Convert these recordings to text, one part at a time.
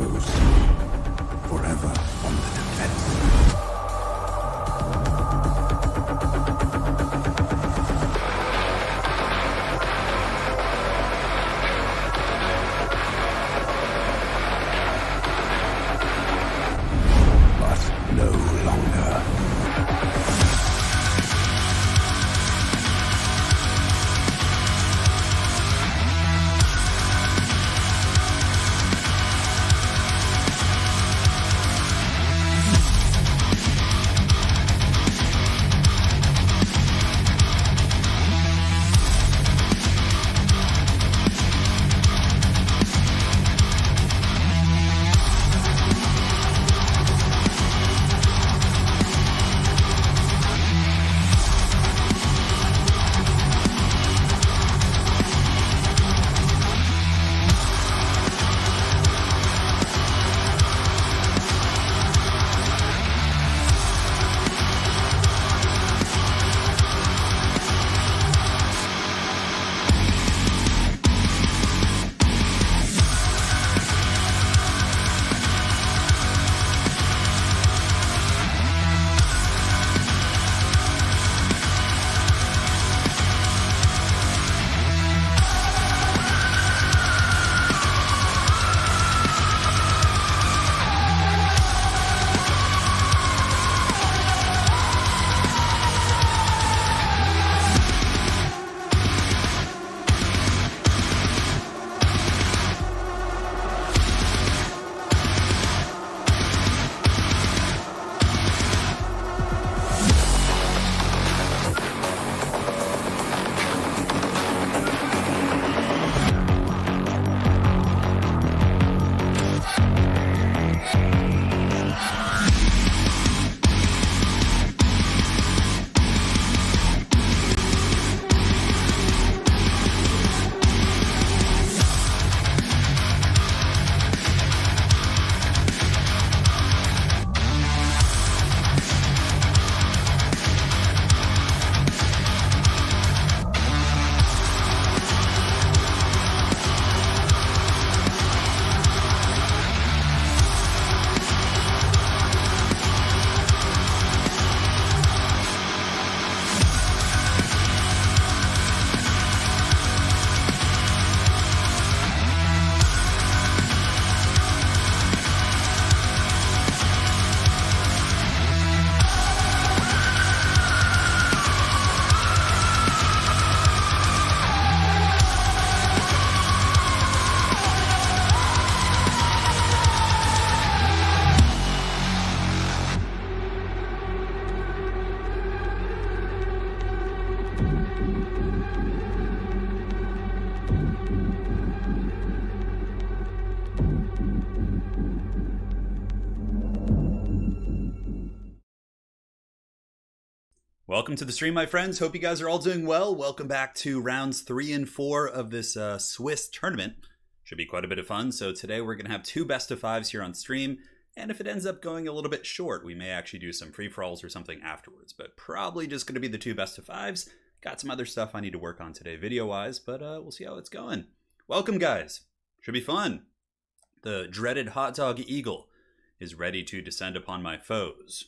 exposed, forever on the defense. But no longer. Welcome to the stream, my friends. Hope you guys are all doing well. Welcome back to rounds 3 and 4 of this Swiss tournament. Should be quite a bit of fun. So today we're going to have 2 best of 5s here on stream. And if it ends up going a little bit short, we may actually do some free-for-alls or something afterwards. But probably just going to be the 2 best of 5s. Got some other stuff I need to work on today video-wise, but we'll see how it's going. Welcome, guys. Should be fun. The dreaded hot dog eagle is ready to descend upon my foes.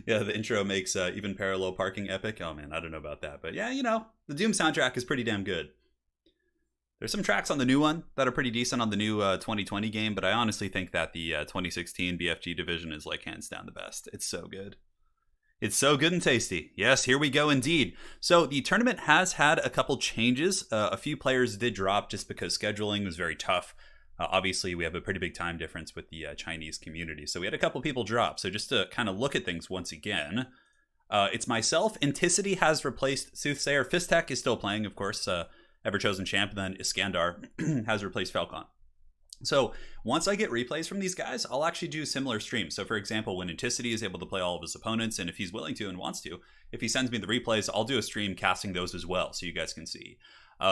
Yeah, the intro makes even parallel parking epic. Oh man, I don't know about that. But yeah, you know, the Doom soundtrack is pretty damn good. There's some tracks on the new one that are pretty decent on the new 2020 game, but I honestly think that the 2016 BFG division is like hands down the best. It's so good. It's so good and tasty. Yes, here we go indeed. So the tournament has had a couple changes. A few players did drop just because scheduling was very tough. Obviously, we have a pretty big time difference with the Chinese community. So we had a couple people drop. So just to kind of look at things once again, it's myself. Enticity has replaced Soothsayer. Fisstech is still playing, of course, ever-chosen champ. And then Iskandar has replaced Falcon. So once I get replays from these guys, I'll actually do similar streams. So for example, when Enticity is able to play all of his opponents, and if he's willing to and wants to, if he sends me the replays, I'll do a stream casting those as well so you guys can see.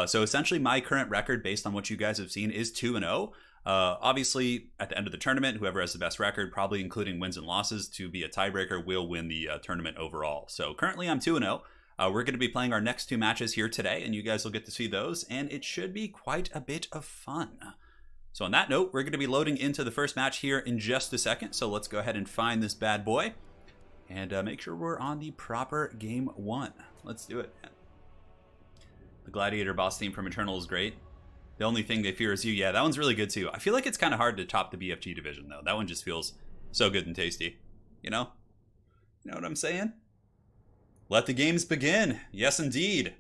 So essentially my current record based on what you guys have seen is 2-0. Obviously at the end of the tournament, whoever has the best record, probably including wins and losses to be a tiebreaker, will win the tournament overall. So currently I'm 2-0. We're going to be playing our next 2 matches here today, and you guys will get to see those, and it should be quite a bit of fun. So on that note, we're going to be loading into the first match here in just a second. So let's go ahead and find this bad boy and make sure we're on the proper game one. Let's do it. The Gladiator boss theme from Eternal is great. The only thing they fear is you. Yeah, that one's really good too. I feel like it's kind of hard to top the BFG division though. That one just feels so good and tasty. You know? You know what I'm saying? Let the games begin. Yes, indeed.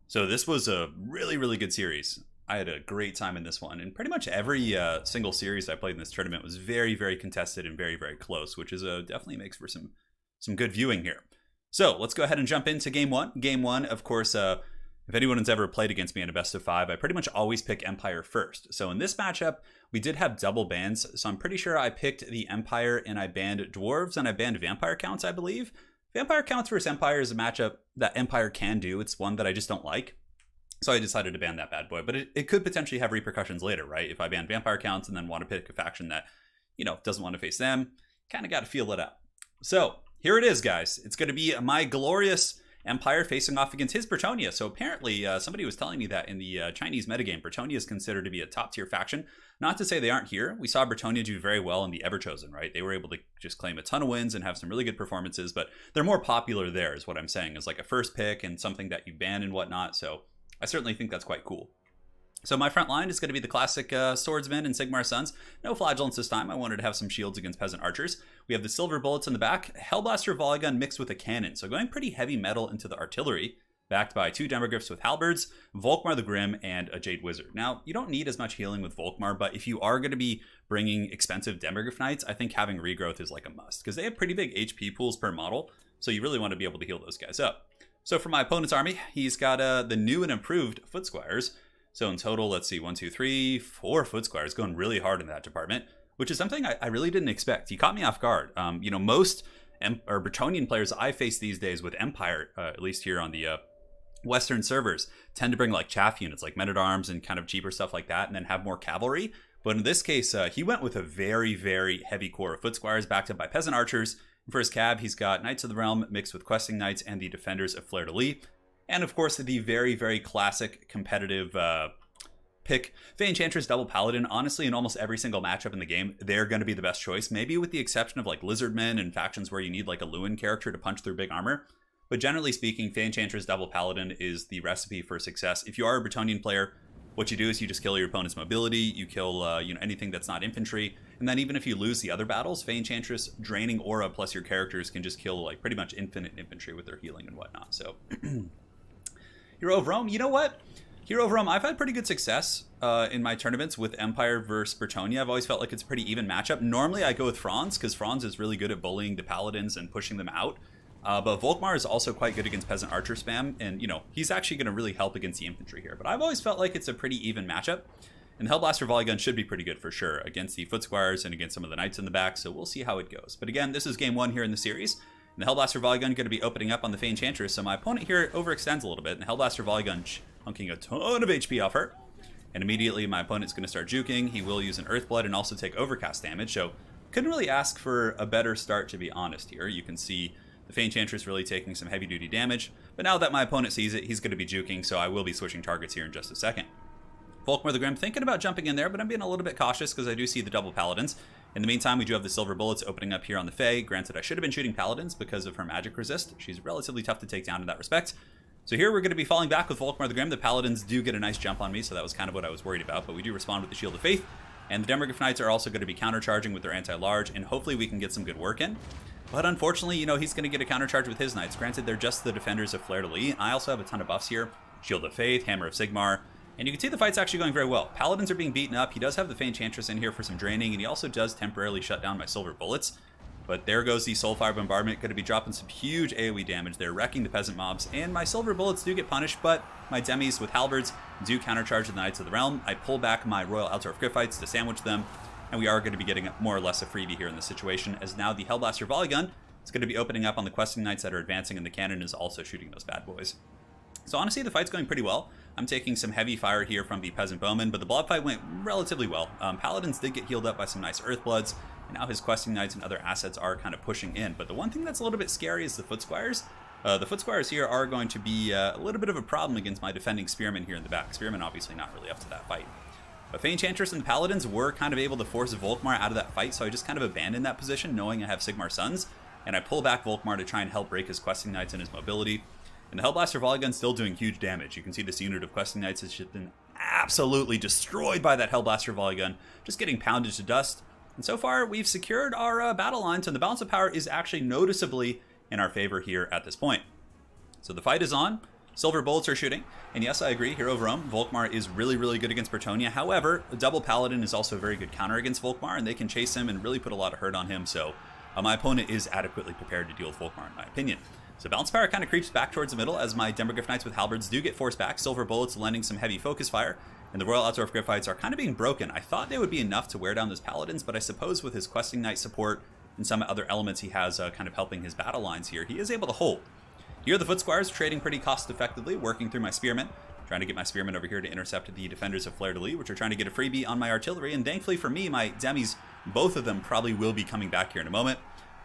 So this was a really, really good series. I had a great time in this one, and pretty much every single series I played in this tournament was very, very contested and very, very close, which is definitely makes for some good viewing here. So let's go ahead and jump into game one. Game one, of course, if anyone's ever played against me in a best of 5, I pretty much always pick Empire first. So in this matchup, we did have double bans, so I'm pretty sure I picked the Empire and I banned Dwarves and I banned Vampire Counts, I believe. Vampire Counts versus Empire is a matchup that Empire can do. It's one that I just don't like. So I decided to ban that bad boy, but it could potentially have repercussions later, right? If I ban Vampire Counts and then want to pick a faction that, you know, doesn't want to face them, kind of got to feel it out. So here it is, guys. It's going to be my glorious Empire facing off against his Bretonia. So apparently somebody was telling me that in the Chinese metagame, Bretonia is considered to be a top tier faction. Not to say they aren't here. We saw Bretonia do very well in the Everchosen, right? They were able to just claim a ton of wins and have some really good performances, but they're more popular there is what I'm saying, as like a first pick and something that you ban and whatnot. So I certainly think that's quite cool. So my front line is going to be the classic swordsmen and Sigmar Sons. No flagellants this time. I wanted to have some shields against peasant archers. We have the silver bullets in the back, Hellblaster volley gun mixed with a cannon. So going pretty heavy metal into the artillery, backed by 2 Demogryphs with halberds, Volkmar the Grim, and a Jade Wizard. Now, you don't need as much healing with Volkmar, but if you are going to be bringing expensive Demogryph Knights, I think having regrowth is like a must, because they have pretty big HP pools per model, so you really want to be able to heal those guys up. So for my opponent's army, he's got the new and improved Foot Squires. So in total, let's see, 1, 2, 3, 4 Foot Squires, going really hard in that department, which is something I really didn't expect. He caught me off guard. You know, most Bretonian players I face these days with Empire, at least here on the Western servers, tend to bring like chaff units, like men-at-arms and kind of cheaper stuff like that, and then have more cavalry. But in this case, he went with a very, very heavy core of Foot Squires backed up by peasant archers. For his cab, he's got Knights of the Realm mixed with Questing Knights and the Defenders of Fleur-de-Lis. And of course, the very, very classic competitive pick, Fey Enchantress Double Paladin. Honestly, in almost every single matchup in the game, they're going to be the best choice. Maybe with the exception of like Lizardmen and factions where you need like a Lewin character to punch through big armor. But generally speaking, Fey Enchantress Double Paladin is the recipe for success. If you are a Bretonian player, what you do is you just kill your opponent's mobility, you kill you know, anything that's not infantry, and then even if you lose the other battles, Fey Enchantress draining aura plus your characters can just kill like pretty much infinite infantry with their healing and whatnot. So Hero of Rome, you know what? Hero of Rome, I've had pretty good success in my tournaments with Empire versus Bretonia. I've always felt like it's a pretty even matchup. Normally I go with Franz, because Franz is really good at bullying the paladins and pushing them out. But Volkmar is also quite good against peasant archer spam, and you know, he's actually going to really help against the infantry here. But I've always felt like it's a pretty even matchup, and the Hellblaster volley gun should be pretty good for sure against the Foot Squires and against some of the Knights in the back, so we'll see how it goes. But again, this is game 1 here in the series, and the Hellblaster volley gun going to be opening up on the Fey Enchantress, so my opponent here overextends a little bit, and the Hellblaster volley gun chunking a ton of HP off her, and immediately my opponent's going to start juking. He will use an Earthblood and also take overcast damage, so couldn't really ask for a better start, to be honest here. You can see the Fey Enchantress really taking some heavy-duty damage, but now that my opponent sees it, he's going to be juking, so I will be switching targets here in just a second. Volkmar the Grim thinking about jumping in there, but I'm being a little bit cautious because I do see the double paladins. In the meantime, we do have the silver bullets opening up here on the Fey. Granted, I should have been shooting paladins because of her magic resist. She's relatively tough to take down in that respect. So here we're going to be falling back with Volkmar the Grim. The paladins do get a nice jump on me, so that was kind of what I was worried about, but we do respond with the Shield of Faith. And the Demogryph Knights are also going to be countercharging with their anti-large, and hopefully we can get some good work in. But unfortunately, you know, he's going to get a countercharge with his Knights. Granted, they're just the Defenders of Fleur-de-Lis. I also have a ton of buffs here. Shield of Faith, Hammer of Sigmar. And you can see the fight's actually going very well. Paladins are being beaten up. He does have the Fey Enchantress in here for some draining, and he also does temporarily shut down my silver bullets. But there goes the Soulfire Bombardment. Going to be dropping some huge AoE damage there, wrecking the peasant mobs. And my silver bullets do get punished, but my demis with halberds do countercharge the Knights of the Realm. I pull back my Royal Altdorf Griffites to sandwich them. And we are going to be getting more or less a freebie here in this situation, as now the Hellblaster volley gun is going to be opening up on the Questing Knights that are advancing, and the cannon is also shooting those bad boys. So honestly, the fight's going pretty well. I'm taking some heavy fire here from the Peasant Bowmen, but the blob fight went relatively well. Paladins did get healed up by some nice Earthbloods, and now his Questing Knights and other assets are kind of pushing in. But the one thing that's a little bit scary is the Foot Squires. The Foot Squires here are going to be a little bit of a problem against my defending Spearmen here in the back. Spearmen obviously not really up to that fight. But Fey Enchantress and Paladins were kind of able to force Volkmar out of that fight, so I just kind of abandoned that position, knowing I have Sigmar Sons, and I pull back Volkmar to try and help break his Questing Knights and his mobility. And the Hellblaster Volley Gun still doing huge damage. You can see this unit of Questing Knights has just been absolutely destroyed by that Hellblaster Volley Gun, just getting pounded to dust. And so far, we've secured our battle lines, and the balance of power is actually noticeably in our favor here at this point. So the fight is on. Silver bullets are shooting, and yes, I agree, Hero of Rome, Volkmar is really, really good against Bretonia. However, a double Paladin is also a very good counter against Volkmar, and they can chase him and really put a lot of hurt on him, so my opponent is adequately prepared to deal with Volkmar, in my opinion. So balance power kind of creeps back towards the middle as my Demogryph Knights with Halberds do get forced back, Silver bullets lending some heavy focus fire, and the Royal Outdwarf Gryphites are kind of being broken. I thought they would be enough to wear down those Paladins, but I suppose with his Questing Knight support and some other elements he has kind of helping his battle lines here, he is able to hold. Here the Foot Squires trading pretty cost effectively, working through my Spearmen, trying to get my Spearmen over here to intercept the Defenders of Fleur-de-Lis, which are trying to get a freebie on my artillery, and thankfully for me, my Demis, both of them probably will be coming back here in a moment.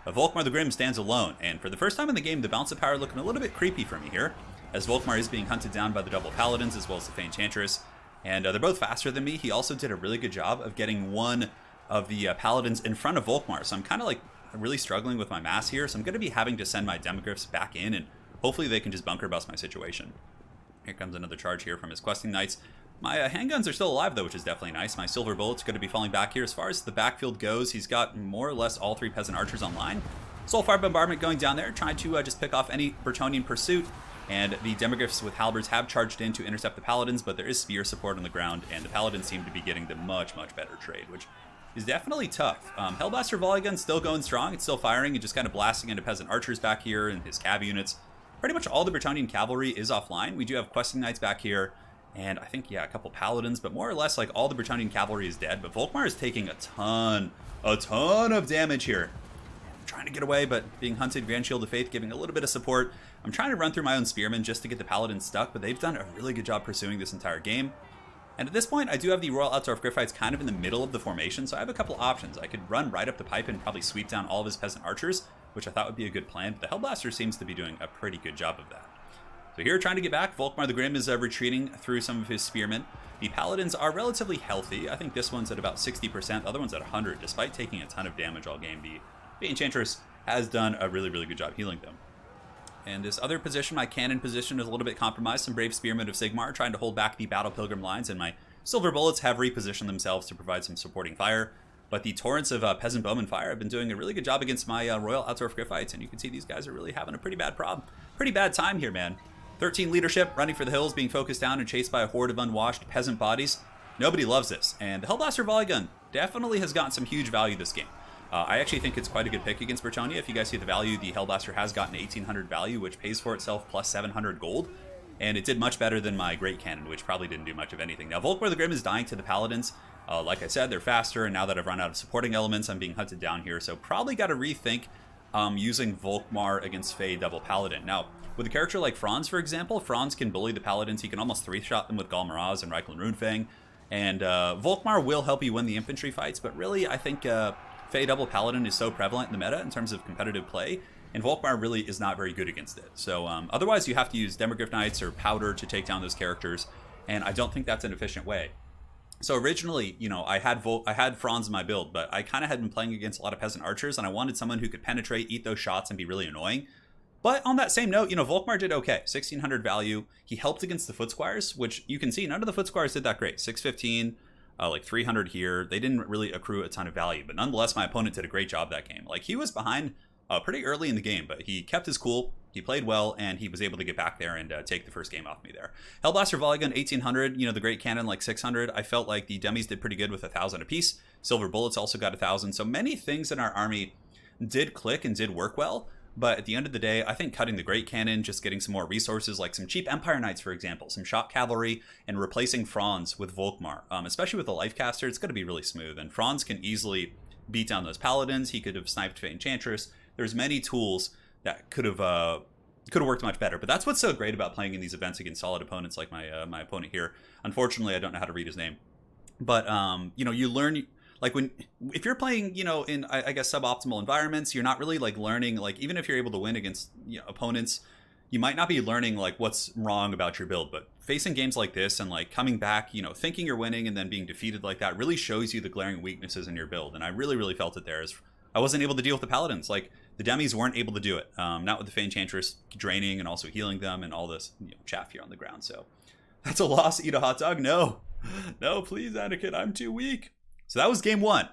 Volkmar the Grim stands alone, and for the first time in the game, the balance of power looking a little bit creepy for me here, as Volkmar is being hunted down by the double Paladins as well as the Fey Enchantress, and they're both faster than me. He also did a really good job of getting one of the Paladins in front of Volkmar, so I'm kind of like really struggling with my mass here, so I'm going to be having to send my Demogryphs back in, and hopefully they can just bunker bust my situation. Here comes another charge here from his Questing Knights. My handguns are still alive though, which is definitely nice. My Silver Bullet's going to be falling back here. As far as the backfield goes, he's got more or less all three Peasant Archers online. Soulfire Bombardment going down there, trying to just pick off any Bretonian pursuit. And the Demogryphs with Halberds have charged in to intercept the Paladins, but there is spear support on the ground, and the Paladins seem to be getting the much, much better trade, which is definitely tough. Hellblaster Volley Gun still going strong. It's still firing and just kind of blasting into Peasant Archers back here and his cav units. Pretty much all the Bretonian cavalry is offline. We do have Questing Knights back here, and I think, yeah, a couple Paladins, but more or less, like, all the Bretonian cavalry is dead. But Volkmar is taking a ton of damage here. I'm trying to get away, but being hunted, Grand Shield of Faith giving a little bit of support. I'm trying to run through my own Spearmen just to get the Paladins stuck, but they've done a really good job pursuing this entire game. And at this point, I do have the Royal Outdwarf Gryphites kind of in the middle of the formation, so I have a couple options. I could run right up the pipe and probably sweep down all of his Peasant Archers, which I thought would be a good plan, but the Hellblaster seems to be doing a pretty good job of that. So here, trying to get back, Volkmar the Grim is retreating through some of his Spearmen. The Paladins are relatively healthy. I think this one's at about 60%, the other one's at 100, despite taking a ton of damage all game. The Enchantress has done a really, really good job healing them. And this other position, my cannon position, is a little bit compromised. Some brave Spearmen of Sigmar trying to hold back the Battle Pilgrim lines, and my Silver Bullets have repositioned themselves to provide some supporting fire. But the torrents of Peasant Bowman fire have been doing a really good job against my Royal Outdwarf Gryphites, and you can see these guys are really having a pretty bad problem. Pretty bad time here, man. 13 leadership, running for the hills, being focused down and chased by a horde of unwashed peasant bodies. Nobody loves this, and the Hellblaster Volley Gun definitely has gotten some huge value this game. I actually think it's quite a good pick against Bretonia. If you guys see the value, the Hellblaster has gotten 1800 value, which pays for itself plus 700 gold. And it did much better than my Great Cannon, which probably didn't do much of anything. Now, Volkmar the Grim is dying to the Paladins. Like I said, they're faster, and now that I've run out of supporting elements, I'm being hunted down here. So probably got to rethink using Volkmar against Fey double Paladin. Now, with a character like Franz, for example, Franz can bully the Paladins. He can almost three-shot them with Gal Maraz and Reikland Runefang. And Volkmar will help you win the infantry fights, but really, I think Fey double Paladin is so prevalent in the meta in terms of competitive play, and Volkmar really is not very good against it. So otherwise, you have to use Demogryph Knights or Powder to take down those characters, and I don't think that's an efficient way. So originally, you know, I had Franz in my build, but I kind of had been playing against a lot of Peasant Archers, and I wanted someone who could penetrate, eat those shots, and be really annoying. But on that same note, you know, Volkmar did okay. 1600 value. He helped against the Foot Squires, which you can see none of the Foot Squires did that great. 615, like 300 here. They didn't really accrue a ton of value, but nonetheless, my opponent did a great job that game. Like, he was behind pretty early in the game, but he kept his cool. He played well, and he was able to get back there and take the first game off me there. Hellblaster Volley Gun, 1800. You know, the Great Cannon, like 600. I felt like the Demis did pretty good with 1,000 apiece. Silver Bullets also got 1,000. So many things in our army did click and did work well. But at the end of the day, I think cutting the Great Cannon, just getting some more resources, like some cheap Empire Knights, for example, some Shock Cavalry, and replacing Franz with Volkmar, especially with the Lifecaster, it's going to be really smooth. And Franz can easily beat down those Paladins. He could have sniped Fey Enchantress. There's many tools that could have worked much better. But that's what's so great about playing in these events against solid opponents like my opponent here. Unfortunately, I don't know how to read his name. But, you know, you learn... Like, if you're playing, you know, in, I guess, suboptimal environments, you're not really, like, learning, like, even if you're able to win against, you know, opponents, you might not be learning like what's wrong about your build, but facing games like this and like coming back, you know, thinking you're winning and then being defeated like that really shows you the glaring weaknesses in your build. And I really felt it there. As I wasn't able to deal with the paladins. Like the demis weren't able to do it. Not with the Fey Enchantress draining and also healing them and all this, you know, chaff here on the ground. So that's a loss. Eat a hot dog. No, please, Anakin, I'm too weak. So that was game 1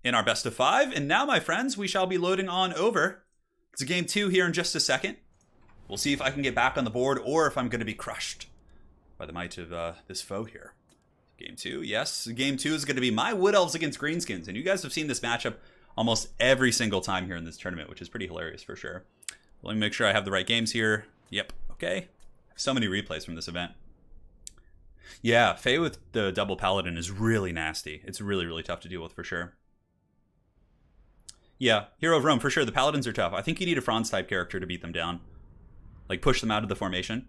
in our best of 5. And now, my friends, we shall be loading on over to game 2 here in just a second. We'll see if I can get back on the board or if I'm going to be crushed by the might of this foe here. Game 2, yes. Game 2 is going to be my Wood Elves against Greenskins. And you guys have seen this matchup almost every single time here in this tournament, which is pretty hilarious for sure. Let me make sure I have the right games here. Yep, okay. So many replays from this event. Yeah, Fey with the double Paladin is really nasty. It's really tough to deal with for sure. Yeah, Hero of Rome, for sure. The Paladins are tough. I think you need a Franz type character to beat them down. Like, push them out of the formation.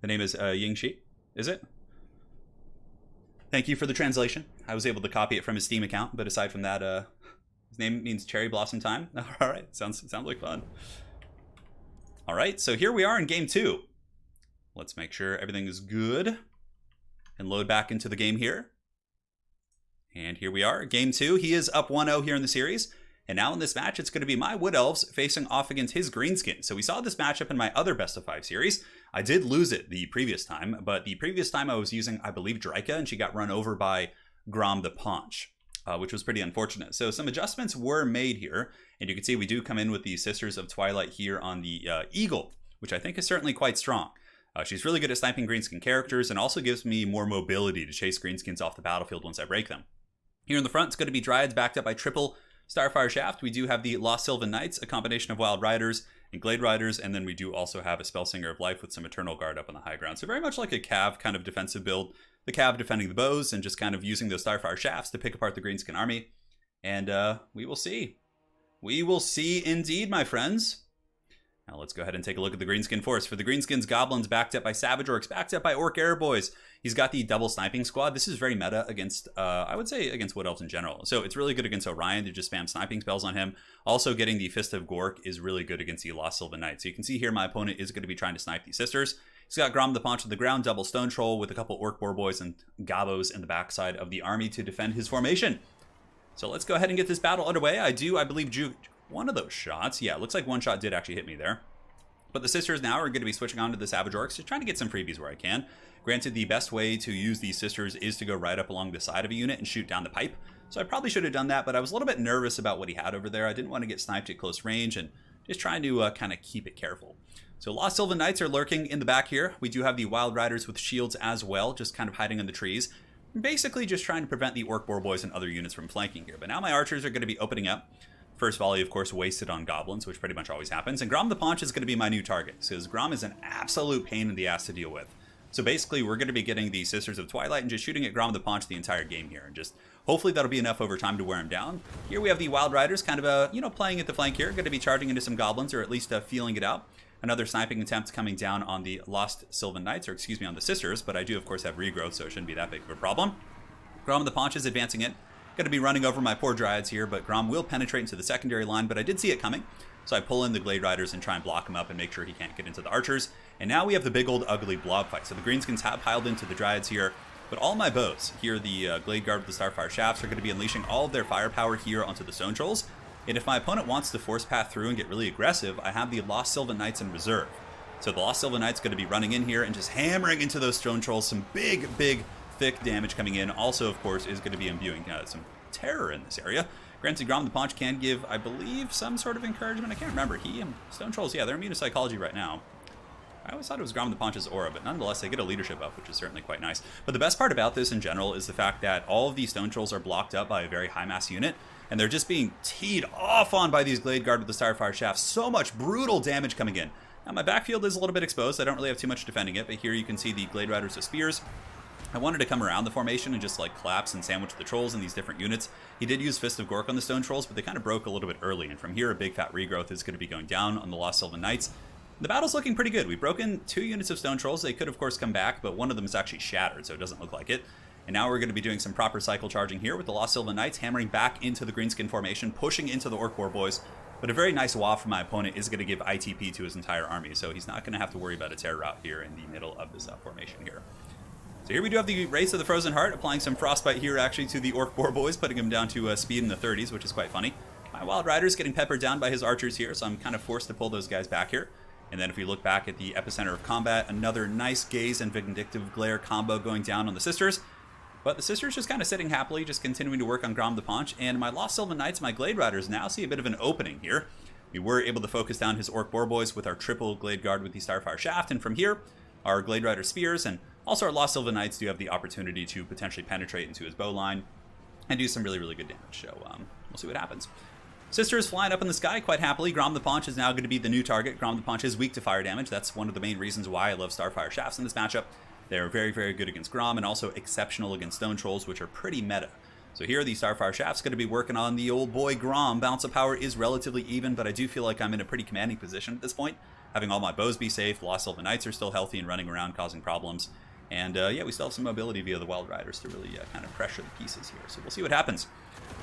The name is Ying Shi, is it? Thank you for the translation. I was able to copy it from his Steam account, but aside from that, his name means Cherry Blossom Time. All right, sounds like fun. All right, so here we are in game 2. Let's make sure everything is good and load back into the game here. And here we are, game 2. He is up 1-0 here in the series. And now in this match, it's going to be my Wood Elves facing off against his Greenskins. So we saw this matchup in my other best of 5 series. I did lose it the previous time, but the previous time I was using, I believe, Draika, and she got run over by Grom the Paunch, which was pretty unfortunate. So some adjustments were made here, and you can see we do come in with the Sisters of Twilight here on the Eagle, which I think is certainly quite strong. She's really good at sniping Greenskin characters and also gives me more mobility to chase Greenskins off the battlefield once I break them. Here in the front, it's going to be Dryads backed up by triple Starfire Shaft. We do have the Lost Sylvan Knights, a combination of Wild Riders and Glade Riders, and then we do also have a Spellsinger of Life with some Eternal Guard up on the high ground. So very much like a Cav kind of defensive build. The Cav defending the bows and just kind of using those Starfire Shafts to pick apart the Greenskin army. And we will see. We will see indeed, my friends. Now let's go ahead and take a look at the Greenskin force. For the Greenskins, Goblins backed up by Savage Orcs, backed up by Orc Air Boys. He's got the double sniping squad. This is very meta against, I would say, against Wood Elves in general. So it's really good against Orion to just spam sniping spells on him. Also, getting the Fist of Gork is really good against the Lost Sylvan Knight. So you can see here my opponent is going to be trying to snipe these Sisters. He's got Grom the Paunch on the ground, double Stone Troll with a couple Orc Boar Boys and Gabos in the backside of the army to defend his formation. So let's go ahead and get this battle underway. I believe, juked one of those shots. Yeah, it looks like one shot did actually hit me there. But the Sisters now are going to be switching on to the Savage Orcs, just trying to get some freebies where I can. Granted, the best way to use these Sisters is to go right up along the side of a unit and shoot down the pipe. So I probably should have done that, but I was a little bit nervous about what he had over there. I didn't want to get sniped at close range and just trying to kind of keep it careful. So Lost Sylvan Knights are lurking in the back here. We do have the Wild Riders with shields as well, just kind of hiding in the trees. Basically just trying to prevent the Orc Boar Boys and other units from flanking here. But now my archers are going to be opening up. First volley, of course, wasted on Goblins, which pretty much always happens. And Grom the Paunch is going to be my new target, because Grom is an absolute pain in the ass to deal with. So basically, we're going to be getting the Sisters of Twilight and just shooting at Grom the Paunch the entire game here. And just hopefully that'll be enough over time to wear him down. Here we have the Wild Riders kind of, playing at the flank here. Going to be charging into some Goblins, or at least feeling it out. Another sniping attempt coming down on the Lost Sylvan Knights, or excuse me, on the Sisters. But I do, of course, have regrowth, so it shouldn't be that big of a problem. Grom the Paunch is advancing in. Going to be running over my poor Dryads here, but Grom will penetrate into the secondary line, but I did see it coming. So I pull in the Glade Riders and try and block him up and make sure he can't get into the Archers. And now we have the big old ugly blob fight. So the Greenskins have piled into the Dryads here, but all my bows, here the Glade Guard with the Starfire Shafts, are going to be unleashing all of their firepower here onto the Stone Trolls. And if my opponent wants to force path through and get really aggressive, I have the Lost Sylvan Knights in reserve. So the Lost Sylvan Knights going to be running in here and just hammering into those Stone Trolls. Some big, thick damage coming in. Also, of course, is going to be imbuing some terror in this area. Granted, Grom the Paunch can give, I believe, some sort of encouragement. I can't remember. He and Stone Trolls, yeah, they're immune to psychology right now. I always thought it was Grom the Paunch's aura, but nonetheless, they get a leadership up, which is certainly quite nice. But the best part about this in general is the fact that all of these Stone Trolls are blocked up by a very high mass unit, and they're just being teed off on by these Glade Guard with the Starfire Shafts. So much brutal damage coming in. Now, my backfield is a little bit exposed. I don't really have too much defending it, but here you can see the Glade Riders with spears. I wanted to come around the formation and just like collapse and sandwich the Trolls in these different units. He did use Fist of Gork on the Stone Trolls, but they kind of broke a little bit early, and from here a big fat regrowth is going to be going down on the Lost Sylvan Knights. The battle's looking pretty good. We've broken 2 units of Stone Trolls. They could of course come back, but one of them is actually shattered, so it doesn't look like it. And now we're going to be doing some proper cycle charging here with the Lost Sylvan Knights, hammering back into the Greenskin formation, pushing into the Orc War Boys. But a very nice waft from my opponent is going to give ITP to his entire army, so he's not going to have to worry about a terror route here in the middle of this formation here. So here we do have the Race of the Frozen Heart, applying some Frostbite here actually to the Orc War Boys, putting him down to speed in the 30s, which is quite funny. My Wild Rider's getting peppered down by his archers here, so I'm kind of forced to pull those guys back here. And then if we look back at the epicenter of combat, another nice Gaze and Vindictive Glare combo going down on the Sisters. But the Sisters just kind of sitting happily, just continuing to work on Grom the Paunch, and my Lost Sylvan Knights, my Glade Riders, now see a bit of an opening here. We were able to focus down his Orc War Boys with our triple Glade Guard with the Starfire Shaft, and from here, our Glade Rider Spears, and also our Lost Sylvan Knights do have the opportunity to potentially penetrate into his bow line and do some really, really good damage, so we'll see what happens. Sisters flying up in the sky quite happily. Grom the Paunch is now going to be the new target. Grom the Paunch is weak to fire damage. That's one of the main reasons why I love Starfire Shafts in this matchup. They're very, very good against Grom and also exceptional against Stone Trolls, which are pretty meta. So here, the Starfire Shaft's going to be working on the old boy Grom. Bounce of power is relatively even, but I do feel like I'm in a pretty commanding position at this point. Having all my bows be safe, Lost Sylvan Knights are still healthy and running around causing problems. And yeah, we still have some mobility via the Wild Riders to really kind of pressure the pieces here. So we'll see what happens.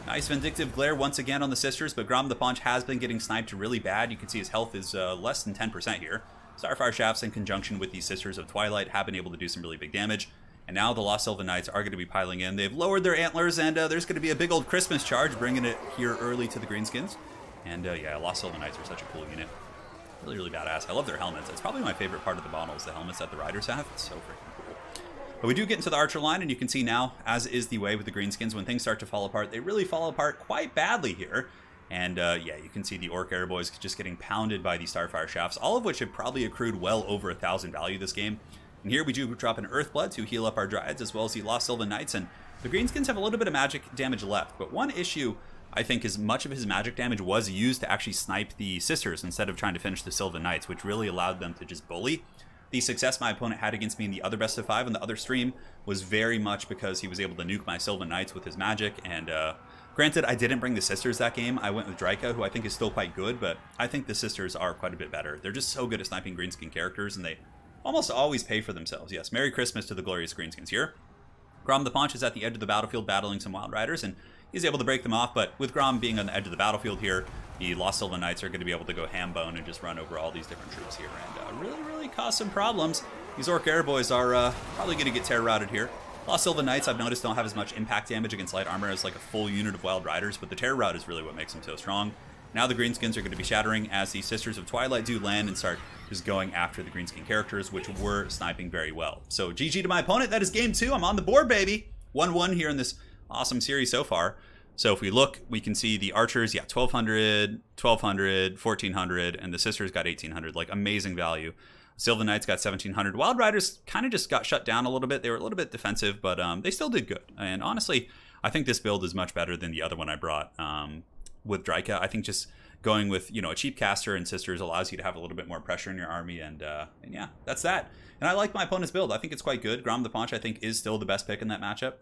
Nice Vindictive Glare once again on the Sisters, but Grom the Paunch has been getting sniped really bad. You can see his health is less than 10% here. Starfire Shafts in conjunction with the Sisters of Twilight have been able to do some really big damage. And now the Lost Sylvan Knights are going to be piling in. They've lowered their antlers, and there's going to be a big old Christmas charge, bringing it here early to the Greenskins. And yeah, Lost Sylvan Knights are such a cool unit. Really, really badass. I love their helmets. It's probably my favorite part of the models, the helmets that the Riders have. It's so freaking cool. But we do get into the Archer line, and you can see now, as is the way with the Greenskins, when things start to fall apart, they really fall apart quite badly here. And yeah, you can see the Orc Air Boys just getting pounded by the Starfire Shafts, all of which have probably accrued well over 1,000 value this game. And here we do drop an Earthblood to heal up our Dryads, as well as the Lost Sylvan Knights, and the Greenskins have a little bit of magic damage left. But one issue, I think, is much of his magic damage was used to actually snipe the Sisters instead of trying to finish the Sylvan Knights, which really allowed them to just bully. The success my opponent had against me in the other best of 5 on the other stream was very much because he was able to nuke my Sylvan Knights with his magic. And granted, I didn't bring the Sisters that game. I went with Dryka, who I think is still quite good, but I think the Sisters are quite a bit better. They're just so good at sniping Greenskin characters, and they almost always pay for themselves. Yes, Merry Christmas to the glorious Greenskins here. Grom the Paunch is at the edge of the battlefield battling some Wild Riders, and he's able to break them off, but with Grom being on the edge of the battlefield here, the Lost Sylvan Knights are going to be able to go ham bone and just run over all these different troops here, and really, really cause some problems. These Orc Air Boys are probably going to get terror routed here. Lost Sylvan Knights, I've noticed, don't have as much impact damage against light armor as like a full unit of Wild Riders, but the terror route is really what makes them so strong. Now the Greenskins are going to be shattering as the Sisters of Twilight do land and start just going after the Greenskin characters, which were sniping very well. So GG to my opponent. That is game 2. I'm on the board, baby. 1-1 here in this awesome series so far. So if we look, we can see the Archers, yeah, 1,200, 1,200, 1,400, and the Sisters got 1,800. Like, amazing value. Sylvan Knights got 1,700. Wild Riders kind of just got shut down a little bit. They were a little bit defensive, but they still did good. And honestly, I think this build is much better than the other one I brought with Dryka. I think just going with, you know, a cheap caster and Sisters allows you to have a little bit more pressure in your army, and yeah, that's that. And I like my opponent's build. I think it's quite good. Grom the Paunch, I think, is still the best pick in that matchup.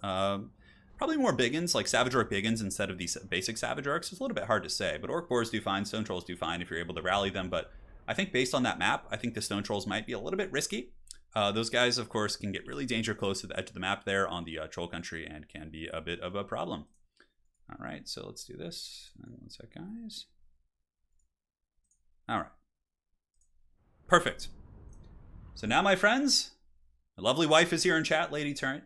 Probably more Biggins, like Savage Orc Biggins instead of these basic Savage Orcs. It's a little bit hard to say, but Orc Boars do fine, Stone Trolls do fine if you're able to rally them, but I think based on that map, I think the Stone Trolls might be a little bit risky. Those guys, of course, can get really danger close to the edge of the map there on the Troll Country and can be a bit of a problem. All right, so let's do this. One sec, guys. All right. Perfect. So now, my friends, my lovely wife is here in chat, Lady Turin.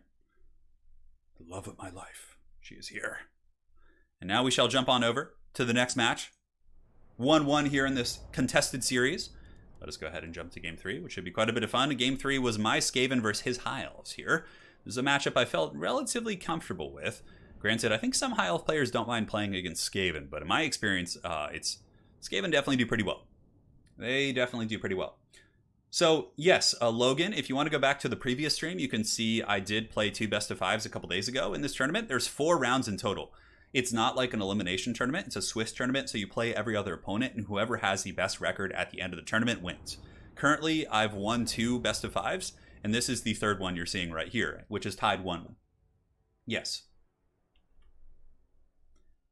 The love of my life. She is here. And now we shall jump on over to the next match. 1-1 here in this contested series. Let us go ahead and jump to Game 3, which should be quite a bit of fun. Game 3 was my Skaven versus his High Elves here. This is a matchup I felt relatively comfortable with. Granted, I think some High Elf players don't mind playing against Skaven, but in my experience, Skaven definitely do pretty well. They definitely do pretty well. So, yes, Logan, if you want to go back to the previous stream, you can see I did play 2 best of 5s a couple days ago in this tournament. There's 4 rounds in total. It's not like an elimination tournament. It's a Swiss tournament, so you play every other opponent, and whoever has the best record at the end of the tournament wins. Currently, I've won 2 best of 5s, and this is the 3rd one you're seeing right here, which is tied 1-1. Yes.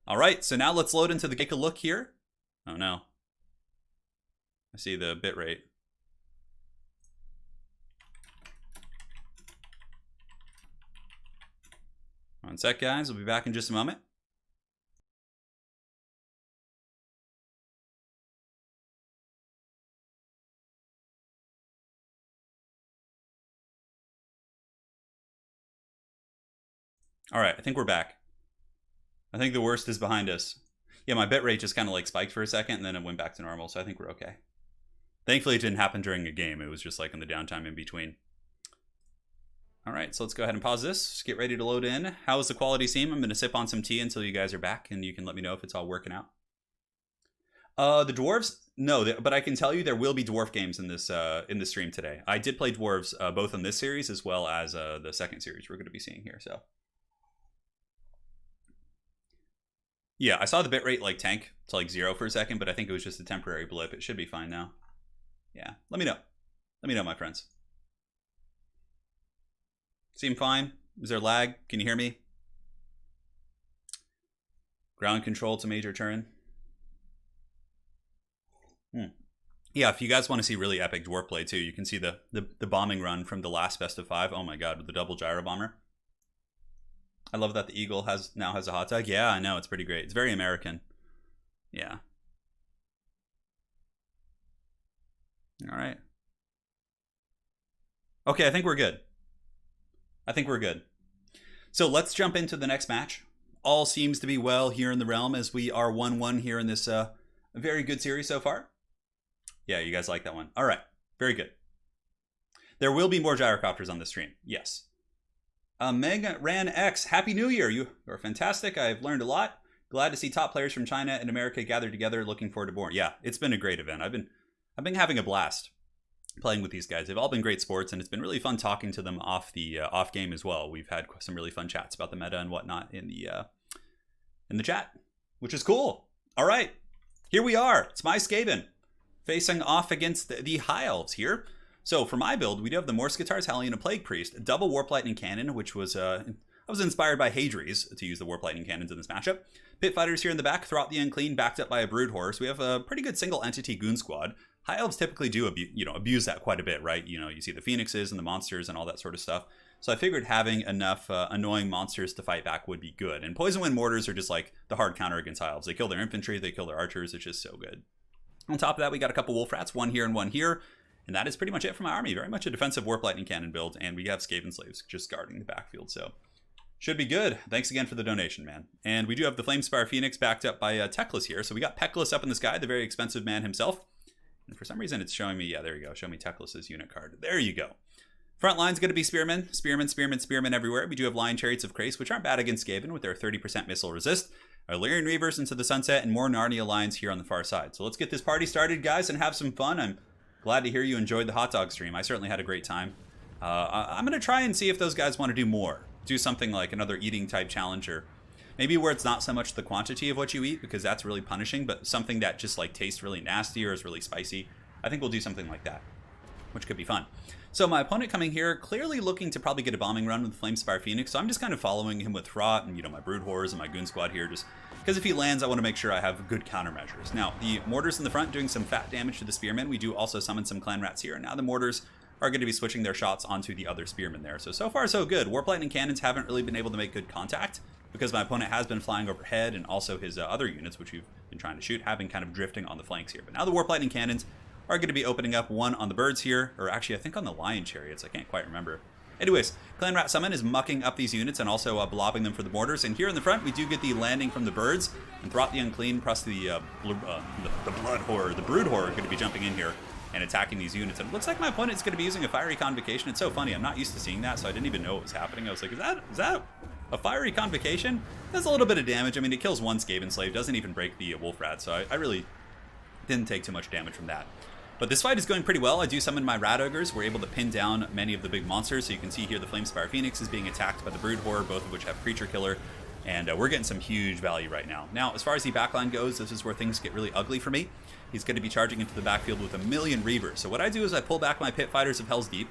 All right, so now let's load into the take a look here. Oh, no. I see the bitrate. One sec, guys. We'll be back in just a moment. All right, I think we're back. I think the worst is behind us. Yeah, my bitrate just kind of like spiked for a second and then it went back to normal, so I think we're okay. Thankfully, it didn't happen during a game. It was just like in the downtime in between. All right, so let's go ahead and pause this. Just get ready to load in. How is the quality seem? I'm going to sip on some tea until you guys are back and you can let me know if it's all working out. The Dwarves? No, but I can tell you there will be Dwarf games in this stream today. I did play Dwarves both in this series as well as the second series we're going to be seeing here, so... Yeah, I saw the bitrate like tank to like 0 for a second, but I think it was just a temporary blip. It should be fine now. Yeah, let me know. Let me know, my friends. Seem fine? Is there lag? Can you hear me? Ground control to Major Turin. Yeah, if you guys want to see really epic dwarf play too, you can see the bombing run from the last best of 5. Oh my god, with the double gyro bomber. I love that the Eagle now has a hot tag. Yeah, I know, it's pretty great. It's very American. Yeah. All right. Okay, I think we're good. I think we're good. So let's jump into the next match. All seems to be well here in the realm as we are 1-1 here in this very good series so far. Yeah, you guys like that one. All right, very good. There will be more gyrocopters on the stream. Yes. Mega Ran X, Happy New Year. You are fantastic. I've learned a lot. Glad to see top players from China and America gathered together. Looking forward to more. Yeah, it's been a great event. I've been having a blast playing with these guys. They've all been great sports, and it's been really fun talking to them off the off game as well. We've had some really fun chats about the meta and whatnot in the chat, which is cool. All right, here we are. It's my Skaven facing off against the High Elves here. So for my build, we do have the Morse Guitars, Hellion, a Plague Priest, a double Warp Lightning Cannon, which was I was inspired by Hadri's to use the Warp Lightning Cannons in this matchup. Pit Fighters here in the back, Throt the Unclean, backed up by a Brood Horse. We have a pretty good single entity Goon Squad. High Elves typically do abuse that quite a bit, right? You see the Phoenixes and the monsters and all that sort of stuff. So I figured having enough annoying monsters to fight back would be good. And Poison Wind Mortars are just like the hard counter against High Elves. They kill their infantry, they kill their archers. It's just so good. On top of that, we got a couple Wolf Rats, one here and one here. And that is pretty much it for my army. Very much a defensive Warp Lightning Cannon build. And we have Skaven Slaves just guarding the backfield. So should be good. Thanks again for the donation, man. And we do have the Flamespire Phoenix backed up by Teclis here. So we got Peclis up in the sky, the very expensive man himself. And for some reason, it's showing me, yeah, there you go. Show me Teclis's unit card. There you go. Front line's going to be Spearmen. Spearmen everywhere. We do have Lion Chariots of Krace, which aren't bad against Skaven with their 30% missile resist. Illyrian Reavers into the sunset, and more Narnia Lions here on the far side. So let's get this party started, guys, and have some fun. I'm glad to hear you enjoyed the hot dog stream. I certainly had a great time. I'm going to try and see if those guys want to do more. Do something like another eating type challenge, or maybe where it's not so much the quantity of what you eat, because that's really punishing, but something that just like tastes really nasty or is really spicy. I think we'll do something like that, which could be fun. So my opponent coming here, clearly looking to probably get a bombing run with Flamespire Phoenix, so I'm just kind of following him with Throt and, my Brood Horrors and my Goon Squad here, just because if he lands, I want to make sure I have good countermeasures. Now, the Mortars in the front doing some fat damage to the Spearmen. We do also summon some Clan Rats here, and now the Mortars are going to be switching their shots onto the other Spearmen there. So far, so good. Warp Lightning Cannons haven't really been able to make good contact, because my opponent has been flying overhead, and also his other units, which we've been trying to shoot, have been kind of drifting on the flanks here. But now the Warp Lightning Cannons are going to be opening up, one on the birds here, or actually I think on the Lion Chariots, I can't quite remember. Anyways, Clan Rat Summon is mucking up these units and also blobbing them for the mortars, and here in the front we do get the landing from the birds, and Throt the Unclean plus the Blood Horror, the Brood Horror, are going to be jumping in here and attacking these units. And it looks like my opponent's going to be using a Fiery Convocation. It's so funny, I'm not used to seeing that, so I didn't even know what was happening. I was like, is that a Fiery Convocation? That's a little bit of damage. I mean, it kills one Skaven Slave, doesn't even break the Wolf Rat, so I really didn't take too much damage from that. But this fight is going pretty well. I do summon my Rat Ogres. We're able to pin down many of the big monsters. So you can see here the Flamespire Phoenix is being attacked by the Brood Horror, both of which have Creature Killer. And we're getting some huge value right now. Now, as far as the backline goes, this is where things get really ugly for me. He's going to be charging into the backfield with 1,000,000 Reavers. So what I do is I pull back my Pit Fighters of Hell's Deep,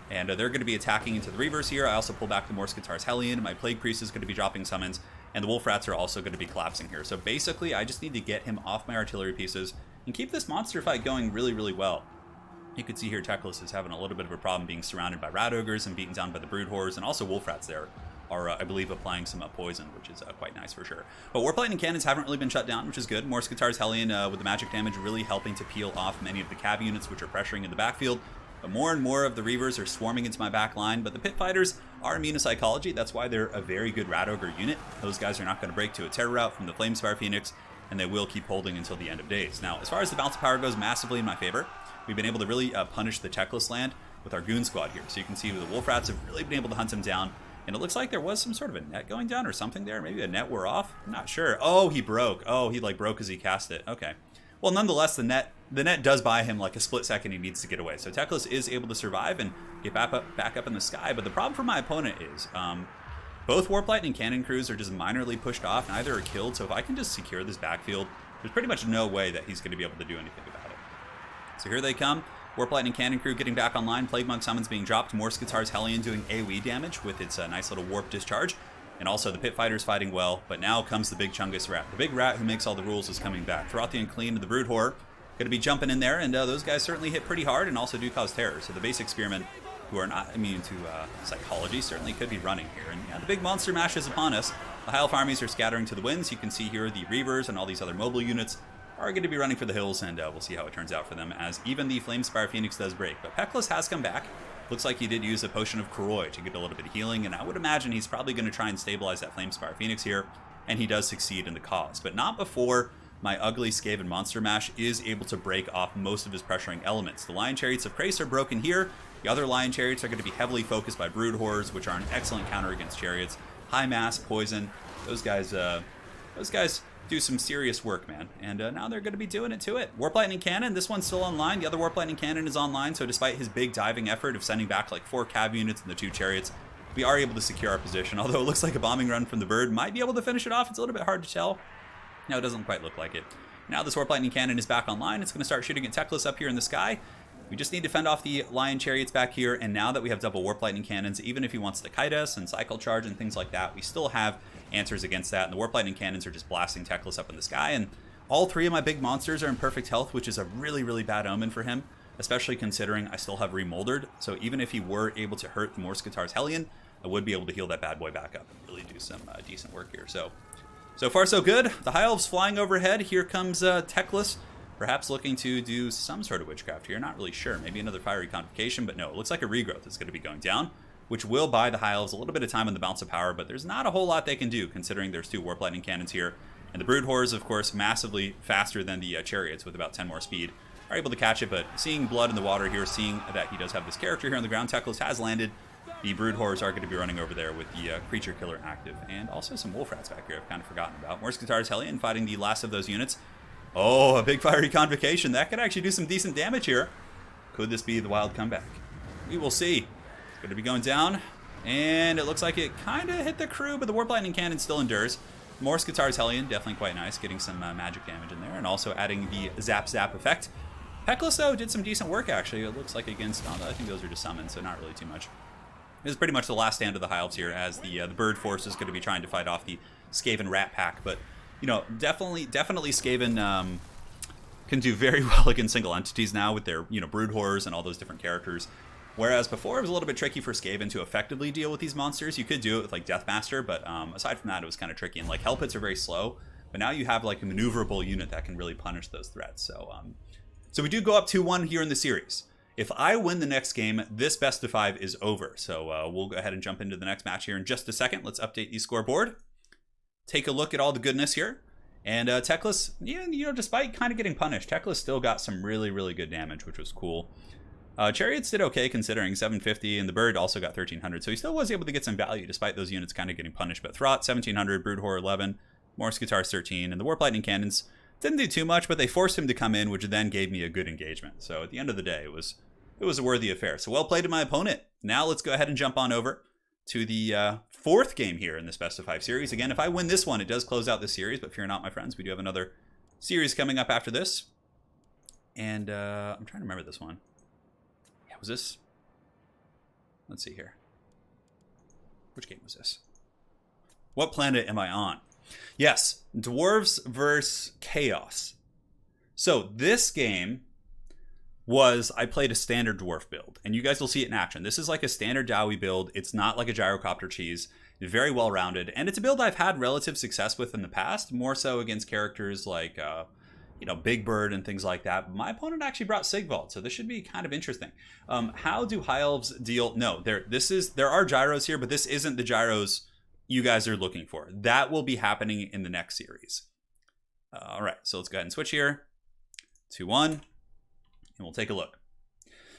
and they're going to be attacking into the Reavers here. I also pull back the Morse Guitars Hellion. My Plague Priest is going to be dropping summons, and the Wolf Rats are also going to be collapsing here. So basically, I just need to get him off my artillery pieces and keep this monster fight going really, really well. You can see here Teclis is having a little bit of a problem being surrounded by Rat Ogres and beaten down by the Brood Horrors, and also Wolf Rats there are, I believe, applying some poison, which is quite nice for sure. But Warp Lightning Cannons haven't really been shut down, which is good. Morskatars Hellion with the magic damage really helping to peel off many of the cav units, which are pressuring in the backfield. But more and more of the Reavers are swarming into my back line, but the Pit Fighters are immune to psychology. That's why they're a very good Rat Ogre unit. Those guys are not going to break to a terror route from the Flamespire Phoenix, and they will keep holding until the end of days. Now, as far as the bounce of power goes, massively in my favor. We've been able to really punish the Techless land with our Goon Squad here. So you can see the Wolf Rats have really been able to hunt him down, and it looks like there was some sort of a net going down or something there. Maybe a net wore off? I'm not sure. Oh, he broke. Oh, he like broke as he cast it. Okay. Well, nonetheless, the net does buy him like a split second he needs to get away. So Techless is able to survive and get back up in the sky. But the problem for my opponent is both Warp Lightning Cannon crews are just minorly pushed off. Neither are killed. So if I can just secure this backfield, there's pretty much no way that he's going to be able to do anything about it. So here they come. Warp Lightning Cannon crew getting back online. Plague Monk summons being dropped. Morskatars Hellion doing AoE damage with its nice little warp discharge. And also the Pit Fighters fighting well, but now comes the big Chungus Rat. The big rat who makes all the rules is coming back. Throughout the Unclean and the Brood Horror, going to be jumping in there, and those guys certainly hit pretty hard and also do cause terror. So the basic spearmen, who are not immune to psychology, certainly could be running here. And yeah, the big monster mash is upon us. The High Elf armies are scattering to the winds. You can see here the Reavers and all these other mobile units are going to be running for the hills, and we'll see how it turns out for them, as even the Flamespire Phoenix does break. But Peckless has come back. Looks like he did use a Potion of Koroi to get a little bit of healing, and I would imagine he's probably going to try and stabilize that Flamespire Phoenix here, and he does succeed in the cause. But not before my ugly Skaven Monster Mash is able to break off most of his pressuring elements. The Lion Chariots of Krace are broken here. The other Lion Chariots are going to be heavily focused by Brood Horrors, which are an excellent counter against Chariots. High Mass, Poison, those guys do some serious work, man. And now they're going to be doing it to it. Warp Lightning Cannon, this one's still online. The other Warp Lightning Cannon is online, so despite his big diving effort of sending back like 4 cav units and the 2 chariots, we are able to secure our position. Although it looks like a bombing run from the bird might be able to finish it off. It's a little bit hard to tell. No, it doesn't quite look like it. Now this Warp Lightning Cannon is back online. It's going to start shooting at Techless up here in the sky. We just need to fend off the Lion Chariots back here, and now that we have double Warp Lightning Cannons, even if he wants to kite us and cycle charge and things like that, we still have answers against that, and the Warp Lightning Cannons are just blasting Techless up in the sky, and all 3 of my big monsters are in perfect health, which is a really, really bad omen for him, especially considering I still have Remoldered, so even if he were able to hurt the Morskatars Hellion, I would be able to heal that bad boy back up and really do some decent work here. So far so good. The High Elves flying overhead. Here comes Techless, perhaps looking to do some sort of witchcraft here. Not really sure. Maybe another Fiery Convocation, but no, it looks like a Regrowth is going to be going down, which will buy the High Elves a little bit of time on the bounce of power, but there's not a whole lot they can do considering there's 2 Warp Lightning Cannons here. And the Brood Horrors, of course, massively faster than the Chariots with about 10 more speed, are able to catch it, but seeing blood in the water here, seeing that he does have this character here on the ground, Techless has landed. The Brood Horrors are going to be running over there with the Creature Killer active, and also some Wolf Rats back here I've kind of forgotten about. Morskatars Hellion fighting the last of those units. Oh, a big Fiery Convocation. That could actually do some decent damage here. Could this be the wild comeback? We will see. It's going to be going down. And it looks like it kind of hit the crew, but the Warp Lightning Cannon still endures. Morskatars Hellion, definitely quite nice, getting some magic damage in there, and also adding the Zap Zap effect. Peckless, though, did some decent work, actually. It looks like against... I think those are just summons, so not really too much. This is pretty much the last stand of the High Elves here, as the Bird Force is going to be trying to fight off the Skaven Rat Pack. But, you know, definitely Skaven can do very well against single entities now with their, Brood Horrors and all those different characters. Whereas before, it was a little bit tricky for Skaven to effectively deal with these monsters. You could do it with, like, Deathmaster, but aside from that, it was kind of tricky. And, like, Hell Pits are very slow, but now you have, like, a maneuverable unit that can really punish those threats. So we do go up 2-1 here in the series. If I win the next game, this best of 5 is over. So we'll go ahead and jump into the next match here in just a second. Let's update the scoreboard. Take a look at all the goodness here. And Techless, despite kind of getting punished, Techless still got some really, really good damage, which was cool. Chariots did okay considering 750, and the Bird also got 1300, so he still was able to get some value despite those units kind of getting punished. But Throt, 1700, Brood Horror, 11, Morskatars, 13, and the Warp Lightning Cannons didn't do too much, but they forced him to come in, which then gave me a good engagement. So at the end of the day, it was a worthy affair. So well played to my opponent. Now let's go ahead and jump on over to the 4th game here in this best of 5 series. Again, if I win this one, it does close out this series, but fear not, my friends, we do have another series coming up after this. And I'm trying to remember this one. Yeah, was this? Let's see here. Which game was this? What planet am I on? Yes, Dwarves versus Chaos. So this game I played a standard dwarf build, and you guys will see it in action. This is like a standard Dowie build. It's not like a gyrocopter cheese. Very well-rounded, and it's a build I've had relative success with in the past, more so against characters like, you know, Big Bird and things like that. My opponent actually brought Sigvald, so this should be kind of interesting. How do High Elves deal? No, there are gyros here, but this isn't the gyros you guys are looking for. That will be happening in the next series. All right, so let's go ahead and switch here. 2-1, and we'll take a look.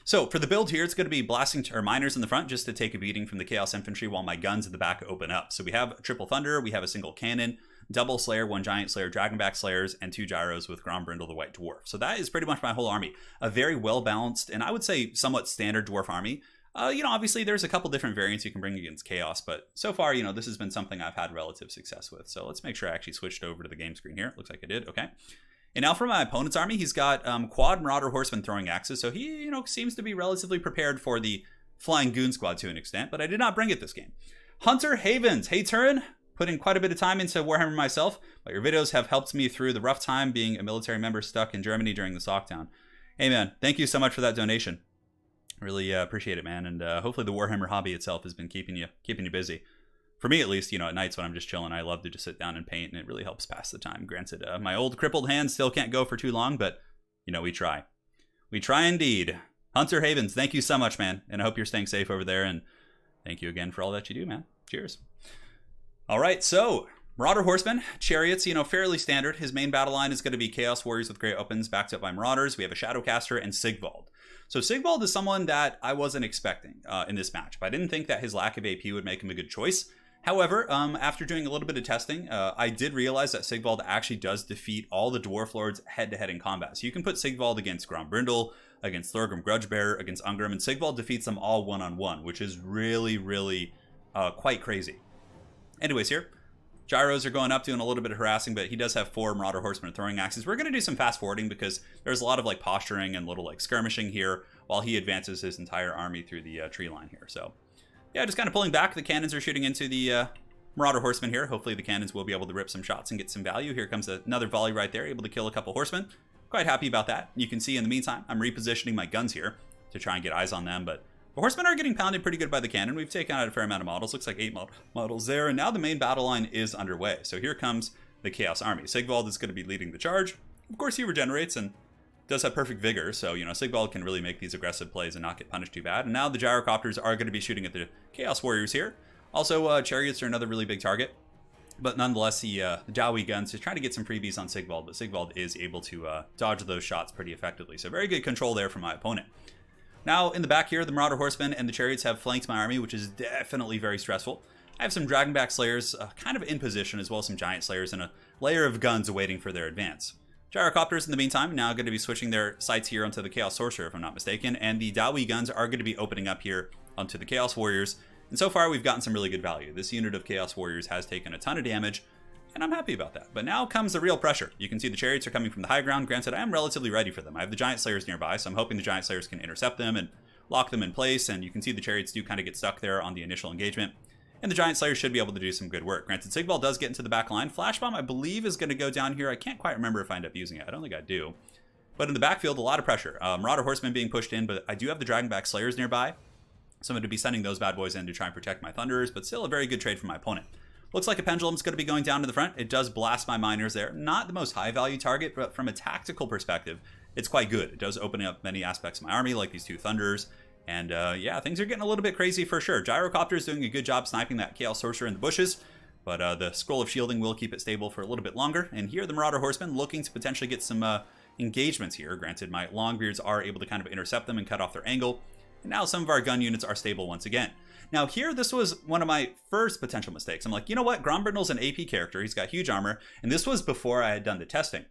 So for the build here, it's going to be blasting miners in the front just to take a beating from the Chaos Infantry while my guns at the back open up. So we have a triple Thunder, we have a single cannon, double Slayer, 1 Giant Slayer, Dragonback Slayers, and 2 gyros with Grombrindle the White Dwarf. So that is pretty much my whole army. A very well-balanced, and I would say somewhat standard dwarf army. You know, obviously there's a couple different variants you can bring against Chaos, but so far, you know, this has been something I've had relative success with. So let's make sure I actually switched over to the game screen here. Looks like I did, okay. And now for my opponent's army, he's got quad Marauder Horseman throwing axes, so he, you know, seems to be relatively prepared for the Flying Goon Squad to an extent, but I did not bring it this game. Hunter Havens, hey Turin, put in quite a bit of time into Warhammer myself, but your videos have helped me through the rough time being a military member stuck in Germany during the lockdown. Hey man, thank you so much for that donation. Really appreciate it, man, and hopefully the Warhammer hobby itself has been keeping you busy. For me, at least, you know, at nights when I'm just chilling, I love to just sit down and paint, and it really helps pass the time. Granted, my old crippled hands still can't go for too long, but, you know, we try. We try indeed. Hunter Havens, thank you so much, man, and I hope you're staying safe over there, and thank you again for all that you do, man. Cheers. All right, so Marauder Horsemen, Chariots, you know, fairly standard. His main battle line is going to be Chaos Warriors with Great Opens, backed up by Marauders. We have a Shadowcaster and Sigvald. So Sigvald is someone that I wasn't expecting in this match, but I didn't think that his lack of AP would make him a good choice. However, after doing a little bit of testing, I did realize that Sigvald actually does defeat all the Dwarf Lords head-to-head in combat. So you can put Sigvald against Grombrindle, against Thorgrim Grudgebearer, against Ungrim, and Sigvald defeats them all one-on-one, which is really, really quite crazy. Anyways here, gyros are going up, doing a little bit of harassing, but he does have 4 Marauder Horsemen throwing axes. We're going to do some fast-forwarding because there's a lot of like posturing and little like skirmishing here while he advances his entire army through the tree line here. So yeah, just kind of pulling back. The cannons are shooting into the Marauder Horsemen here. Hopefully the cannons will be able to rip some shots and get some value. Here comes another volley right there, able to kill a couple horsemen. Quite happy about that. You can see in the meantime, I'm repositioning my guns here to try and get eyes on them, but the horsemen are getting pounded pretty good by the cannon. We've taken out a fair amount of models. Looks like 8 models there, and now the main battle line is underway. So here comes the Chaos Army. Sigvald is going to be leading the charge. Of course, he regenerates and does have perfect vigor, so, you know, Sigvald can really make these aggressive plays and not get punished too bad. And now the gyrocopters are going to be shooting at the Chaos Warriors here. Also, chariots are another really big target. But nonetheless, the Dowie guns is trying to get some freebies on Sigvald, but Sigvald is able to dodge those shots pretty effectively. So very good control there from my opponent. Now, in the back here, the Marauder Horsemen and the Chariots have flanked my army, which is definitely very stressful. I have some Dragonback Slayers kind of in position, as well as some Giant Slayers and a layer of guns awaiting for their advance. Gyrocopters, in the meantime, now going to be switching their sights here onto the Chaos Sorcerer, if I'm not mistaken, and the Dowie guns are going to be opening up here onto the Chaos Warriors. And so far, we've gotten some really good value. This unit of Chaos Warriors has taken a ton of damage, and I'm happy about that. But now comes the real pressure. You can see the Chariots are coming from the high ground. Granted, I am relatively ready for them. I have the Giant Slayers nearby, so I'm hoping the Giant Slayers can intercept them and lock them in place, and you can see the Chariots do kind of get stuck there on the initial engagement. And the Giant Slayers should be able to do some good work. Granted, Sigvald does get into the back line. Flash Bomb, I believe, is going to go down here. I can't quite remember if I end up using it. I don't think I do. But in the backfield, a lot of pressure. Marauder Horsemen being pushed in, but I do have the Dragonback Slayers nearby. So I'm going to be sending those bad boys in to try and protect my Thunderers, but still a very good trade for my opponent. Looks like a Pendulum's going to be going down to the front. It does blast my Miners there. Not the most high-value target, but from a tactical perspective, it's quite good. It does open up many aspects of my army, like these 2 Thunderers. And yeah, things are getting a little bit crazy for sure. Gyrocopter is doing a good job sniping that Chaos Sorcerer in the bushes, but the Scroll of Shielding will keep it stable for a little bit longer. And here the Marauder Horsemen looking to potentially get some engagements here. Granted, my Longbeards are able to kind of intercept them and cut off their angle. And now some of our gun units are stable once again. Now here, this was one of my first potential mistakes. I'm like, you know what? Grombrindle's an AP character. He's got huge armor. And this was before I had done the testing.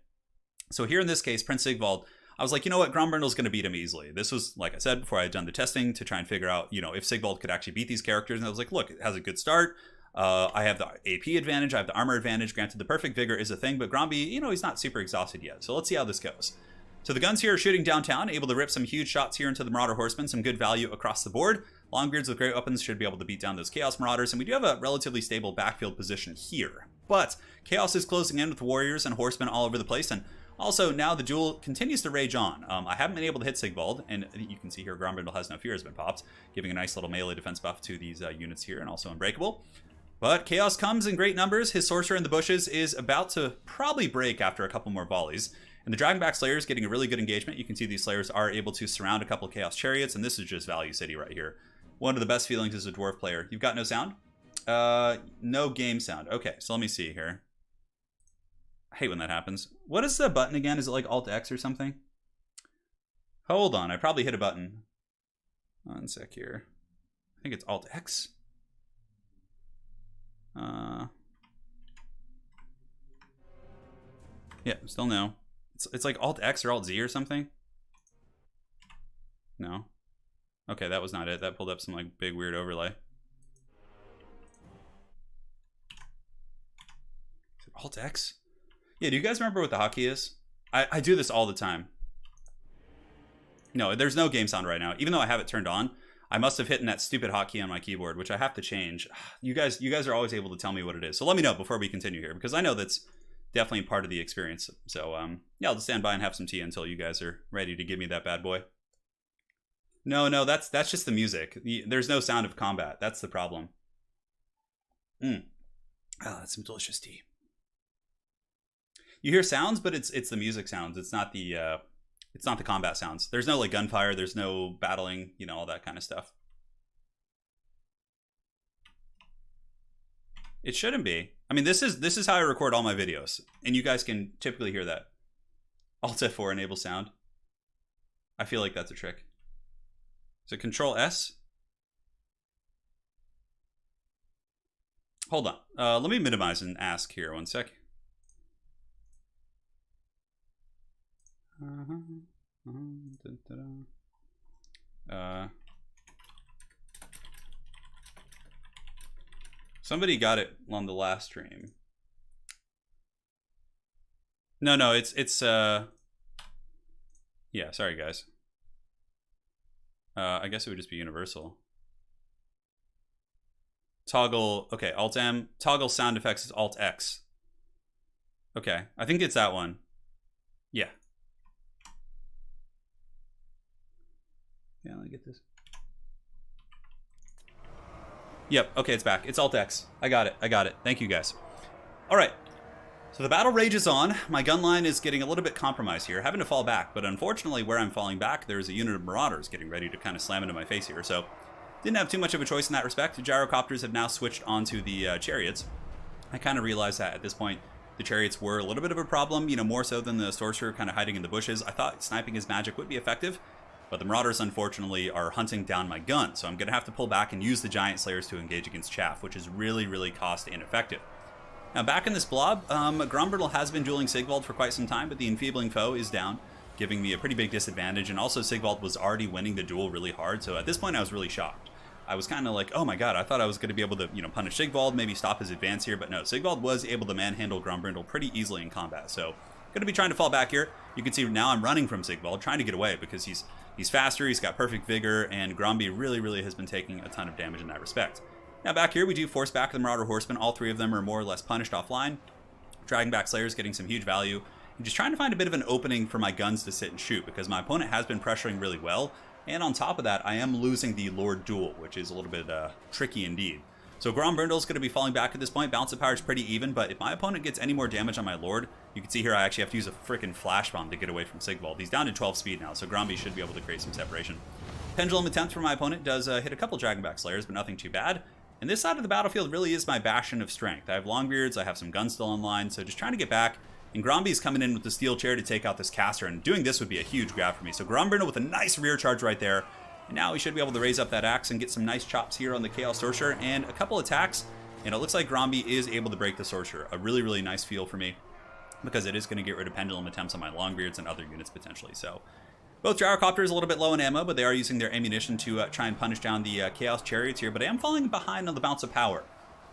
So here in this case, Prince Sigvald, I was like, you know what, Grombrindle's going to beat him easily. This was, like I said, before I had done the testing to try and figure out, you know, if Sigvald could actually beat these characters. And I was like, look, it has a good start. I have the AP advantage. I have the armor advantage. Granted, the perfect vigor is a thing, but Gromby, you know, he's not super exhausted yet. So let's see how this goes. So the guns here are shooting downtown, able to rip some huge shots here into the Marauder Horsemen. Some good value across the board. Longbeards with great weapons should be able to beat down those Chaos Marauders. And we do have a relatively stable backfield position here. But Chaos is closing in with Warriors and Horsemen all over the place. And also, now the duel continues to rage on. I haven't been able to hit Sigvald, and you can see here Grombrindle has no fear has been popped, giving a nice little melee defense buff to these units here, and also Unbreakable. But Chaos comes in great numbers. His Sorcerer in the bushes is about to probably break after a couple more volleys. And the Dragonback Slayer is getting a really good engagement. You can see these Slayers are able to surround a couple of Chaos Chariots, and this is just Value City right here. One of the best feelings as a Dwarf player. You've got no sound? No game sound. Okay, so let me see here. I hate when that happens. What is the button again? Is it like Alt-X or something? Hold on, I probably hit a button. 1 sec here. I think it's Alt-X. Yeah, still no. It's like Alt-X or Alt-Z or something. No. Okay, that was not it. That pulled up some like big weird overlay. Is it Alt-X? Yeah, do you guys remember what the hotkey is? I do this all the time. No, there's no game sound right now. Even though I have it turned on, I must have hit that stupid hotkey on my keyboard, which I have to change. You guys are always able to tell me what it is. So let me know before we continue here, because I know that's definitely part of the experience. So yeah, I'll just stand by and have some tea until you guys are ready to give me that bad boy. No, that's just the music. There's no sound of combat. That's the problem. Oh, that's some delicious tea. You hear sounds, but it's the music sounds. It's not the combat sounds. There's no like gunfire. There's no battling. You know, all that kind of stuff. It shouldn't be. I mean, this is how I record all my videos, and you guys can typically hear that. Alt F4 enable sound. I feel like that's a trick. So Control S. Hold on. Let me minimize and ask here. 1 sec. Somebody got it on the last stream. No, it's yeah, sorry guys. I guess it would just be universal. Toggle, okay, Alt M. Toggle sound effects is Alt X. Okay, I think it's that one. Yeah. Yeah, let me get this. Yep, okay, it's back. It's Alt X. I got it. Thank you guys. All right. So the battle rages on. My gun line is getting a little bit compromised here, having to fall back. But unfortunately, where I'm falling back, there's a unit of Marauders getting ready to kind of slam into my face here. So didn't have too much of a choice in that respect. The Gyrocopters have now switched onto the Chariots. I kind of realized that at this point, the Chariots were a little bit of a problem, you know, more so than the Sorcerer kind of hiding in the bushes. I thought sniping his magic would be effective, but the Marauders, unfortunately, are hunting down my gun. So I'm going to have to pull back and use the Giant Slayers to engage against Chaff, which is really, really cost ineffective. Now, back in this blob, Grombrindle has been dueling Sigvald for quite some time, but the Enfeebling Foe is down, giving me a pretty big disadvantage. And also, Sigvald was already winning the duel really hard, so at this point, I was really shocked. I was kind of like, oh my god, I thought I was going to be able to, you know, punish Sigvald, maybe stop his advance here, but no, Sigvald was able to manhandle Grombrindle pretty easily in combat. So, going to be trying to fall back here. You can see now I'm running from Sigvald, trying to get away because he's faster, he's got perfect vigor, and Gromby really has been taking a ton of damage in that respect. Now back here, we do force back the Marauder Horsemen. All three of them are more or less punished offline. Dragonback Slayers getting some huge value. I'm just trying to find a bit of an opening for my guns to sit and shoot, because my opponent has been pressuring really well. And on top of that, I am losing the Lord Duel, which is a little bit tricky indeed. So Grombrindle's going to be falling back at this point. Balance of power is pretty even, but if my opponent gets any more damage on my Lord, you can see here I actually have to use a freaking Flash Bomb to get away from Sigvald. He's down to 12 speed now, so Gromby should be able to create some separation. Pendulum attempt from my opponent does hit a couple Dragonback Slayers, but nothing too bad. And this side of the battlefield really is my bastion of strength. I have Longbeards, I have some guns still online, so just trying to get back. And Gromby's coming in with the Steel Chair to take out this caster, and doing this would be a huge grab for me. So Grombrindle with a nice rear charge right there. And now we should be able to raise up that axe and get some nice chops here on the Chaos Sorcerer, and a couple attacks. And it looks like Gromby is able to break the Sorcerer. A really nice feel for me, because it is going to get rid of pendulum attempts on my Longbeards and other units potentially. So both Gyrocopters a little bit low in ammo, but they are using their ammunition to try and punish down the Chaos Chariots here. But I am falling behind on the bounce of power.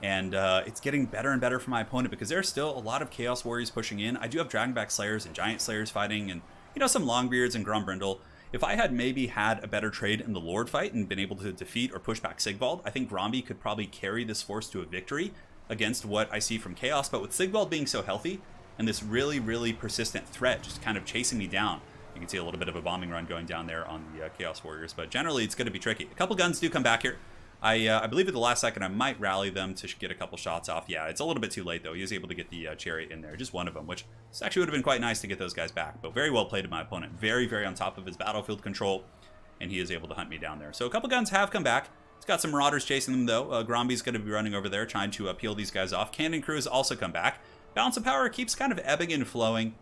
And it's getting better and better for my opponent, because there's still a lot of Chaos Warriors pushing in. I do have Dragonback Slayers and Giant Slayers fighting, and, you know, some Longbeards and Grombrindle. If I had maybe had a better trade in the Lord fight and been able to defeat or push back Sigvald, I think Gromby could probably carry this force to a victory against what I see from Chaos. But with Sigvald being so healthy and this really persistent threat just kind of chasing me down, you can see a little bit of a bombing run going down there on the Chaos Warriors. But generally, it's going to be tricky. A couple guns do come back here. I believe at the last second I might rally them to get a couple shots off. Yeah, it's a little bit too late though. He was able to get the chariot in there, just one of them, which actually would have been quite nice to get those guys back. But very well played of my opponent. Very, very on top of his battlefield control, and he is able to hunt me down there. So a couple guns have come back. It's got some marauders chasing them though. Gromby's going to be running over there trying to peel these guys off. Cannon crews also come back. Balance of power keeps kind of ebbing and flowing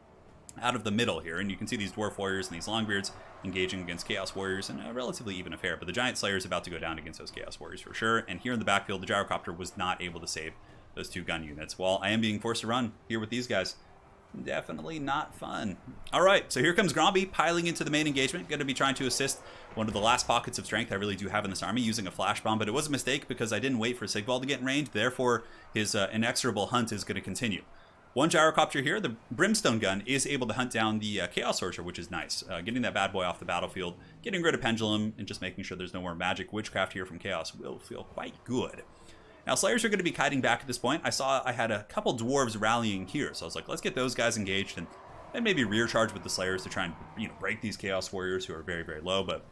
out of the middle here, and you can see these dwarf warriors and these longbeards engaging against chaos warriors in a relatively even affair, but the giant slayer is about to go down against those chaos warriors for sure. And here in the backfield, the gyrocopter was not able to save those 2 gun units, while I am being forced to run here with these guys. Definitely not fun. All right, so here comes Gromby piling into the main engagement. Going to be trying to assist one of the last pockets of strength I really do have in this army using a flash bomb, but it was a mistake because I didn't wait for Sigvald to get in range. Therefore, his inexorable hunt is going to continue. One gyrocopter here, the Brimstone gun, is able to hunt down the Chaos Sorcerer, which is nice. Getting that bad boy off the battlefield, getting rid of Pendulum, and just making sure there's no more magic witchcraft here from Chaos will feel quite good. Now, Slayers are going to be kiting back at this point. I saw I had a couple Dwarves rallying here, so I was like, let's get those guys engaged and maybe rear charge with the Slayers to try and break these Chaos Warriors who are very, very low, but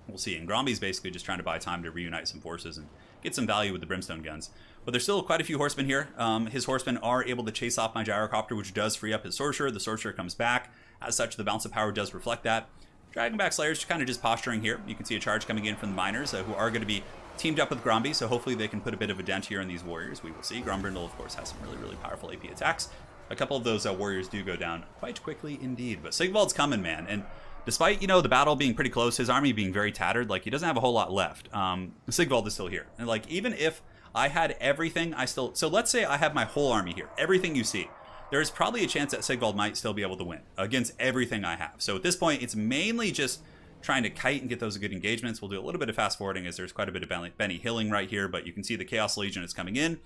we'll see. And Gromby's basically just trying to buy time to reunite some forces and get some value with the Brimstone guns. But there's still quite a few horsemen here. His horsemen are able to chase off my gyrocopter, which does free up his sorcerer. The sorcerer comes back. As such, the balance of power does reflect that. Dragonback Slayers kind of just posturing here. You can see a charge coming in from the miners who are going to be teamed up with Gromby, so hopefully they can put a bit of a dent here on these warriors. We will see. Grombrindle, of course, has some really, really powerful AP attacks. A couple of those warriors do go down quite quickly indeed. But Sigvald's coming, man. And despite, the battle being pretty close, his army being very tattered, like, he doesn't have a whole lot left. Sigvald is still here. And, like, even if I had everything, so let's say I have my whole army here, everything you see, there's probably a chance that Sigvald might still be able to win against everything I have. So at this point, it's mainly just trying to kite and get those good engagements. We'll do a little bit of fast forwarding as there's quite a bit of Benny Hilling right here, but you can see the Chaos Legion is coming in.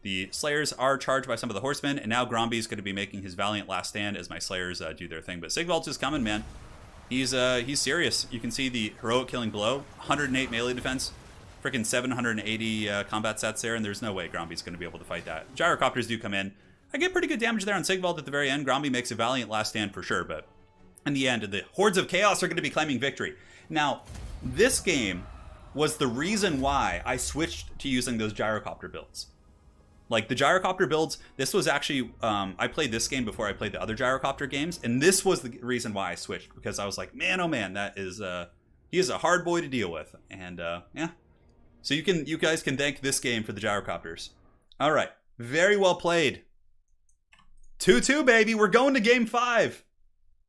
The Slayers are charged by some of the horsemen, and now Gromby's going to be making his valiant last stand as my Slayers do their thing. But Sigvald's is coming, man. He's serious. You can see the heroic killing blow, 108 melee defense, freaking 780 combat stats there, and there's no way Gromby's going to be able to fight that. Gyrocopters do come in. I get pretty good damage there on Sigvald at the very end. Gromby makes a valiant last stand for sure, but in the end, the Hordes of Chaos are going to be claiming victory. Now, this game was the reason why I switched to using those gyrocopter builds. Like, the gyrocopter builds, this was actually, I played this game before I played the other gyrocopter games, and this was the reason why I switched, because I was like, man, oh man, that is, he is a hard boy to deal with, and, yeah. So you guys can thank this game for the gyrocopters. All right, very well played. 2-2, baby, we're going to game 5.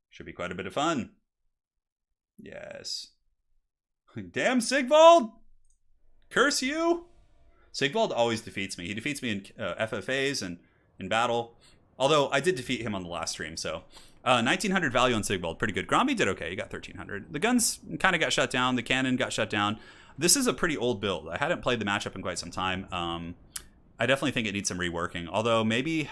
Should be quite a bit of fun. Yes. Damn, Sigvald! Curse you! Sigvald always defeats me. He defeats me in FFAs and in battle. Although, I did defeat him on the last stream, so... 1900 value on Sigvald. Pretty good. Gromby did okay. He got 1300. The guns kind of got shut down. The cannon got shut down. This is a pretty old build. I hadn't played the matchup in quite some time. I definitely think it needs some reworking. Although, maybe...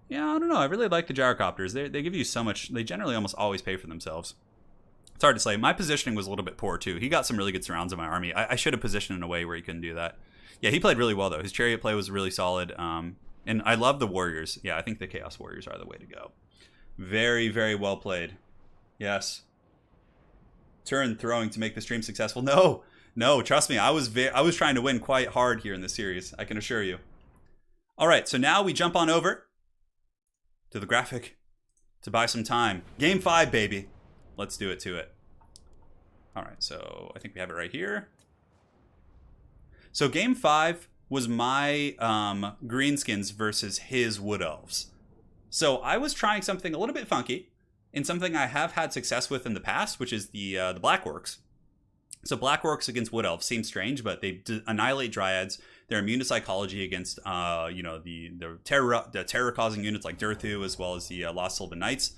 Yeah, I don't know. I really like the gyrocopters. They give you so much. They generally almost always pay for themselves. It's hard to say. My positioning was a little bit poor, too. He got some really good surrounds in my army. I should have positioned in a way where he couldn't do that. Yeah, he played really well, though. His chariot play was really solid. And I love the warriors. Yeah, I think the Chaos Warriors are the way to go. Very, very well played. Yes. Turin throwing to make the stream successful. No, trust me. I was trying to win quite hard here in this series. I can assure you. All right, so now we jump on over to the graphic to buy some time. Game 5, baby. Let's do it to it. All right, so I think we have it right here. So game 5 was my Greenskins versus his Wood Elves. So I was trying something a little bit funky and something I have had success with in the past, which is the Black Orcs. So Black Orcs against Wood Elves seems strange, but they annihilate Dryads. They're immune to psychology against, the terror-causing units like Durthu, as well as the Lost Sylvan Knights.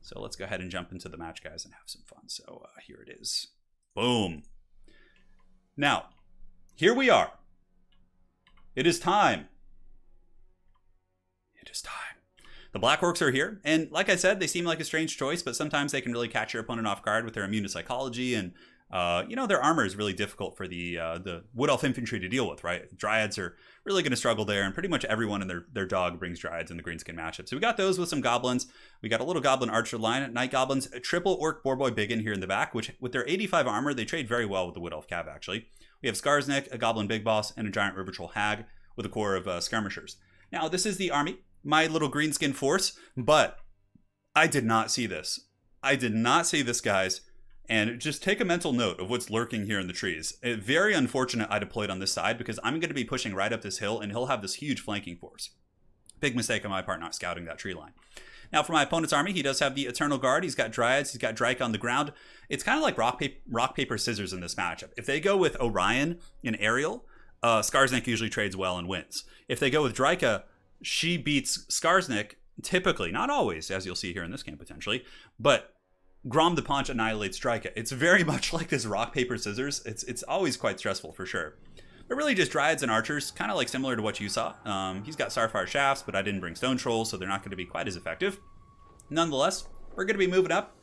So let's go ahead and jump into the match, guys, and have some fun. So here it is. Boom. Now, here we are. It is time. It is time. The Black Orcs are here, and like I said, they seem like a strange choice, but sometimes they can really catch your opponent off guard with their immune to psychology and their armor is really difficult for the Wood Elf infantry to deal with, right? Dryads are really going to struggle there, and pretty much everyone in their dog brings Dryads in the Greenskin matchup. So we got those with some Goblins. We got a little Goblin Archer line, Night Goblins, a triple Orc Boarboy Biggin here in the back, which with their 85 armor, they trade very well with the Wood Elf Cav, actually. We have Skarsnik, a Goblin Big Boss, and a Giant River Troll Hag with a core of Skirmishers. Now, this is the army, my little Greenskin force, but I did not see this. I did not see this, guys. And just take a mental note of what's lurking here in the trees. Very unfortunate I deployed on this side because I'm going to be pushing right up this hill and he'll have this huge flanking force. Big mistake on my part not scouting that tree line. Now for my opponent's army, he does have the Eternal Guard. He's got Dryads. He's got Drake on the ground. It's kind of like rock, paper, scissors in this matchup. If they go with Orion and Ariel, Skarsnik usually trades well and wins. If they go with Drika, she beats Skarsnik typically, not always, as you'll see here in this game potentially, but Grom the Paunch annihilates Drika. It's very much like this rock, paper, scissors. It's always quite stressful for sure. But really just Dryads and Archers, kind of like similar to what you saw. He's got Starfire Shafts, but I didn't bring Stone Trolls, so they're not going to be quite as effective. Nonetheless, we're going to be moving up,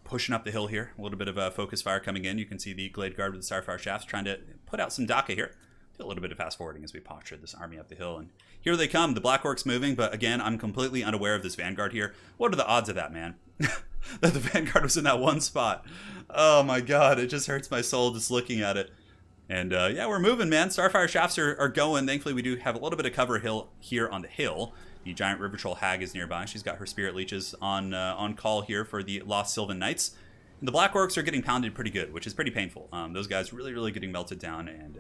pushing up the hill here. A little bit of a focus fire coming in. You can see the Glade Guard with the Starfire Shafts trying to put out some Daka here. Do a little bit of fast forwarding as we posture this army up the hill. And here they come. The Black Orcs moving, but again, I'm completely unaware of this Vanguard here. What are the odds of that, man? That the Vanguard was in that one spot. Oh my god, it just hurts my soul just looking at it. And yeah, we're moving, man. Starfire Shafts are going. Thankfully, we do have a little bit of cover hill here on the hill. The Giant River Troll Hag is nearby. She's got her Spirit Leeches on call here for the Lost Sylvan Knights. And the Black Orcs are getting pounded pretty good, which is pretty painful. Those guys really getting melted down, and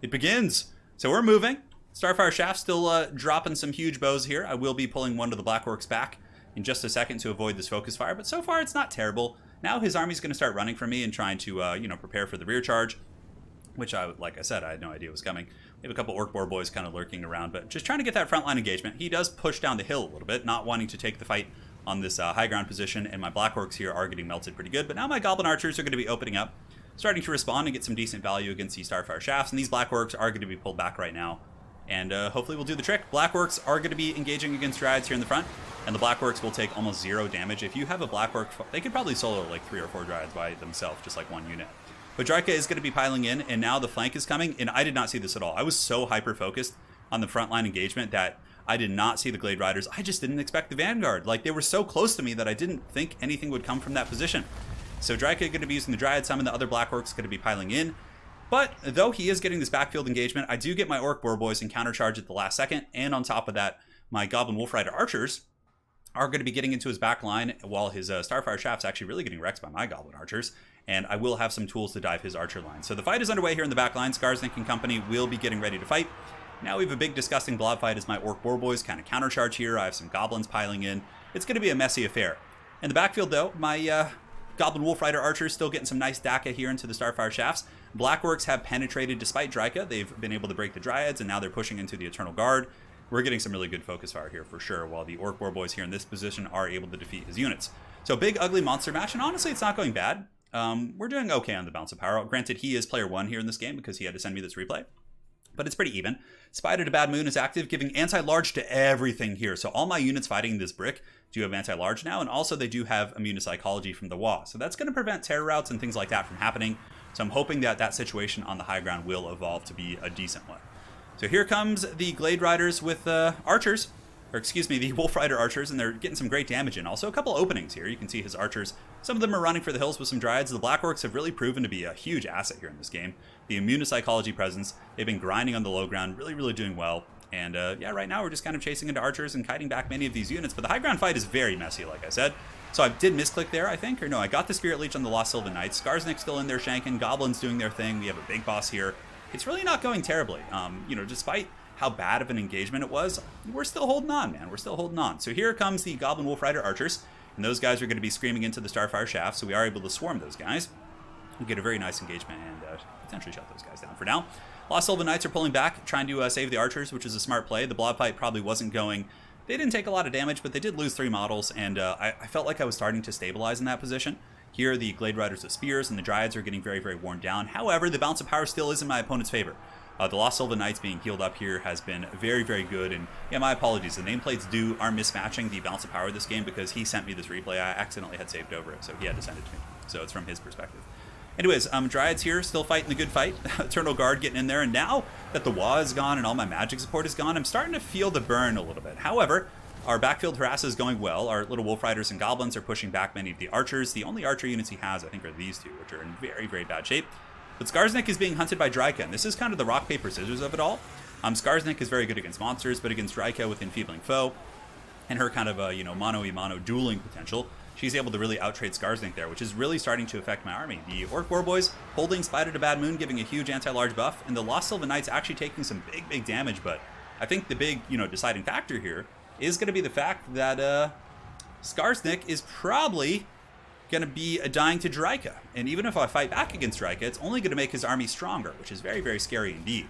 it begins. So we're moving. Starfire Shafts still dropping some huge bows here. I will be pulling one of the Black Orcs back in just a second to avoid this focus fire, but so far it's not terrible. Now his army's going to start running from me and trying to, prepare for the rear charge, which like I said, I had no idea was coming. We have a couple Orc Boar Boys kind of lurking around, but just trying to get that frontline engagement. He does push down the hill a little bit, not wanting to take the fight on this high ground position, and my Black Orcs here are getting melted pretty good, but now my Goblin Archers are going to be opening up, starting to respond and get some decent value against these Starfire Shafts, and these Black Orcs are going to be pulled back right now. And hopefully we'll do the trick. Black Orcs are going to be engaging against Dryads here in the front, and the Black Orcs will take almost 0 damage. If you have a Black Orc, they could probably solo like 3 or 4 Dryads by themselves, just like one unit. But Drika is going to be piling in, and now the flank is coming, and I did not see this at all. I was so hyper-focused on the frontline engagement that I did not see the Glade Riders. I just didn't expect the Vanguard. Like, they were so close to me that I didn't think anything would come from that position. So Drika is going to be using the Dryad Summon, the other Black Orcs going to be piling in. But though he is getting this backfield engagement, I do get my Orc Boar Boys and countercharge at the last second. And on top of that, my Goblin Wolf Rider Archers are going to be getting into his back line while his Starfire Shaft's actually really getting wrecked by my Goblin Archers. And I will have some tools to dive his Archer line. So the fight is underway here in the back line. Skarsnik and company will be getting ready to fight. Now we have a big disgusting blob fight as my Orc Boar Boys kind of countercharge here. I have some Goblins piling in. It's going to be a messy affair. In the backfield though, my Goblin Wolf Rider Archers still getting some nice Daka here into the Starfire Shafts. Black Orcs have penetrated despite Drika. They've been able to break the Dryads, and now they're pushing into the Eternal Guard. We're getting some really good focus fire here for sure, while the Orc Boar Boys here in this position are able to defeat his units. So big, ugly monster match, and honestly, it's not going bad. We're doing okay on the Bounce of Power. Granted, he is player 1 here in this game because he had to send me this replay, but it's pretty even. Spider to Bad Moon is active, giving anti-large to everything here. So all my units fighting this brick do have anti-large now, and also they do have immune to psychology from the Wa. So that's going to prevent terror routes and things like that from happening. So I'm hoping that that situation on the high ground will evolve to be a decent one. So here comes the Glade Riders with Archers, or excuse me, the Wolf Rider Archers, and they're getting some great damage in. Also a couple openings here. You can see his Archers. Some of them are running for the hills with some Dryads. The Black Orcs have really proven to be a huge asset here in this game. The immune to psychology presence, they've been grinding on the low ground, really doing well. And yeah, right now we're just kind of chasing into Archers and kiting back many of these units, but the high ground fight is very messy, like I said. So I did misclick there, I think, or no, I got the Spirit Leech on the Lost Sylvan Knights. Skarsnik's still in there shanking, Goblins doing their thing. We have a big boss here. It's really not going terribly. Despite how bad of an engagement it was, we're still holding on, man. We're still holding on. So here comes the Goblin Wolf Rider Archers, and those guys are going to be screaming into the Starfire Shaft, so we are able to swarm those guys. We get a very nice engagement and potentially shut those guys down for now. Lost Sylvan Knights are pulling back, trying to save the Archers, which is a smart play. The blob fight probably wasn't going. They didn't take a lot of damage, but they did lose 3 models, and I felt like I was starting to stabilize in that position. Here, the Glade Riders with Spears and the Dryads are getting very worn down. However, the Bounce of Power still is in my opponent's favor. The Lost Sylvan Knights being healed up here has been very good, and yeah, my apologies. The nameplates are mismatching the Bounce of Power this game because he sent me this replay. I accidentally had saved over it, so he had to send it to me. So it's from his perspective. Anyways, Dryads here, still fighting the good fight. Eternal Guard getting in there, and now that the Wa is gone and all my magic support is gone, I'm starting to feel the burn a little bit. However, our backfield harass is going well. Our little Wolf Riders and Goblins are pushing back many of the archers. The only archer units he has, I think, are these two, which are in very, very bad shape. But Skarsnik is being hunted by Dryka, and this is kind of the rock, paper, scissors of it all. Skarsnik is very good against monsters, but against Dryka with Enfeebling Foe, and her kind of, mono-y-mono dueling potential, she's able to really outtrade Skarsnik there, which is really starting to affect my army. The Orc Warboys holding Spider to Bad Moon, giving a huge anti-large buff, and the Lost Sylvan Knights actually taking some big, big damage, but I think the big, deciding factor here is going to be the fact that Skarsnik is probably going to be dying to Dryka. And even if I fight back against Dryka, it's only going to make his army stronger, which is very, very scary indeed.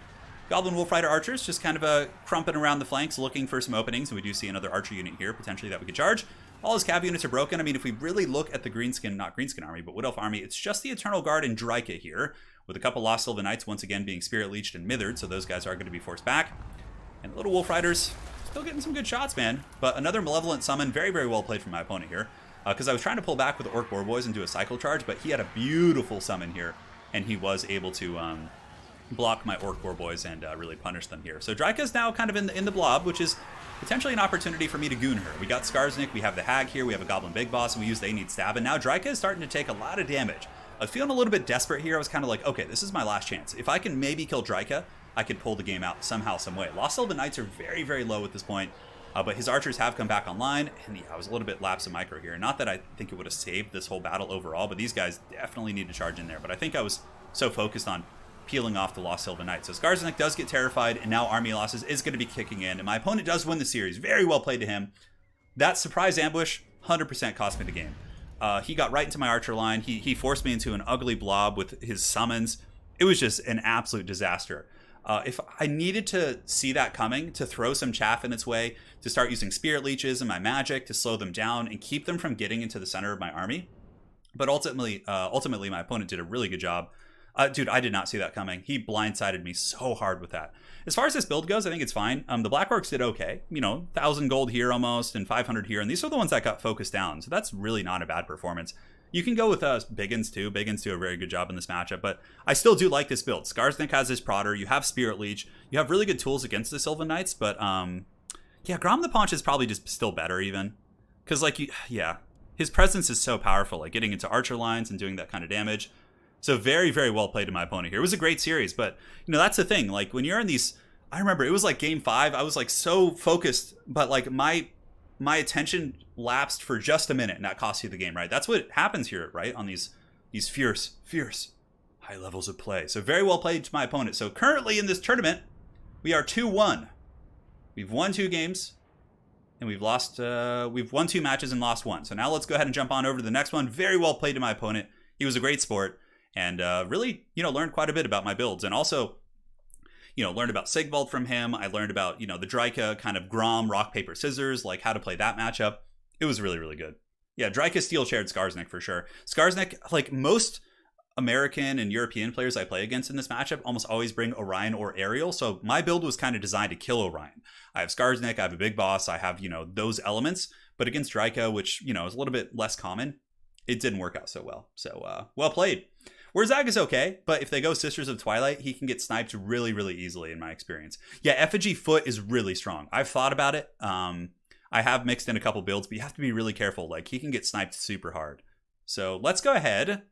Goblin Wolf Rider archers just kind of crumping around the flanks, looking for some openings, and we do see another archer unit here, potentially, that we could charge. All his cav units are broken. I mean, if we really look at the not Greenskin army, but Wood Elf army, it's just the Eternal Guard and Dryka here, with a couple Lost Sylvan Knights once again being Spirit Leeched and Mithered, so those guys are going to be forced back. And little Wolf Riders still getting some good shots, man. But another Malevolent Summon, very, very well played from my opponent here, because I was trying to pull back with the Orc Warboys and do a cycle charge, but he had a beautiful summon here, and he was able to block my Orc Warboys and really punish them here. So Dryka's now kind of in the blob, which is potentially an opportunity for me to goon her. We got Skarsnik, we have the Hag here, we have a Goblin Big Boss, and we use They Need Stab, and now Dryka is starting to take a lot of damage. I was feeling a little bit desperate here. I was kind of like, okay, this is my last chance. If I can maybe kill Dryka, I could pull the game out somehow, some way. Lost Sylvan Knights are very, very low at this point, but his archers have come back online, and yeah, I was a little bit lapse of micro here. Not that I think it would have saved this whole battle overall, but these guys definitely need to charge in there. But I think I was so focused on peeling off the Lost Sylvan Knight. So Skarsnik does get terrified, and now army losses is going to be kicking in, and my opponent does win the series. Very well played to him. That surprise ambush 100% cost me the game. He got right into my archer line. He forced me into an ugly blob with his summons. It was just an absolute disaster. If I needed to see that coming, to throw some chaff in its way, to start using Spirit Leeches and my magic to slow them down and keep them from getting into the center of my army. But ultimately my opponent did a really good job. Dude, I did not see that coming. He blindsided me so hard with that. As far as this build goes, I think it's fine. The Black Orcs did okay. 1,000 gold here almost and 500 here. And these are the ones that got focused down. So that's really not a bad performance. You can go with Biggins too. Biggins do a very good job in this matchup. But I still do like this build. Skarsnik has his Prodder. You have Spirit Leech. You have really good tools against the Sylvan Knights. But yeah, Grom the Paunch is probably just still better even. Because his presence is so powerful. Like getting into archer lines and doing that kind of damage. So very, very well played to my opponent here. It was a great series, but that's the thing. Like when you're in these, I remember it was like game 5. I was like so focused, but like my attention lapsed for just a minute, and that cost you the game, right? That's what happens here, right? On these fierce high levels of play. So very well played to my opponent. So currently in this tournament, we are 2-1. We've won 2 games, and we've won 2 matches and lost 1. So now let's go ahead and jump on over to the next one. Very well played to my opponent. He was a great sport. And really, learned quite a bit about my builds. And also, learned about Sigvald from him. I learned about, the Dryka kind of Grom, rock, paper, scissors, like how to play that matchup. It was really, really good. Yeah, Dryka steel shared Skarsnik for sure. Skarsnik, like most American and European players I play against in this matchup, almost always bring Orion or Ariel. So my build was kind of designed to kill Orion. I have Skarsnik, I have a big boss, I have, those elements. But against Dryka, which, is a little bit less common, it didn't work out so well. So, well played. Warzag is okay, but if they go Sisters of Twilight, he can get sniped really, really easily in my experience. Yeah, Effigy Foot is really strong. I've thought about it. I have mixed in a couple builds, but you have to be really careful. Like, he can get sniped super hard. So let's go ahead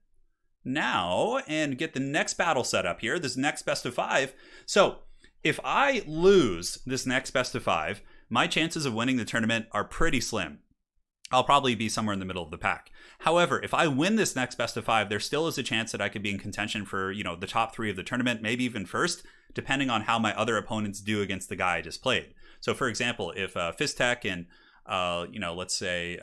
now and get the next battle set up here, this next best of 5. So if I lose this next best of 5, my chances of winning the tournament are pretty slim. I'll probably be somewhere in the middle of the pack. However, if I win this next best of 5, there still is a chance that I could be in contention for, the top 3 of the tournament, maybe even first, depending on how my other opponents do against the guy I just played. So, for example, if Fisstech and, let's say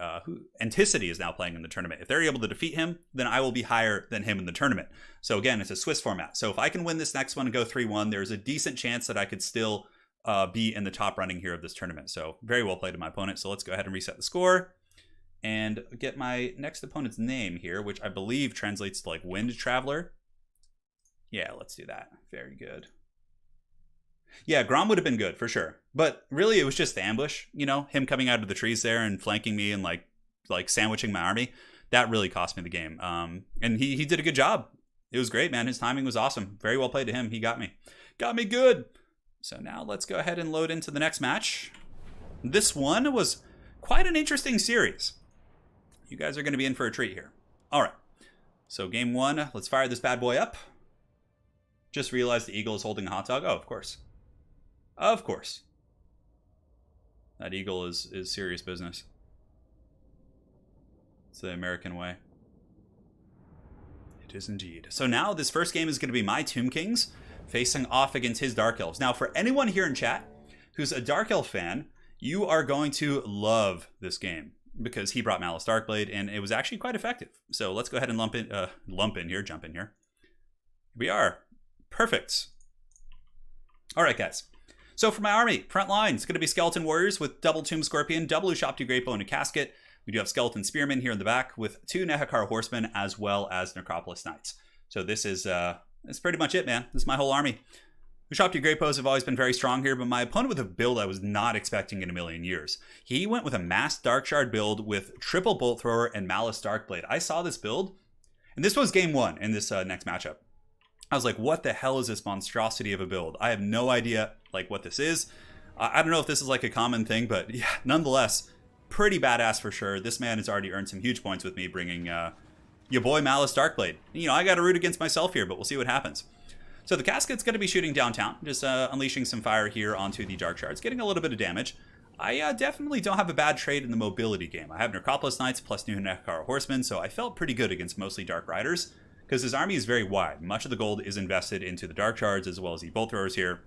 Enticity is now playing in the tournament, if they're able to defeat him, then I will be higher than him in the tournament. So again, it's a Swiss format. So if I can win this next one and go 3-1, there's a decent chance that I could still be in the top running here of this tournament. So very well played to my opponent. So let's go ahead and reset the score and get my next opponent's name here, which I believe translates to like Wind Traveler. Yeah, let's do that. Very good. Yeah, Grom would have been good for sure. But really it was just the ambush, him coming out of the trees there and flanking me and like sandwiching my army. That really cost me the game. And he did a good job. It was great, man. His timing was awesome. Very well played to him. He got me. Got me good. So now let's go ahead and load into the next match. This one was quite an interesting series. You guys are going to be in for a treat here. All right. So game one, let's fire this bad boy up. Just realized the eagle is holding a hot dog. Oh, of course. Of course. That eagle is serious business. It's the American way. It is indeed. So now this first game is going to be my Tomb Kings facing off against his Dark Elves. Now, for anyone here in chat who's a Dark Elf fan, you are going to love this game because he brought Malice Darkblade, and it was actually quite effective. So let's go ahead and jump in here. Here we are. Perfect. All right, guys. So for my army, front line, it's going to be Skeleton Warriors with double Tomb Scorpion, double Ushopti Greatbow, and a Casket. We do have Skeleton Spearmen here in the back with 2 Nehekar Horsemen as well as Necropolis Knights. So this is that's pretty much it, man. This is my whole army. Ushopti Greatbows have always been very strong here, but my opponent with a build I was not expecting in a million years. He went with a Mass Dark Shard build with triple Bolt Thrower and Malice Darkblade. I saw this build, and this was game one in this next matchup. I was like, what the hell is this monstrosity of a build? I have no idea like what this is. I don't know if this is like a common thing, but yeah, nonetheless, pretty badass for sure. This man has already earned some huge points with me bringing your boy Malice Darkblade. You know, I got to root against myself here, but we'll see what happens. So the Casket's going to be shooting downtown, just unleashing some fire here onto the Dark Shards, getting a little bit of damage. I definitely don't have a bad trade in the mobility game. I have Necropolis Knights plus new Nehekar Horsemen, so I felt pretty good against mostly Dark Riders, because his army is very wide. Much of the gold is invested into the Dark Shards as well as the Bolt Throwers here.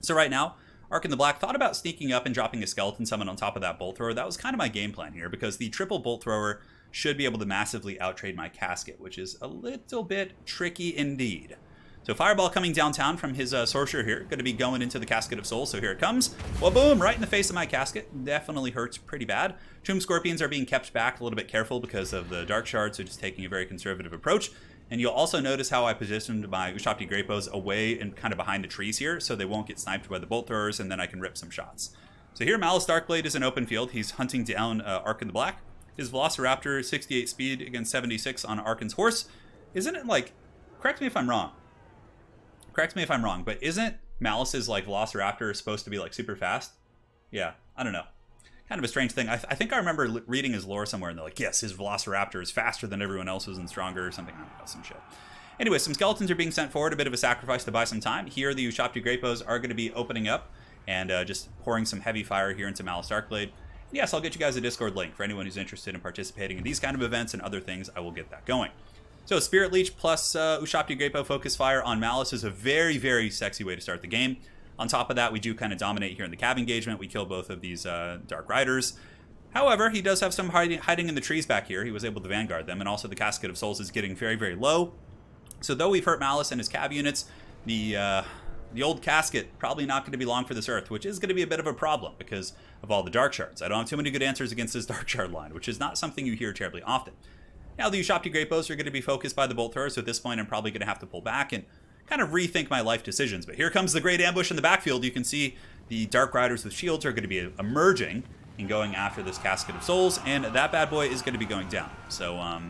So right now, Ark in the Black thought about sneaking up and dropping a Skeleton Summon on top of that Bolt Thrower. That was kind of my game plan here, because the triple Bolt Thrower should be able to massively outtrade my Casket, which is a little bit tricky indeed. So Fireball coming downtown from his Sorcerer here. Going to be going into the Casket of Souls. So here it comes. Well, boom, right in the face of my Casket. Definitely hurts pretty bad. Tomb Scorpions are being kept back a little bit careful because of the Dark Shard, so just taking a very conservative approach. And you'll also notice how I positioned my Ushopti Greatbows away and kind of behind the trees here, so they won't get sniped by the Bolt Throwers, and then I can rip some shots. So here Malice Darkblade is an open field. He's hunting down Ark in the Black. His Velociraptor, 68 speed against 76 on Arkin's horse. Isn't it like... Correct me if I'm wrong. But isn't Malice's like Velociraptor supposed to be like super fast? Yeah, I don't know. Kind of a strange thing. I think I remember reading his lore somewhere, and they're like, yes, his Velociraptor is faster than everyone else's and stronger or something. I don't know, some shit. Anyway, some Skeletons are being sent forward, a bit of a sacrifice to buy some time. Here, the Ushopti Greatbows are going to be opening up and just pouring some heavy fire here into Malice Darkblade. Yes, I'll get you guys a Discord link for anyone who's interested in participating in these kind of events and other things. I will get that going. So Spirit Leech plus Ushopti Greatbow Focus Fire on Malice is a very, very sexy way to start the game. On top of that, we do kind of dominate here in the cab engagement. We kill both of these Dark Riders. However, he does have some hiding in the trees back here. He was able to vanguard them, and also the Casket of Souls is getting very, very low. So though we've hurt Malice and his cab units, the old Casket probably not going to be long for this earth, which is going to be a bit of a problem because of all the Dark Shards. I don't have too many good answers against this Dark Shard line, which is not something you hear terribly often. Now the Ushopti Greatbows are going to be focused by the Bolt Thrower, so at this point I'm probably going to have to pull back and kind of rethink my life decisions. But here comes the great ambush in the backfield. You can see the Dark Riders with shields are going to be emerging and going after this Casket of Souls, and that bad boy is going to be going down. So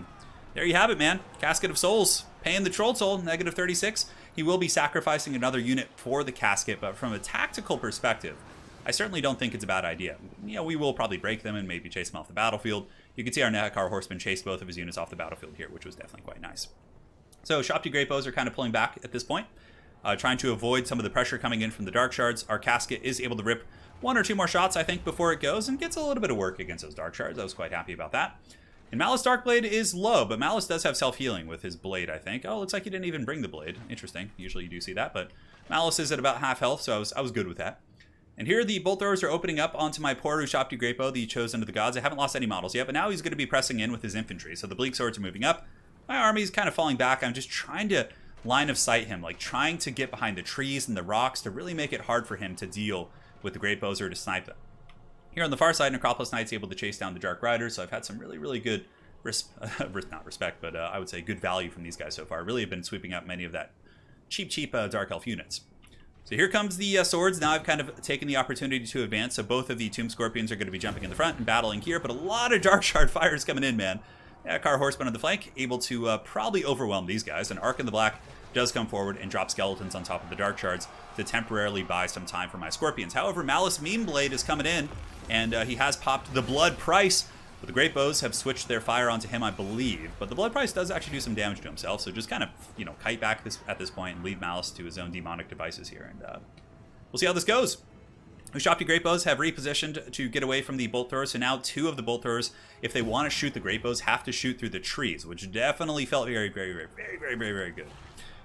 there you have it, man. Casket of Souls, paying the Troll Soul, negative 36. He will be sacrificing another unit for the Casket, but from a tactical perspective, I certainly don't think it's a bad idea. You know, we will probably break them and maybe chase them off the battlefield. You can see our Nehekar Horseman chase both of his units off the battlefield here, which was definitely quite nice. So Ushopti Greatbows are kind of pulling back at this point, trying to avoid some of the pressure coming in from the Dark Shards. Our Casket is able to rip 1 or 2 more shots, I think, before it goes, and gets a little bit of work against those Dark Shards. I was quite happy about that. And Malice Darkblade is low, but Malice does have self-healing with his blade, I think. Oh, looks like he didn't even bring the blade. Interesting. Usually you do see that, but Malice is at about half health, so I was good with that. And here the Bolt Throwers are opening up onto my poor Ushopti Greatbow, the Chosen of the Gods. I haven't lost any models yet, but now he's going to be pressing in with his infantry. So the Bleak Swords are moving up. My army's kind of falling back. I'm just trying to line of sight him, like trying to get behind the trees and the rocks to really make it hard for him to deal with the Greatbows or to snipe them. Here on the far side, Necropolis Knight's able to chase down the Dark Riders, so I've had some really, really good, not respect, but I would say good value from these guys so far. Really have been sweeping up many of that cheap Dark Elf units. So here comes the swords. Now I've kind of taken the opportunity to advance, so both of the Tomb Scorpions are going to be jumping in the front and battling here, but a lot of Dark Shard fires coming in, man. Car Horseman on the flank, able to probably overwhelm these guys. And Arc in the Black does come forward and drop skeletons on top of the Dark Shards to temporarily buy some time for my Scorpions. However, Malice Meme Blade is coming in, and he has popped the Blood Price. But the Great Bows have switched their fire onto him, I believe. But the Blood Price does actually do some damage to himself, so just kind of, you know, kite back at this point and leave Malice to his own demonic devices here. And we'll see how this goes. Ushapti Great Bows have repositioned to get away from the bolt throwers, so now 2 of the bolt throwers, if they want to shoot the Great Bows, have to shoot through the trees, which definitely felt very, very, very, very, very, very, very good.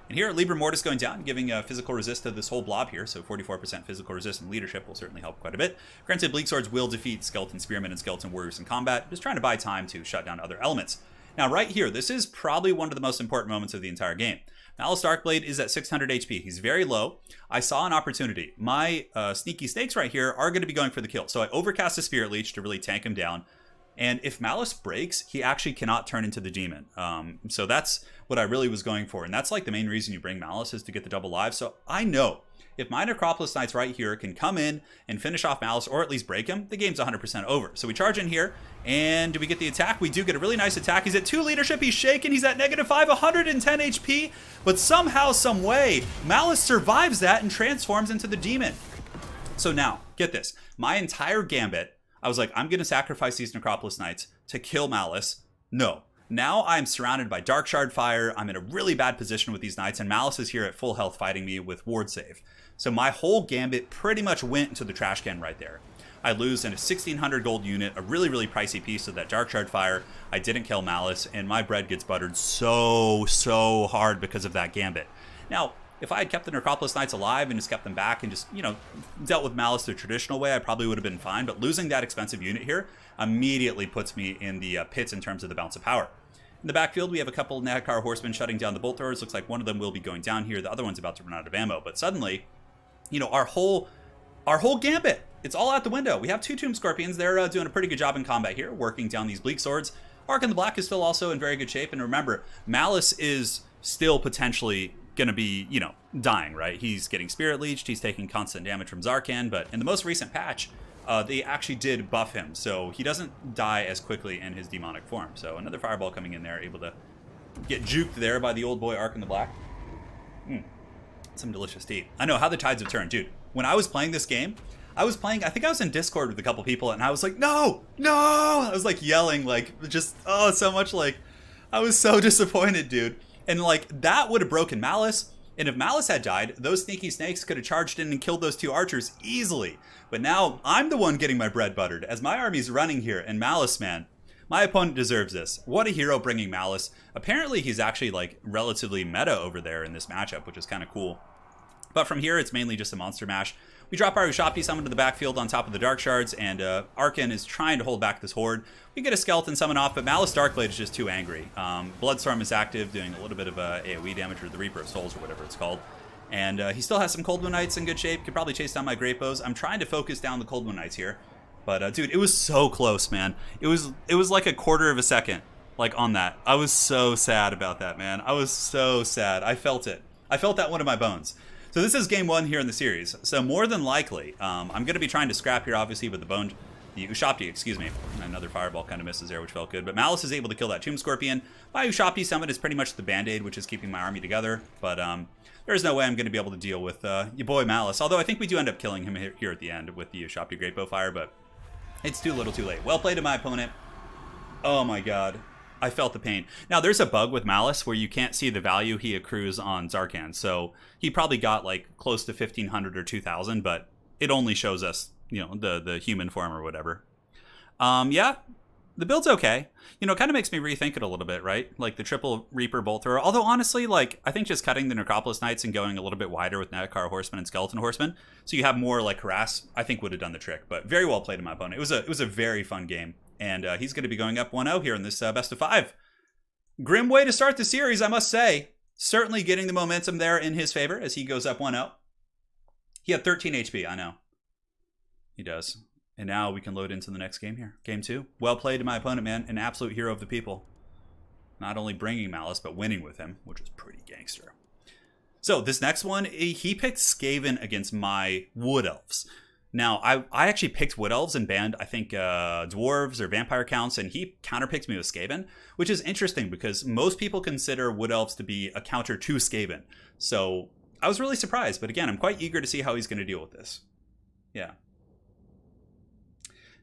And here, Libra Mortis going down, giving physical resist to this whole blob here, so 44% physical resist and leadership will certainly help quite a bit. Granted, Bleak Swords will defeat Skeleton Spearmen and Skeleton Warriors in combat, just trying to buy time to shut down other elements. Now, right here, this is probably one of the most important moments of the entire game. Malice Darkblade is at 600 HP. He's very low. I saw an opportunity. My Sneaky Snakes right here are going to be going for the kill, so I overcast a Spirit Leech to really tank him down. And if Malice breaks, he actually cannot turn into the demon. So that's what I really was going for. And that's like the main reason you bring Malice is to get the double lives. So I know if my Necropolis Knights right here can come in and finish off Malice or at least break him, the game's 100% over. So we charge in here. And do we get the attack? We do get a really nice attack. He's at 2 leadership. He's shaken. He's at -5, 110 HP. But somehow, some way, Malice survives that and transforms into the demon. So now, get this. My entire gambit, I was like, I'm going to sacrifice these Necropolis Knights to kill Malice. No. Now I'm surrounded by Dark Shard fire. I'm in a really bad position with these Knights, and Malice is here at full health fighting me with Ward Save. So my whole gambit pretty much went into the trash can right there. I lose in a 1600 gold unit, a really, really pricey piece of that Dark Shard fire. I didn't kill Malice, and my bread gets buttered so hard because of that gambit. Now, if I had kept the Necropolis Knights alive and just kept them back and just, you know, dealt with Malice the traditional way, I probably would have been fine. But losing that expensive unit here immediately puts me in the pits in terms of the balance of power. In the backfield, we have a couple Nahakar Horsemen shutting down the bolt throwers. Looks like one of them will be going down here. The other one's about to run out of ammo. But suddenly, you know, our whole gambit, it's all out the window. We have 2 Tomb Scorpions. They're doing a pretty good job in combat here, working down these Bleak Swords. Arc in the Black is still also in very good shape. And remember, Malice is still potentially going to be, you know, dying, right? He's getting Spirit Leeched, he's taking constant damage from Zarkan, but in the most recent patch, they actually did buff him, so he doesn't die as quickly in his demonic form. So another Fireball coming in there, able to get juked there by the old boy Arc in the Black. Some delicious tea. I know how the tides have turned, dude. When I was playing this game, I think I was in Discord with a couple people, and I was like, no! I was like yelling, like, just, oh, so much, like, I was so disappointed, dude. And like, that would have broken Malice. And if Malice had died, those Sneaky Snakes could have charged in and killed those 2 archers easily. But now, I'm the one getting my bread buttered as my army's running here. And Malice, man, my opponent deserves this. What a hero bringing Malice. Apparently, he's actually like relatively meta over there in this matchup, which is kind of cool. But from here, it's mainly just a monster mash. We drop our Ushapti summon to the backfield on top of the Dark Shards, and Arkan is trying to hold back this horde. We get a Skeleton summon off, but Malice Darkblade is just too angry. Bloodstorm is active, doing a little bit of AoE damage, or the Reaper of Souls, or whatever it's called. And he still has some Cold Moon Knights in good shape. Could probably chase down my Great Bows. I'm trying to focus down the Cold Moon Knights here. But, dude, it was so close, man. It was like a quarter of a second, like, on that. I was so sad about that, man. I was so sad. I felt it. I felt that one in my bones. So this is game 1 here in the series. So more than likely, I'm going to be trying to scrap here, obviously, with the Ushapti, excuse me. Another Fireball kind of misses there, which felt good. But Malice is able to kill that Tomb Scorpion. My Ushapti summon is pretty much the Band-Aid, which is keeping my army together. But there's no way I'm going to be able to deal with your boy Malice. Although I think we do end up killing him here at the end with the Ushapti Great Bow Fire, but it's too little too late. Well played to my opponent. Oh my god. I felt the pain. Now, there's a bug with Malice where you can't see the value he accrues on Zarkan. So he probably got like close to 1,500 or 2,000, but it only shows us, you know, the human form or whatever. Yeah, the build's okay. You know, it kind of makes me rethink it a little bit, right? Like the triple Reaper Bolt Thrower. Although, honestly, like, I think just cutting the Necropolis Knights and going a little bit wider with Nahakar Horsemen and Skeleton Horsemen, so you have more, like, harass, I think would have done the trick. But very well played to my opponent. It was a very fun game. And he's going to be going up 1-0 here in this best of 5. Grim way to start the series, I must say. Certainly getting the momentum there in his favor as he goes up 1-0. He had 13 HP, I know. He does. And now we can load into the next game here. Game 2. Well played to my opponent, man. An absolute hero of the people. Not only bringing Malice, but winning with him, which is pretty gangster. So this next one, he picked Skaven against my Wood Elves. Now, I actually picked Wood Elves and banned, I think, Dwarves or Vampire Counts, and he counterpicked me with Skaven, which is interesting because most people consider Wood Elves to be a counter to Skaven. So I was really surprised, but again, I'm quite eager to see how he's going to deal with this. Yeah.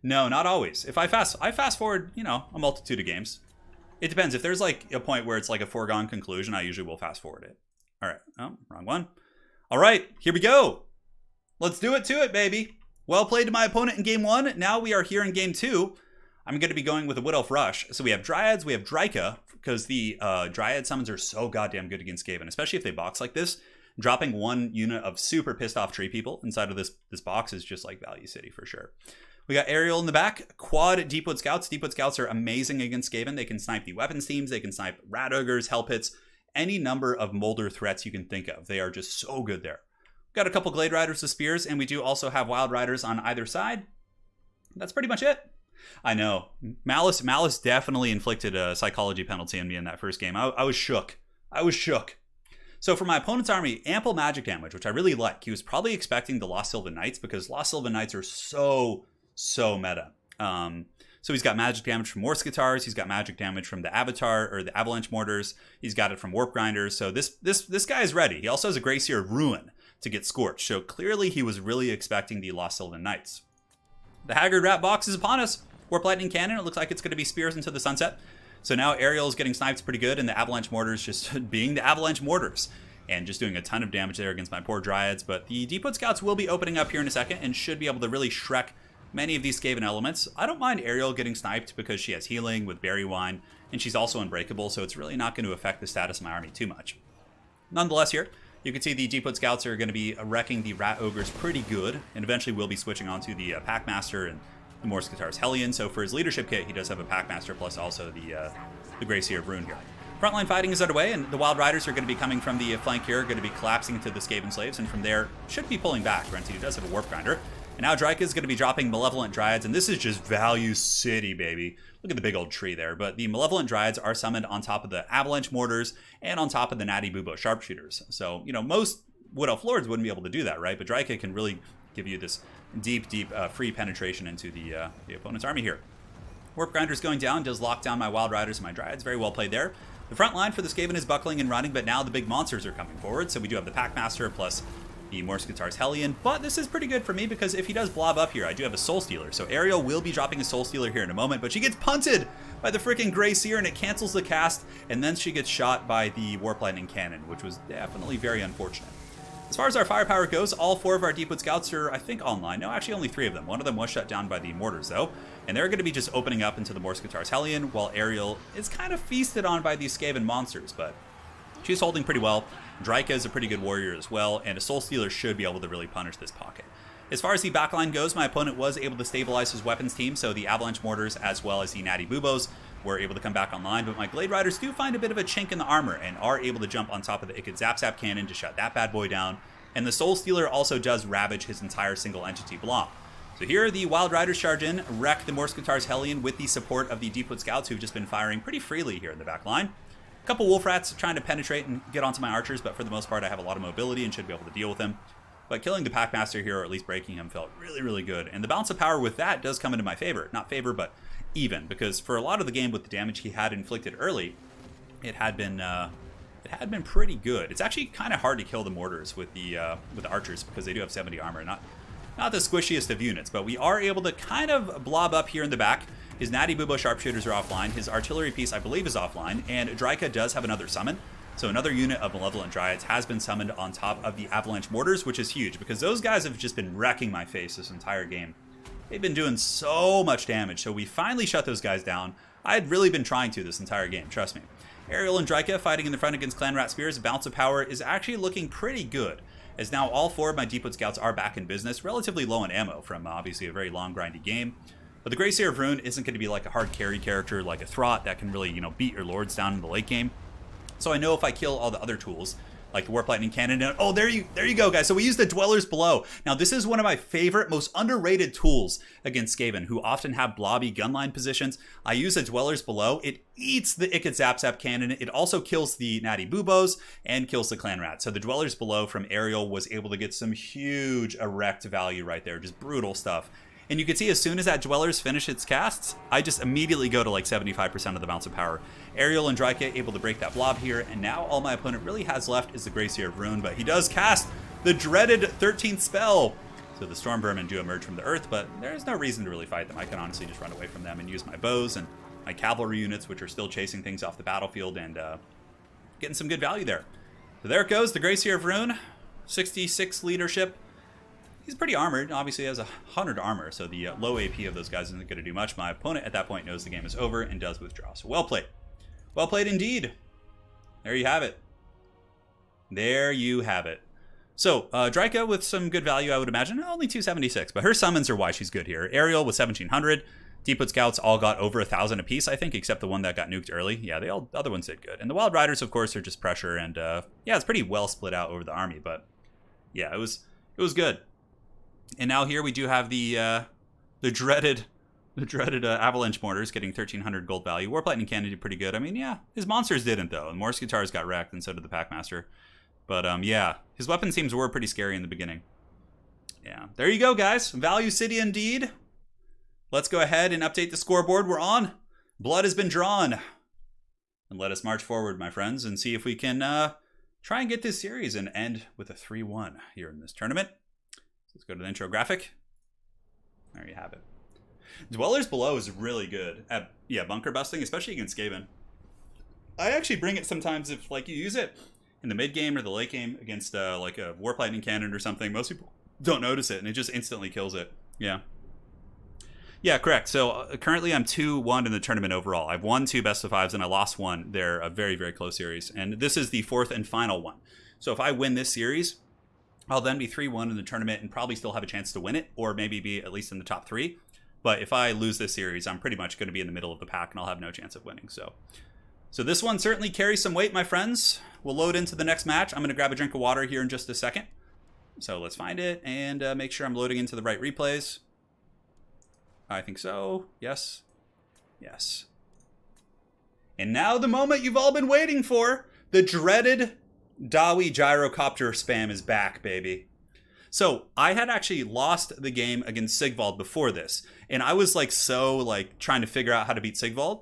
No, not always. If I fast forward, you know, a multitude of games. It depends. If there's like a point where it's like a foregone conclusion, I usually will fast forward it. All right. Oh, wrong one. All right, here we go. Let's do it to it, baby. Well played to my opponent in game 1. Now we are here in game 2. I'm going to be going with a Wood Elf Rush. So we have Dryads, we have Dryka, because the Dryad summons are so goddamn good against Skaven, especially if they box like this. Dropping one unit of super pissed off tree people inside of this box is just like Value City for sure. We got Aerial in the back, quad Deepwood Scouts. Deepwood Scouts are amazing against Skaven. They can snipe the weapons teams, they can snipe Rat Ogres, Hell Pits, any number of Molder threats you can think of. They are just so good there. Got a couple Glade Riders with Spears, and we do also have Wild Riders on either side. That's pretty much it. I know. Malice definitely inflicted a psychology penalty on me in that first game. I was shook. I was shook. So for my opponent's army, ample magic damage, which I really like. He was probably expecting the Lost Sylvan Knights because Lost Sylvan Knights are so meta. So he's got magic damage from Morse Guitars. He's got magic damage from the Avatar or the Avalanche Mortars. He's got it from Warp Grinders. So this guy is ready. He also has a Greyseer Ruin to get scorched. So clearly he was really expecting the Lost Sylvan Knights. The Haggard Rat box is upon us. Warp Lightning Cannon. It looks like it's going to be Spears into the sunset. So now Aerial is getting sniped pretty good, and the Avalanche Mortars just being the Avalanche Mortars and just doing a ton of damage there against my poor Dryads. But the Deepwood Scouts will be opening up here in a second and should be able to really Shrek many of these Skaven elements. I don't mind Aerial getting sniped because she has healing with Berry Wine, and she's also unbreakable, so it's really not going to affect the status of my army too much. Nonetheless here, you can see the Deepwood Scouts are going to be wrecking the Rat Ogres pretty good, and eventually we'll be switching on to the Packmaster and the Morse Guitars Hellion. So for his leadership kit, he does have a Packmaster plus also the Greyseer of Rune here. Frontline fighting is underway, and the Wild Riders are going to be coming from the flank here, going to be collapsing to the Skaven Slaves, and from there should be pulling back. Granted, he does have a Warp Grinder. And now Dryka is going to be dropping Malevolent Dryads, and this is just Value City, baby. Look at the big old tree there. But the Malevolent Dryads are summoned on top of the Avalanche Mortars and on top of the Natty Bubo Sharpshooters. So, you know, most Wood Elf Lords wouldn't be able to do that, right? But Dryka can really give you this deep free penetration into the opponent's army here. Warp Grinder's going down, does lock down my Wild Riders and my Dryads. Very well played there. The front line for the Skaven is buckling and running, but now the big monsters are coming forward. So we do have the Packmaster plus the Morse Guitars Hellion, but this is pretty good for me because if he does blob up here, I do have a Soul Stealer. So Aerial will be dropping a Soul Stealer here in a moment, but she gets punted by the freaking Greyseer and it cancels the cast, and then she gets shot by the Warp Lightning Cannon, which was definitely very unfortunate. As far as our firepower goes, all 4 of our Deepwood Scouts are, I think, online. No, actually only 3 of them. One of them was shut down by the Mortars, though, and they're going to be just opening up into the Morse Guitars Hellion, while Aerial is kind of feasted on by these Skaven monsters, but she's holding pretty well. Dryka is a pretty good warrior as well, and a Soul Stealer should be able to really punish this pocket. As far as the backline goes, my opponent was able to stabilize his weapons team, so the Avalanche Mortars as well as the Natty Bubos were able to come back online, but my Glade Riders do find a bit of a chink in the armor and are able to jump on top of the Ikid Zap Zap Cannon to shut that bad boy down, and the Soul Stealer also does ravage his entire single entity block. So here the Wild Riders charge in, wreck the Morse Guitars Hellion with the support of the Deepwood Scouts, who've just been firing pretty freely here in the back line. A couple Wolf Rats trying to penetrate and get onto my archers, but for the most part I have a lot of mobility and should be able to deal with them. But killing the Packmaster here, or at least breaking him, felt really, really good. And the balance of power with that does come into my favor. Not favor, but even, because for a lot of the game with the damage he had inflicted early, it had been pretty good. It's actually kind of hard to kill the Mortars with the archers because they do have 70 armor. Not the squishiest of units, but we are able to kind of blob up here in the back. His Natty Bubo Sharpshooters are offline. His artillery piece, I believe, is offline. And Dryka does have another summon. So another unit of Malevolent Dryads has been summoned on top of the Avalanche Mortars, which is huge because those guys have just been wrecking my face this entire game. They've been doing so much damage, so we finally shut those guys down. I had really been trying to this entire game, trust me. Aerial and Dryka fighting in the front against Clan Rat Spears. Balance of power is actually looking pretty good, as now all 4 of my Deepwood Scouts are back in business, relatively low on ammo from obviously a very long grindy game. But the Greyseer of Rune isn't going to be like a hard carry character like a Throt that can really, beat your lords down in the late game. So I know if I kill all the other tools, like the Warp Lightning Cannon. And, oh, there you go, guys. So we use the Dwellers Below. Now, this is one of my favorite, most underrated tools against Skaven, who often have blobby gunline positions. I use the Dwellers Below. It eats the Ikit Zap Zap Cannon. It also kills the Natty Boobos and kills the Clan Rat. So the Dwellers Below from Aerial was able to get some huge erect value right there. Just brutal stuff. And you can see as soon as that Dwellers finish its casts, I just immediately go to like 75% of the bounce of power. Aerial and Dryke able to break that blob here, and now all my opponent really has left is the Gracier of Ruin, but he does cast the dreaded 13th spell. So the Storm Vermin do emerge from the earth, but there's no reason to really fight them. I can honestly just run away from them and use my bows and my cavalry units, which are still chasing things off the battlefield and getting some good value there. So there it goes, the Gracier of Ruin, 66 leadership. He's pretty armored. Obviously, he has 100 armor, so the low AP of those guys isn't going to do much. My opponent at that point knows the game is over and does withdraw. So well played. Well played indeed. There you have it. There you have it. So, Dryka with some good value, I would imagine. Only 276, but her summons are why she's good here. Aerial with 1,700. Deepwood Scouts all got over 1,000 apiece, I think, except the one that got nuked early. Yeah, the other ones did good. And the Wild Riders, of course, are just pressure. And, yeah, it's pretty well split out over the army. But, yeah, it was good. And now here we do have the dreaded Avalanche Mortars getting 1,300 gold value. Warp Lightning Cannon did pretty good. I mean, yeah, his monsters didn't, though. And Morse Guitars got wrecked, and so did the Packmaster. But, yeah, his weapon teams were pretty scary in the beginning. Yeah, there you go, guys. Value City indeed. Let's go ahead and update the scoreboard. We're on. Blood has been drawn. And let us march forward, my friends, and see if we can try and get this series and end with a 3-1 here in this tournament. Let's go to the intro graphic. There you have it. Dwellers Below is really good at, yeah, bunker busting, especially against Skaven. I actually bring it sometimes if, like, you use it in the mid game or the late game against, like, a Warp Lightning Cannon or something. Most people don't notice it, and it just instantly kills it. Yeah. Yeah, correct. So, currently I'm 2-1 in the tournament overall. I've won 2 best of 5s, and I lost 1. They're a very, very close series. And this is the 4th and final one. So, if I win this series, I'll then be 3-1 in the tournament and probably still have a chance to win it, or maybe be at least in the top 3. But if I lose this series, I'm pretty much going to be in the middle of the pack, and I'll have no chance of winning. So this one certainly carries some weight, my friends. We'll load into the next match. I'm going to grab a drink of water here in just a second. So let's find it and make sure I'm loading into the right replays. I think so. Yes. Yes. And now the moment you've all been waiting for. The dreaded Dawi gyrocopter spam is back, baby. So I had actually lost the game against Sigvald before this, and I was like trying to figure out how to beat Sigvald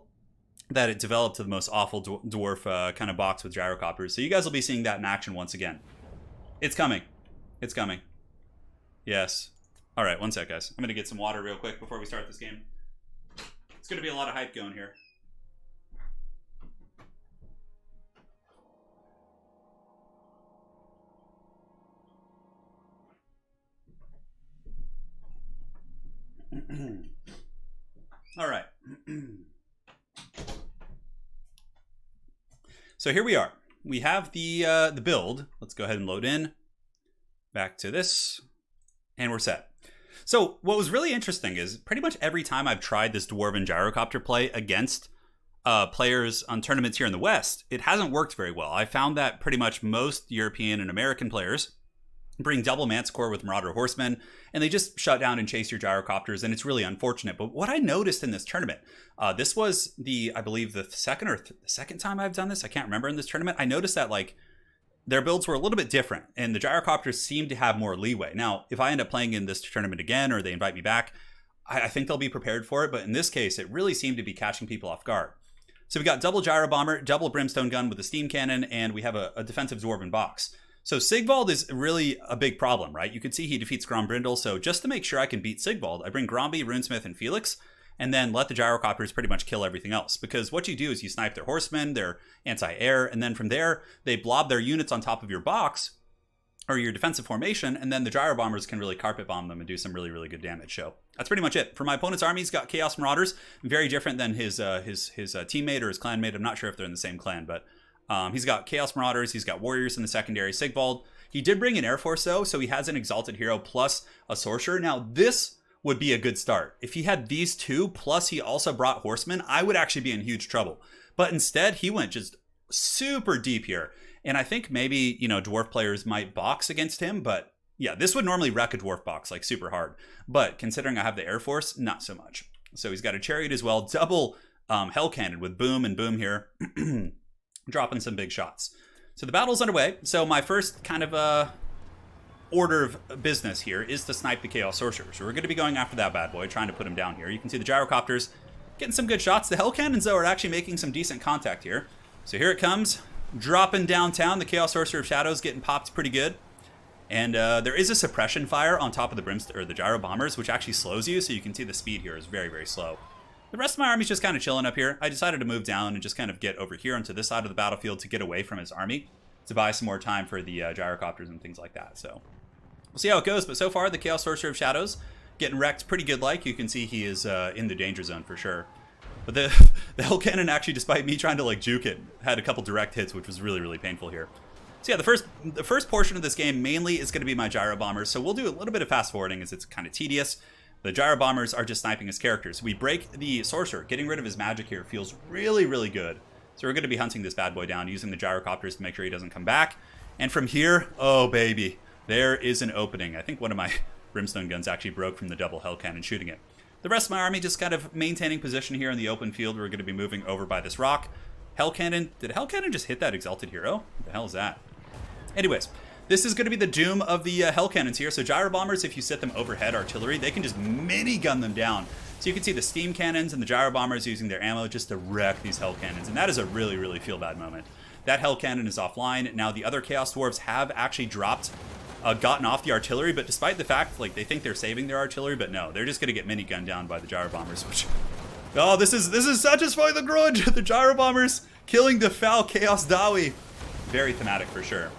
that it developed to the most awful dwarf kind of box with gyrocopters. So you guys will be seeing that in action once again. It's coming. It's coming. Yes. All right, one sec, guys. I'm gonna get some water real quick before we start this game. It's gonna be a lot of hype going here. All right. So here we are. We have the build. Let's go ahead and load in. Back to this. And we're set. So what was really interesting is pretty much every time I've tried this Dwarven Gyrocopter play against players on tournaments here in the West, it hasn't worked very well. I found that pretty much most European and American players bring double Manticore with Marauder Horsemen, and they just shut down and chase your gyrocopters, and it's really unfortunate. But what I noticed in this tournament, this was I believe the second time I've done this. I can't remember in this tournament. I noticed that like their builds were a little bit different, and the gyrocopters seem to have more leeway. Now, if I end up playing in this tournament again, or they invite me back, I think they'll be prepared for it. But in this case, it really seemed to be catching people off guard. So we got double gyro bomber, double brimstone gun with a steam cannon, and we have a defensive dwarven box. So Sigvald is really a big problem, right? You can see he defeats Grombrindle. So just to make sure I can beat Sigvald, I bring Gromby, Runesmith, and Felix, and then let the gyrocopters pretty much kill everything else. Because what you do is you snipe their horsemen, their anti-air, and then from there, they blob their units on top of your box, or your defensive formation, and then the gyro bombers can really carpet bomb them and do some really, really good damage. So that's pretty much it. For my opponent's army, he's got Chaos Marauders, very different than his teammate or his clanmate. I'm not sure if they're in the same clan, but he's got Chaos Marauders, he's got Warriors in the secondary, Sigvald. He did bring an Air Force though, so he has an Exalted Hero plus a Sorcerer. Now this would be a good start. If he had these two, plus he also brought Horsemen, I would actually be in huge trouble. But instead, he went just super deep here. And I think maybe, you know, dwarf players might box against him, but yeah, this would normally wreck a dwarf box like super hard. But considering I have the Air Force, not so much. So he's got a chariot as well, double hell cannon with boom and boom here, dropping some big shots. So the battle's underway. So my first kind of order of business here is to snipe the Chaos Sorcerer. So we're going to be going after that bad boy, trying to put him down here. You can see the gyrocopters getting some good shots. The hell cannons, though, are actually making some decent contact here. So here it comes, dropping downtown. The Chaos Sorcerer of Shadows getting popped pretty good. And there is a suppression fire on top of the gyro bombers, which actually slows you. So you can see the speed here is very, very slow. The rest of my army's just kind of chilling up here. I decided to move down and just kind of get over here onto this side of the battlefield to get away from his army, to buy some more time for the gyrocopters and things like that. So we'll see how it goes. But so far, the Chaos Sorcerer of Shadows getting wrecked pretty good. Like you can see, he is in the danger zone for sure. But the hell cannon actually, despite me trying to like juke it, had a couple direct hits, which was really, really painful here. So yeah, the first portion of this game mainly is going to be my gyro bombers. So we'll do a little bit of fast forwarding as it's kind of tedious. The gyro bombers are just sniping his characters. We break the sorcerer. Getting rid of his magic here feels really, really good. So we're going to be hunting this bad boy down, using the gyrocopters to make sure he doesn't come back. And from here, oh baby, there is an opening. I think one of my brimstone guns actually broke from the double hell cannon shooting it. The rest of my army just kind of maintaining position here in the open field. We're going to be moving over by this rock. Hell cannon. Did hell cannon just hit that exalted hero? What the hell is that? Anyways, this is going to be the doom of the hell cannons here. So gyro bombers, if you set them overhead artillery, they can just minigun them down. So you can see the steam cannons and the gyro bombers using their ammo just to wreck these hell cannons. And that is a really, really feel bad moment. That hell cannon is offline. Now the other Chaos Dwarves have actually gotten off the artillery, but despite the fact, like, they think they're saving their artillery, but no, they're just going to get minigunned down by the gyro bombers, which... Oh, this is satisfying the grudge! The gyro bombers killing the foul Chaos Dawi. Very thematic for sure.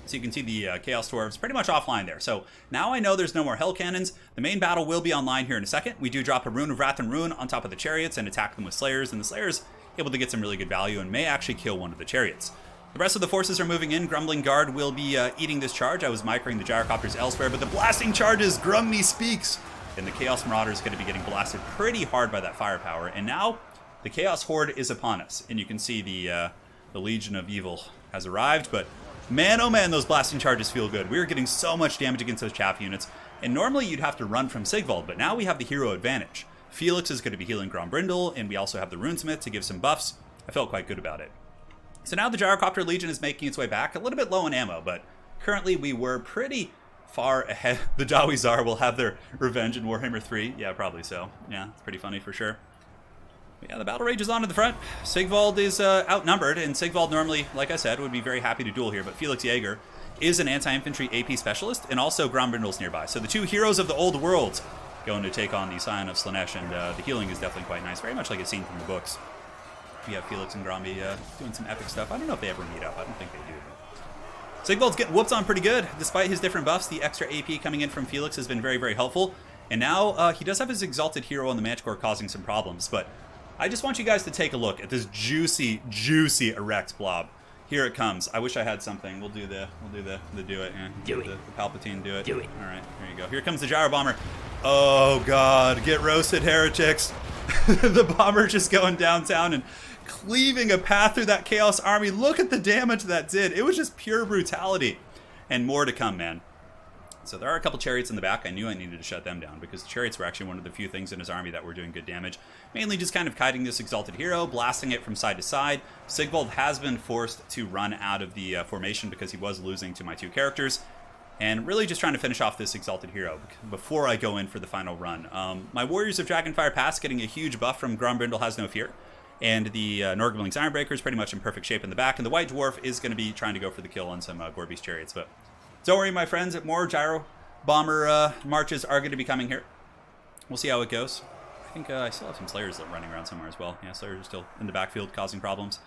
So you can see the Chaos Dwarves pretty much offline there. So now I know there's no more hell cannons. The main battle will be online here in a second. We do drop a Rune of Wrath and Ruin on top of the chariots and attack them with Slayers, and the Slayers able to get some really good value and may actually kill one of the chariots. The rest of the forces are moving in. Grumbling Guard will be eating this charge. I was microing the gyrocopters elsewhere, but the blasting charges, Grumney speaks. And the Chaos Marauder is going to be getting blasted pretty hard by that firepower. And now the Chaos Horde is upon us. And you can see the Legion of Evil has arrived, but man, oh man, those blasting charges feel good. We're getting so much damage against those chaff units. And normally you'd have to run from Sigvald, but now we have the hero advantage. Felix is going to be healing Grombrindle, and we also have the Runesmith to give some buffs. I felt quite good about it. So now the Gyrocopter Legion is making its way back, a little bit low on ammo, but currently we were pretty far ahead. The Dawi Zar will have their revenge in Warhammer 3. Yeah, probably so. Yeah, it's pretty funny for sure. But yeah, the battle rage is on to the front. Sigvald is outnumbered, and Sigvald normally, like I said, would be very happy to duel here, but Felix Jaeger is an anti-infantry AP specialist, and also Grombrindle's nearby. So the two heroes of the old world going to take on the Scion of Slanesh, and the healing is definitely quite nice, very much like it's seen from the books. We have Felix and Gromby doing some epic stuff. I don't know if they ever meet up. I don't think they do. Sigvald's getting whooped on pretty good. Despite his different buffs, the extra AP coming in from Felix has been very, very helpful. And now he does have his Exalted Hero on the Manticore causing some problems. But I just want you guys to take a look at this juicy, juicy erect blob. Here it comes. I wish I had something. We'll do the do it. Yeah, Do it. The Palpatine do it. Do it. All right, here you go. Here comes the Gyro Bomber. Oh God, get roasted, heretics. The bomber just going downtown and cleaving a path through that Chaos army. Look at the damage that did. It was just pure brutality. And more to come, man. So there are a couple chariots in the back. I knew I needed to shut them down because the chariots were actually one of the few things in his army that were doing good damage. Mainly just kind of kiting this Exalted Hero, blasting it from side to side. Sigvald has been forced to run out of the formation because he was losing to my two characters. And really just trying to finish off this Exalted Hero before I go in for the final run. My Warriors of Dragonfire Pass getting a huge buff from Grombrindle Has No Fear. And the Norgling's Ironbreaker is pretty much in perfect shape in the back. And the White Dwarf is going to be trying to go for the kill on some Gorby's chariots. But don't worry, my friends. More Gyro Bomber marches are going to be coming here. We'll see how it goes. I think I still have some Slayers running around somewhere as well. Yeah, Slayers are still in the backfield causing problems.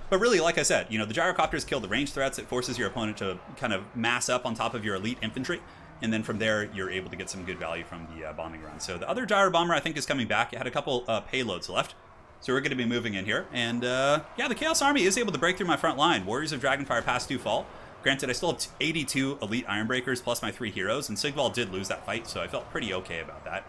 But really, like I said, you know, the Gyrocopters kill the range threats. It forces your opponent to kind of mass up on top of your elite infantry. And then from there, you're able to get some good value from the bombing run. So the other Gyro Bomber, I think, is coming back. It had a couple payloads left. So we're going to be moving in here. And yeah, the Chaos Army is able to break through my front line. Warriors of Dragonfire Pass do fall. Granted, I still have 82 elite Ironbreakers plus my 3 heroes. And Sigvald did lose that fight, so I felt pretty okay about that.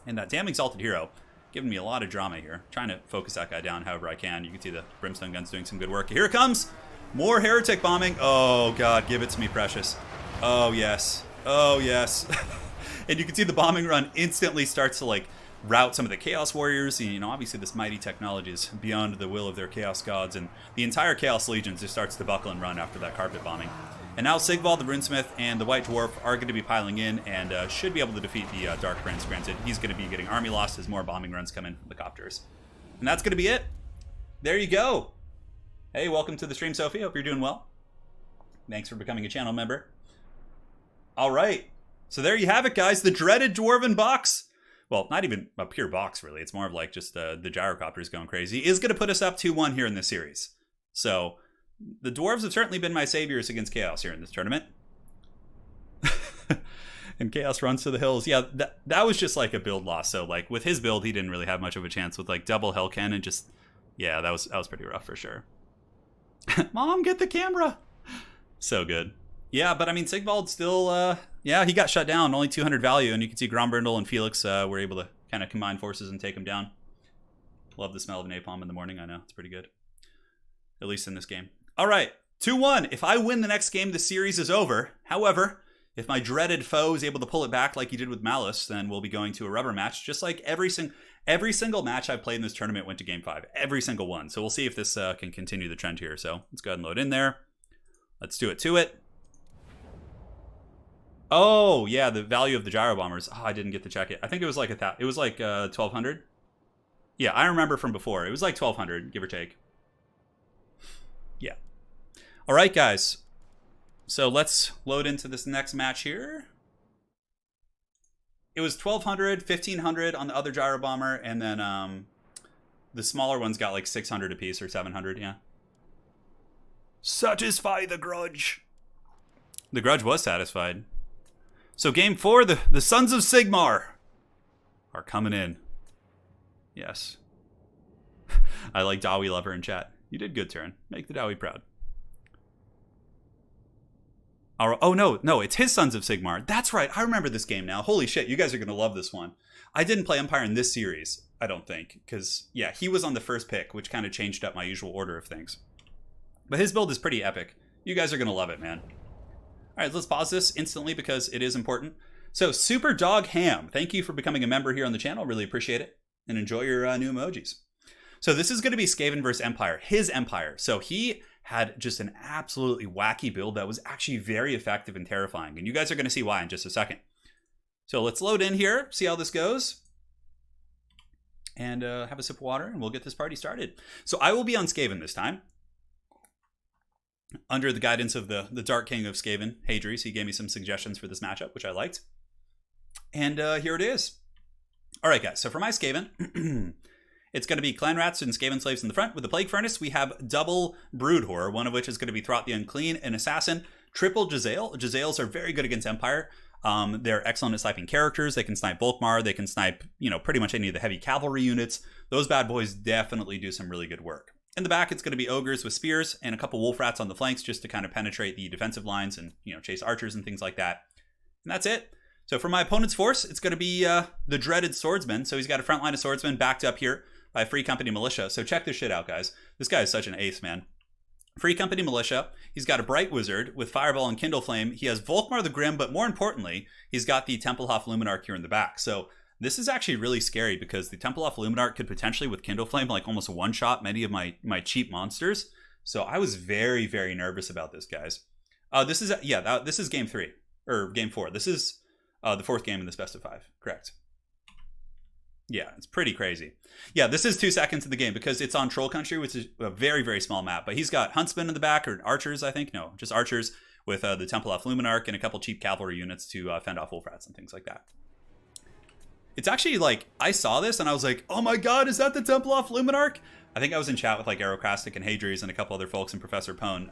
And that damn Exalted Hero giving me a lot of drama here. Trying to focus that guy down however I can. You can see the Brimstone gun's doing some good work. Here it comes! More heretic bombing. Oh, God, give it to me, precious. Oh, yes. Oh, yes. And you can see the bombing run instantly starts to, like, rout some of the Chaos Warriors. And, you know, obviously this mighty technology is beyond the will of their Chaos Gods. And the entire Chaos Legion just starts to buckle and run after that carpet bombing. And now Sigvald, the Runesmith, and the White Dwarf are going to be piling in and should be able to defeat the Dark Prince. Granted, he's going to be getting army lost as more bombing runs come in from the Copters. And that's going to be it. There you go. Hey, welcome to the stream, Sophie. Hope you're doing well. Thanks for becoming a channel member. All right. So there you have it, guys. The dreaded Dwarven box. Well, not even a pure box, really. It's more of like just the gyrocopters going crazy. Is going to put us up 2-1 here in this series. So the Dwarves have certainly been my saviors against Chaos here in this tournament. And Chaos runs to the hills. Yeah, that was just like a build loss. So like with his build, he didn't really have much of a chance with like double Hellcan and just, yeah, that was pretty rough for sure. Mom, get the camera. So good. Yeah, but I mean, Sigvald still, yeah, he got shut down. Only 200 value, and you can see Grombrindle and Felix were able to kind of combine forces and take him down. Love the smell of napalm in the morning. I know, it's pretty good. At least in this game. All right, 2-1. If I win the next game, the series is over. However, if my dreaded foe is able to pull it back like he did with Malice, then we'll be going to a rubber match, just like every single match I've played in this tournament went to Game 5. Every single one. So we'll see if this can continue the trend here. So let's go ahead and load in there. Let's do it to it. Oh, yeah, the value of the gyro bombers. Oh, I didn't get to check it. I think it was like it was like 1,200. Yeah, I remember from before. It was like 1,200, give or take. Yeah. All right, guys. So let's load into this next match here. It was 1,200, 1,500 on the other gyro bomber, and then the smaller ones got like 600 apiece or 700, yeah. Satisfy the grudge. The grudge was satisfied. So game 4, the Sons of Sigmar are coming in. Yes. I like Dawi Lover in chat. You did good, Turin. Make the Dawi proud. Oh, no, it's his Sons of Sigmar. That's right. I remember this game now. Holy shit, you guys are going to love this one. I didn't play Empire in this series, I don't think. Because, yeah, he was on the first pick, which kind of changed up my usual order of things. But his build is pretty epic. You guys are going to love it, man. All right, let's pause this instantly because it is important. So, Super Dog Ham, thank you for becoming a member here on the channel. Really appreciate it. And enjoy your new emojis. So, this is going to be Skaven versus Empire, his Empire. So, he had just an absolutely wacky build that was actually very effective and terrifying. And you guys are going to see why in just a second. So, let's load in here, see how this goes. And have a sip of water, and we'll get this party started. So, I will be on Skaven this time. Under the guidance of the Dark King of Skaven, Hadries. He gave me some suggestions for this matchup, which I liked. And here it is. All right, guys. So for my Skaven, it's going to be Clan Rats and Skaven Slaves in the front. With the Plague Furnace, we have double Brood Horror, one of which is going to be Throt the Unclean and Assassin. Triple Jezzail. Jezzails are very good against Empire. They're excellent at sniping characters. They can snipe Volkmar. They can snipe, pretty much any of the heavy cavalry units. Those bad boys definitely do some really good work. In the back, it's going to be Ogres with Spears and a couple Wolf Rats on the flanks just to kind of penetrate the defensive lines and, chase archers and things like that. And that's it. So for my opponent's force, it's going to be the dreaded Swordsman. So he's got a front line of Swordsmen backed up here by Free Company Militia. So check this shit out, guys. This guy is such an ace, man. Free Company Militia. He's got a Bright Wizard with Fireball and Kindle Flame. He has Volkmar the Grim, but more importantly, he's got the Templehof Luminarch here in the back. So this is actually really scary because the Templehof Luminarch could potentially, with Kindle Flame, like almost one-shot many of my cheap monsters. So I was very, very nervous about this, guys. This is game 3, or game 4. This is the 4th game in this best of 5, correct? Yeah, it's pretty crazy. Yeah, this is 2 seconds in the game because it's on Troll Country, which is a very, very small map. But he's got Huntsmen in the back, or Archers, I think. No, just Archers with the Templehof Luminarch and a couple cheap cavalry units to fend off Wolf Rats and things like that. It's actually like, I saw this and I was like, oh my god, is that the Templehof Luminarch? I think I was in chat with like Aerocrastic and Hadries and a couple other folks and Professor Pone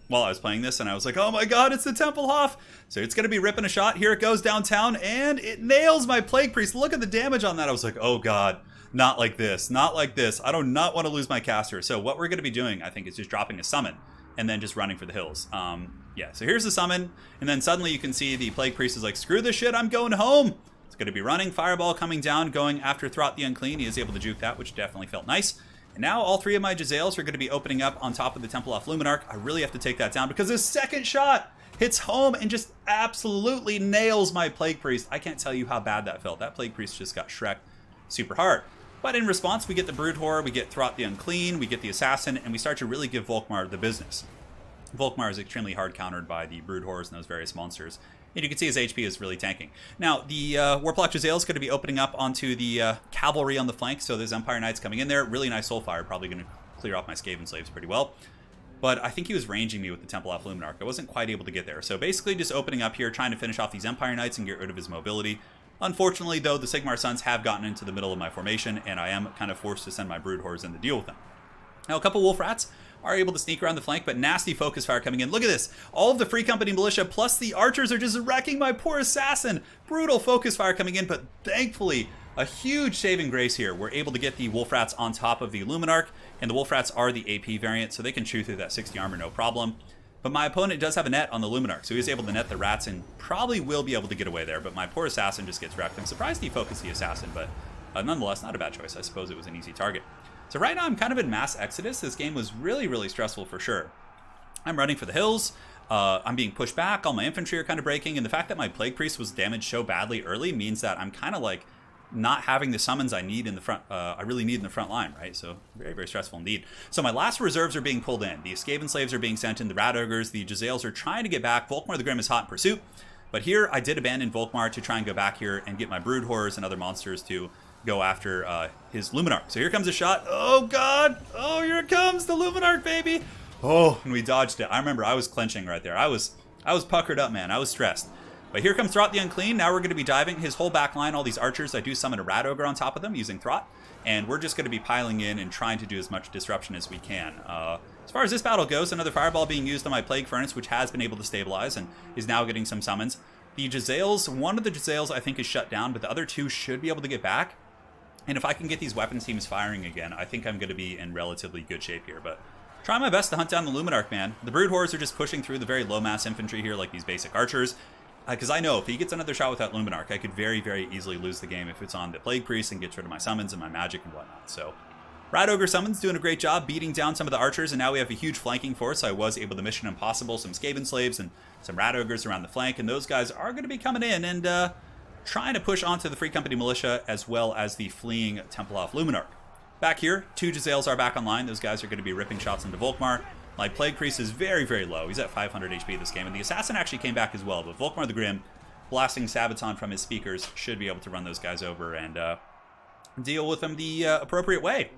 while I was playing this, and I was like, oh my god, it's the Templehof! So it's going to be ripping a shot. Here it goes downtown, and it nails my Plague Priest. Look at the damage on that. I was like, oh god, not like this, not like this. I do not want to lose my caster. So what we're going to be doing, I think, is just dropping a summon and then just running for the hills. Yeah, so here's the summon, and then suddenly you can see the Plague Priest is like, screw this shit, I'm going home! It's going to be running. Fireball coming down, going after Throt the Unclean. He is able to juke that, which definitely felt nice. And now all 3 of my Jezzails are going to be opening up on top of the Temple of Luminarch. I really have to take that down because his second shot hits home and just absolutely nails my Plague Priest. I can't tell you how bad that felt. That Plague Priest just got shreked super hard. But in response, we get the Brood Horror, we get Throt the Unclean, we get the Assassin, and we start to really give Volkmar the business. Volkmar is extremely hard countered by the Brood Horrors and those various monsters. And you can see his HP is really tanking. Now, the Warplock Jezzail is going to be opening up onto the Cavalry on the flank, so there's Empire Knights coming in there. Really nice Soulfire, probably going to clear off my Skaven Slaves pretty well. But I think he was ranging me with the Temple of Luminarch. I wasn't quite able to get there. So basically just opening up here, trying to finish off these Empire Knights and get rid of his mobility. Unfortunately, though, the Sigmar Sons have gotten into the middle of my formation, and I am kind of forced to send my Brood Horrors in to deal with them. Now, a couple Wolf Rats are able to sneak around the flank, but nasty focus fire coming in. Look at this. All of the Free Company Militia plus the archers are just wrecking my poor assassin. Brutal focus fire coming in, but thankfully, a huge saving grace here. We're able to get the Wolf Rats on top of the Luminarch, and the Wolf Rats are the AP variant, so they can chew through that 60 armor no problem. But my opponent does have a net on the Luminarch, so he was able to net the rats and probably will be able to get away there, but my poor assassin just gets wrecked. I'm surprised he focused the assassin, but nonetheless, not a bad choice. I suppose it was an easy target. So right now I'm kind of in mass exodus. This game was really, really stressful for sure. I'm running for the hills. I'm being pushed back. All my infantry are kind of breaking, and the fact that my Plague Priest was damaged so badly early means that I'm kind of like not having the summons I need in the front. I really need in the front line, right? So very, very stressful indeed. So my last reserves are being pulled in. The Skaven Slaves are being sent in. The Rat Ogres, the Jezzails are trying to get back. Volkmar the Grim is hot in pursuit. But here I did abandon Volkmar to try and go back here and get my Brood Horrors and other monsters to go after his Luminarch. So here comes a shot. Oh God! Oh, here it comes, the Luminarch, baby! Oh, and we dodged it. I remember I was clenching right there. I was puckered up, man. I was stressed. But here comes Throt the Unclean. Now we're going to be diving his whole back line, all these archers. I do summon a Rat Ogre on top of them using Throt. And we're just going to be piling in and trying to do as much disruption as we can. As far as this battle goes, another Fireball being used on my Plague Furnace, which has been able to stabilize and is now getting some summons. The Jezzails, one of the Jezzails I think is shut down, but the other 2 should be able to get back. And if I can get these weapons teams firing again, I think I'm going to be in relatively good shape here. But try my best to hunt down the Luminarch, man. The Brood Horrors are just pushing through the very low mass infantry here, like these basic archers. Because I know if he gets another shot with that Luminarch, I could very, very easily lose the game if it's on the Plague Priest and gets rid of my summons and my magic and whatnot. So Rat Ogre summons doing a great job beating down some of the archers, and now we have a huge flanking force. So I was able to Mission Impossible some Skaven Slaves and some Rat Ogres around the flank, and those guys are going to be coming in and trying to push onto the Free Company Militia as well as the fleeing Temple of Luminarch. Back here, 2 Jezzails are back online. Those guys are going to be ripping shots into Volkmar. My Plague Priest is very, very low. He's at 500 HP this game, and the Assassin actually came back as well, but Volkmar the Grim, blasting Sabaton from his speakers, should be able to run those guys over and deal with them the appropriate way.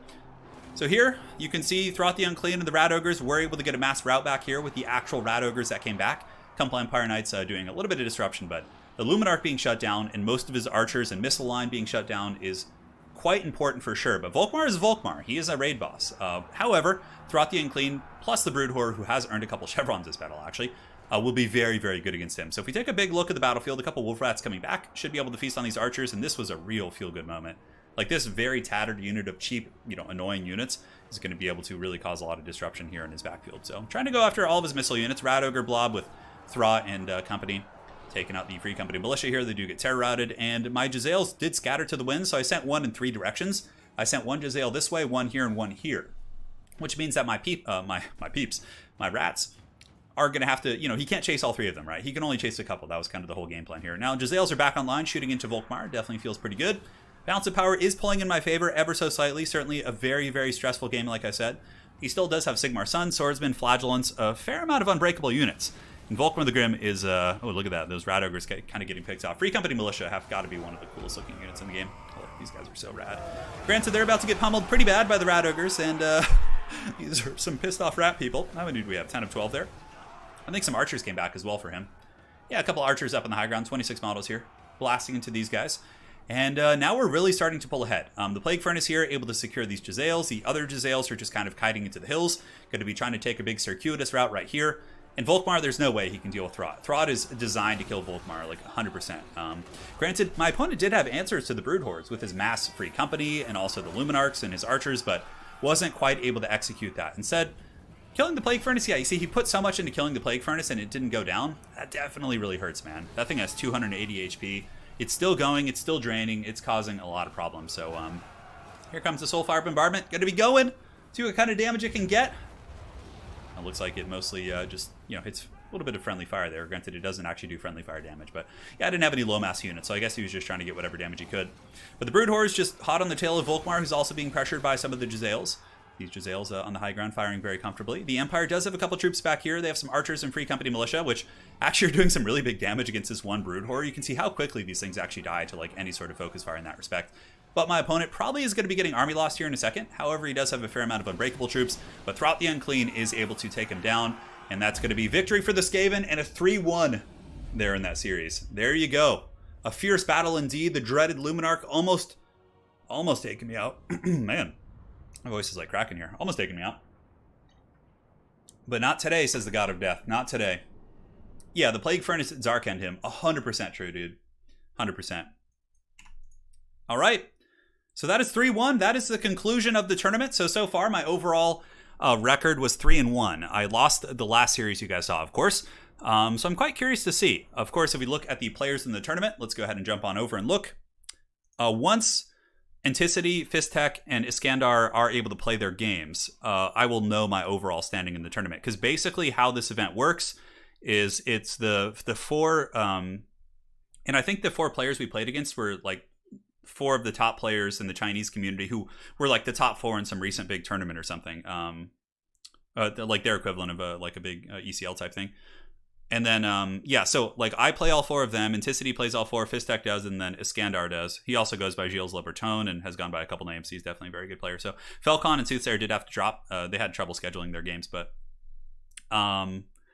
So here, you can see Throt the Unclean and the Rat Ogres were able to get a mass rout back here with the actual Rat Ogres that came back. Couple Empire Knights doing a little bit of disruption, but the Luminarch being shut down and most of his archers and missile line being shut down is quite important for sure. But Volkmar is Volkmar. He is a raid boss. However, Throt the Unclean plus the Brood Horror, who has earned a couple chevrons this battle actually, will be very, very good against him. So if we take a big look at the battlefield, a couple Wolf Rats coming back should be able to feast on these archers, and this was a real feel-good moment. Like this very tattered unit of cheap, annoying units is going to be able to really cause a lot of disruption here in his backfield. So I'm trying to go after all of his missile units. Rat Ogre Blob with Throt and company taking out the Free Company Militia here. They do get terror routed, and my Jezzails did scatter to the wind, so I sent one in 3 directions. I sent one Jezzail this way, one here, and one here, which means that my rats are going to have to, he can't chase all 3 of them, right? He can only chase a couple. That was kind of the whole game plan here. Now, Jezzails are back online, shooting into Volkmar. Definitely feels pretty good. Balance of power is pulling in my favor ever so slightly. Certainly a very, very stressful game, like I said. He still does have Sigmar Sun, Swordsman, Flagellants, a fair amount of unbreakable units. And Volkmar the Grim is, oh, look at that. Those Rat Ogres kind of getting picked off. Free Company Militia have got to be one of the coolest looking units in the game. Oh, these guys are so rad. Granted, they're about to get pummeled pretty bad by the Rat Ogres, and these are some pissed off rat people. How many do we have? 10 of 12 there. I think some archers came back as well for him. Yeah, a couple archers up on the high ground. 26 models here. Blasting into these guys. And now we're really starting to pull ahead. The Plague Furnace here, able to secure these Jezzails. The other Jezzails are just kind of kiting into the hills. Going to be trying to take a big circuitous route right here. And Volkmar, there's no way he can deal with Throt. Throt is designed to kill Volkmar, like 100%. Granted, my opponent did have answers to the Brood Hordes with his mass Free Company and also the Luminarchs and his archers, but wasn't quite able to execute that. Instead, killing the Plague Furnace, yeah, you see, he put so much into killing the Plague Furnace and it didn't go down. That definitely really hurts, man. That thing has 280 HP. it's still going, it's still draining, it's causing a lot of problems. So here comes the Soulfire Bombardment. Gonna be going. See what kind of damage it can get. It looks like it mostly just, you know, hits a little bit of friendly fire there. Granted, it doesn't actually do friendly fire damage, but yeah, I didn't have any low mass units, so I guess he was just trying to get whatever damage he could. But the Brood Horde is just hot on the tail of Volkmar, who's also being pressured by some of the Jezzails. These Jezzails on the high ground firing very comfortably. The Empire does have a couple troops back here. They have some archers and Free Company militia, which actually are doing some really big damage against this one Brood Horde. You can see how quickly these things actually die to like any sort of focus fire in that respect. But my opponent probably is going to be getting army lost here in a second. However, he does have a fair amount of unbreakable troops, but throughout the Unclean is able to take him down. And that's going to be victory for the Skaven and a 3-1 there in that series. There you go. A fierce battle indeed. The dreaded Luminarch almost taking me out. Man, my voice is like cracking here. Almost taking me out. But not today, says the God of Death. Not today. Yeah, the Plague Furnace at Zarkend him. 100% true, dude. 100%. All right. So that is 3-1. That is the conclusion of the tournament. So far, my overall record was 3-1. I lost the last series you guys saw, of course. So I'm quite curious to see. Of course, if we look at the players in the tournament, let's go ahead and jump on over and look. Once Enticity, Fisstech, and Iskandar are able to play their games, I will know my overall standing in the tournament. Because basically how this event works is it's the four, and I think the 4 players we played against were like 4 of the top players in the Chinese community who were like the top 4 in some recent big tournament or something. Like their equivalent of a big ECL type thing. And then, yeah, so like I play all 4 of them. Enticity plays all 4. Fisstech does, and then Iskandar does. He also goes by Gilles Le Breton and has gone by a couple names. He's definitely a very good player. So Felcon and Soothsayer did have to drop. They had trouble scheduling their games, but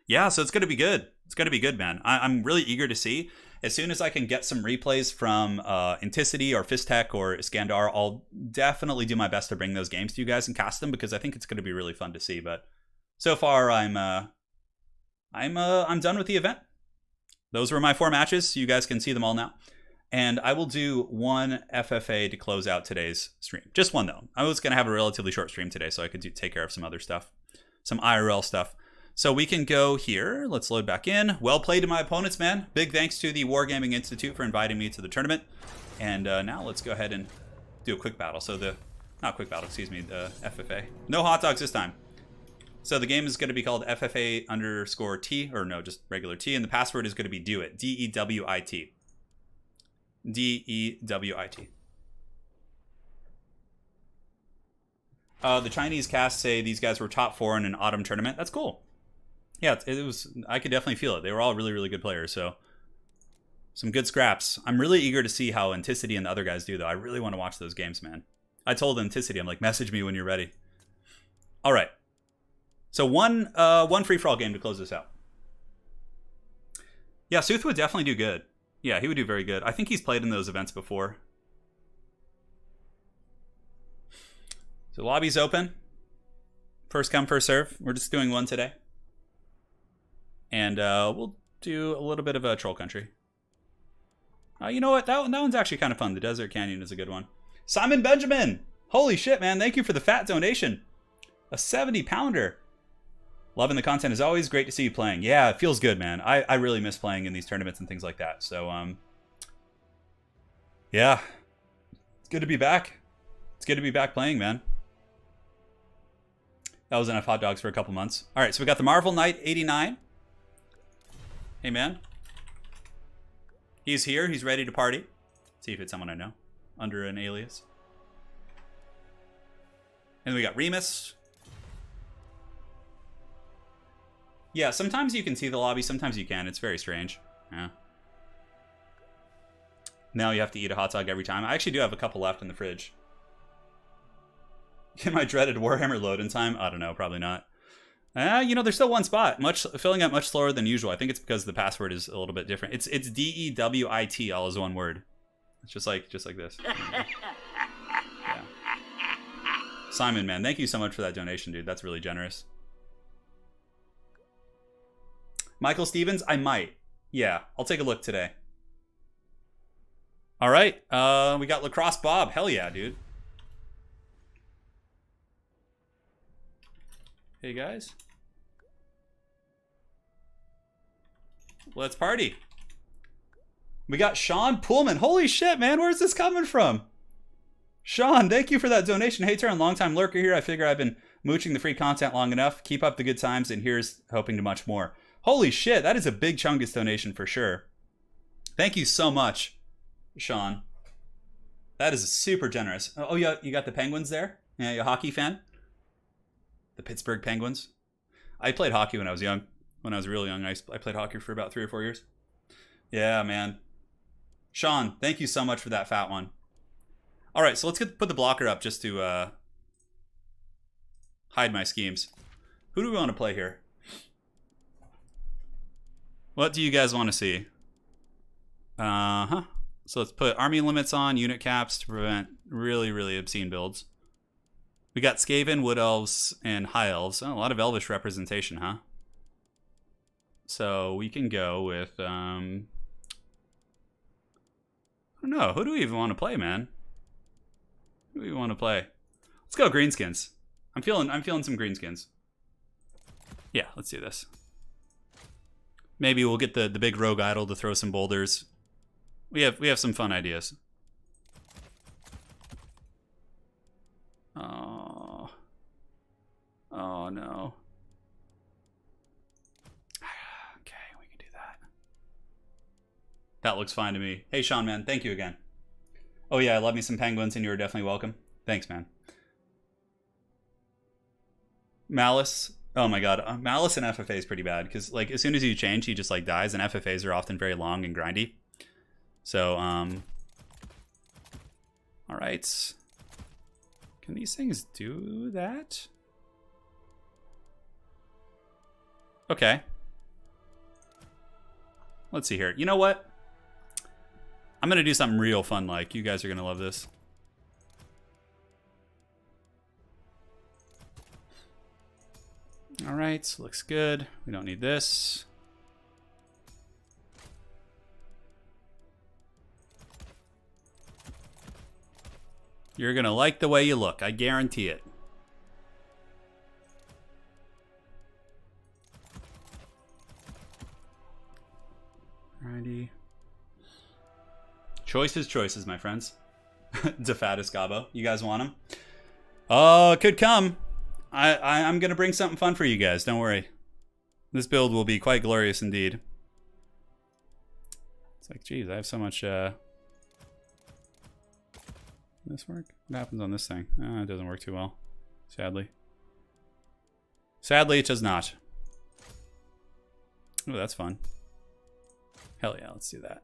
yeah, so it's going to be good. It's going to be good, man. I'm really eager to see. As soon as I can get some replays from Enticity or Fisstech or Iskandar, I'll definitely do my best to bring those games to you guys and cast them, because I think it's going to be really fun to see. But so far, I'm done with the event. Those were my 4 matches, so you guys can see them all now. And I will do one FFA to close out today's stream. Just one, though. I was going to have a relatively short stream today, so I could take care of some other stuff, some IRL stuff. So we can go here. Let's load back in. Well played to my opponents, man. Big thanks to the Wargaming Institute for inviting me to the tournament. And now let's go ahead and do a quick battle. So not quick battle, excuse me, the FFA. No hot dogs this time. So the game is going to be called FFA_T, or no, just regular T. And the password is going to be DEWIT. DEWIT. DEWIT. The Chinese cast say these guys were top 4 in an autumn tournament. That's cool. Yeah, it was. I could definitely feel it. They were all really, really good players. So some good scraps. I'm really eager to see how Enticity and the other guys do, though. I really want to watch those games, man. I told Enticity, I'm like, message me when you're ready. All right. So one free-for-all game to close this out. Yeah, Sooth would definitely do good. Yeah, he would do very good. I think he's played in those events before. So lobby's open. First come, first serve. We're just doing one today. And we'll do a little bit of a Troll Country. You know what? That one's actually kind of fun. The Desert Canyon is a good one. Simon Benjamin! Holy shit, man. Thank you for the fat donation. A 70-pounder. Loving the content as always. Great to see you playing. Yeah, it feels good, man. I really miss playing in these tournaments and things like that. So, yeah. It's good to be back. It's good to be back playing, man. That was enough hot dogs for a couple months. All right, so we got the Marvel Knight 89. Hey, man. He's here. He's ready to party. Let's see if it's someone I know under an alias. And we got Remus. Yeah, sometimes you can see the lobby. Sometimes you can. It's very strange. Yeah. Now you have to eat a hot dog every time. I actually do have a couple left in the fridge. Can my dreaded Warhammer load in time? I don't know. Probably not. You know, there's still one spot. Filling up much slower than usual. I think it's because the password is a little bit different. It's DEWIT, all is one word. It's just like this. Yeah. Simon, man, thank you so much for that donation, dude. That's really generous. Michael Stevens, I might. Yeah, I'll take a look today. All right, we got Lacrosse Bob. Hell yeah, dude. Hey, guys. Let's party. We got Sean Pullman. Holy shit, man. Where's this coming from? Sean, thank you for that donation. Hey, Turin, long-time lurker here. I figure I've been mooching the free content long enough. Keep up the good times, and here's hoping to much more. Holy shit, that is a big Chungus donation for sure. Thank you so much, Sean. That is super generous. Oh, yeah, you got the Penguins there? Yeah, you a hockey fan? The Pittsburgh Penguins. I played hockey when I was young. When I was real young, I played hockey for about 3 or 4 years. Yeah, man. Sean, thank you so much for that fat one. All right, so let's put the blocker up just to hide my schemes. Who do we want to play here? What do you guys want to see? So let's put army limits on, unit caps to prevent really, really obscene builds. We got Skaven, Wood Elves, and High Elves. Oh, a lot of Elvish representation, huh? So we can go with, I don't know. Who do we even want to play, man? Who do we want to play? Let's go Greenskins. I'm feeling some Greenskins. Yeah, let's do this. Maybe we'll get the big rogue idol to throw some boulders. We have some fun ideas. Oh. Oh no. Okay, we can do that. That looks fine to me. Hey Sean, man, thank you again. Oh yeah, I love me some penguins, and you are definitely welcome. Thanks, man. Malice. Oh my god, Malice and FFA is pretty bad because like as soon as you change, he just like dies, and FFAs are often very long and grindy. So all right. Can these things do that? Okay. Let's see here. You know what? I'm gonna do something real fun. Like you guys are gonna love this. All right, looks good. We don't need this. You're gonna like the way you look, I guarantee it. Alrighty. Choices, my friends. Defatus Gabo. You guys want him? Oh, it could come. I'm going to bring something fun for you guys. Don't worry. This build will be quite glorious indeed. It's like, geez, I have so much... This work? What happens on this thing? It doesn't work too well. Sadly. Sadly, it does not. Oh, that's fun. Hell yeah, let's do that.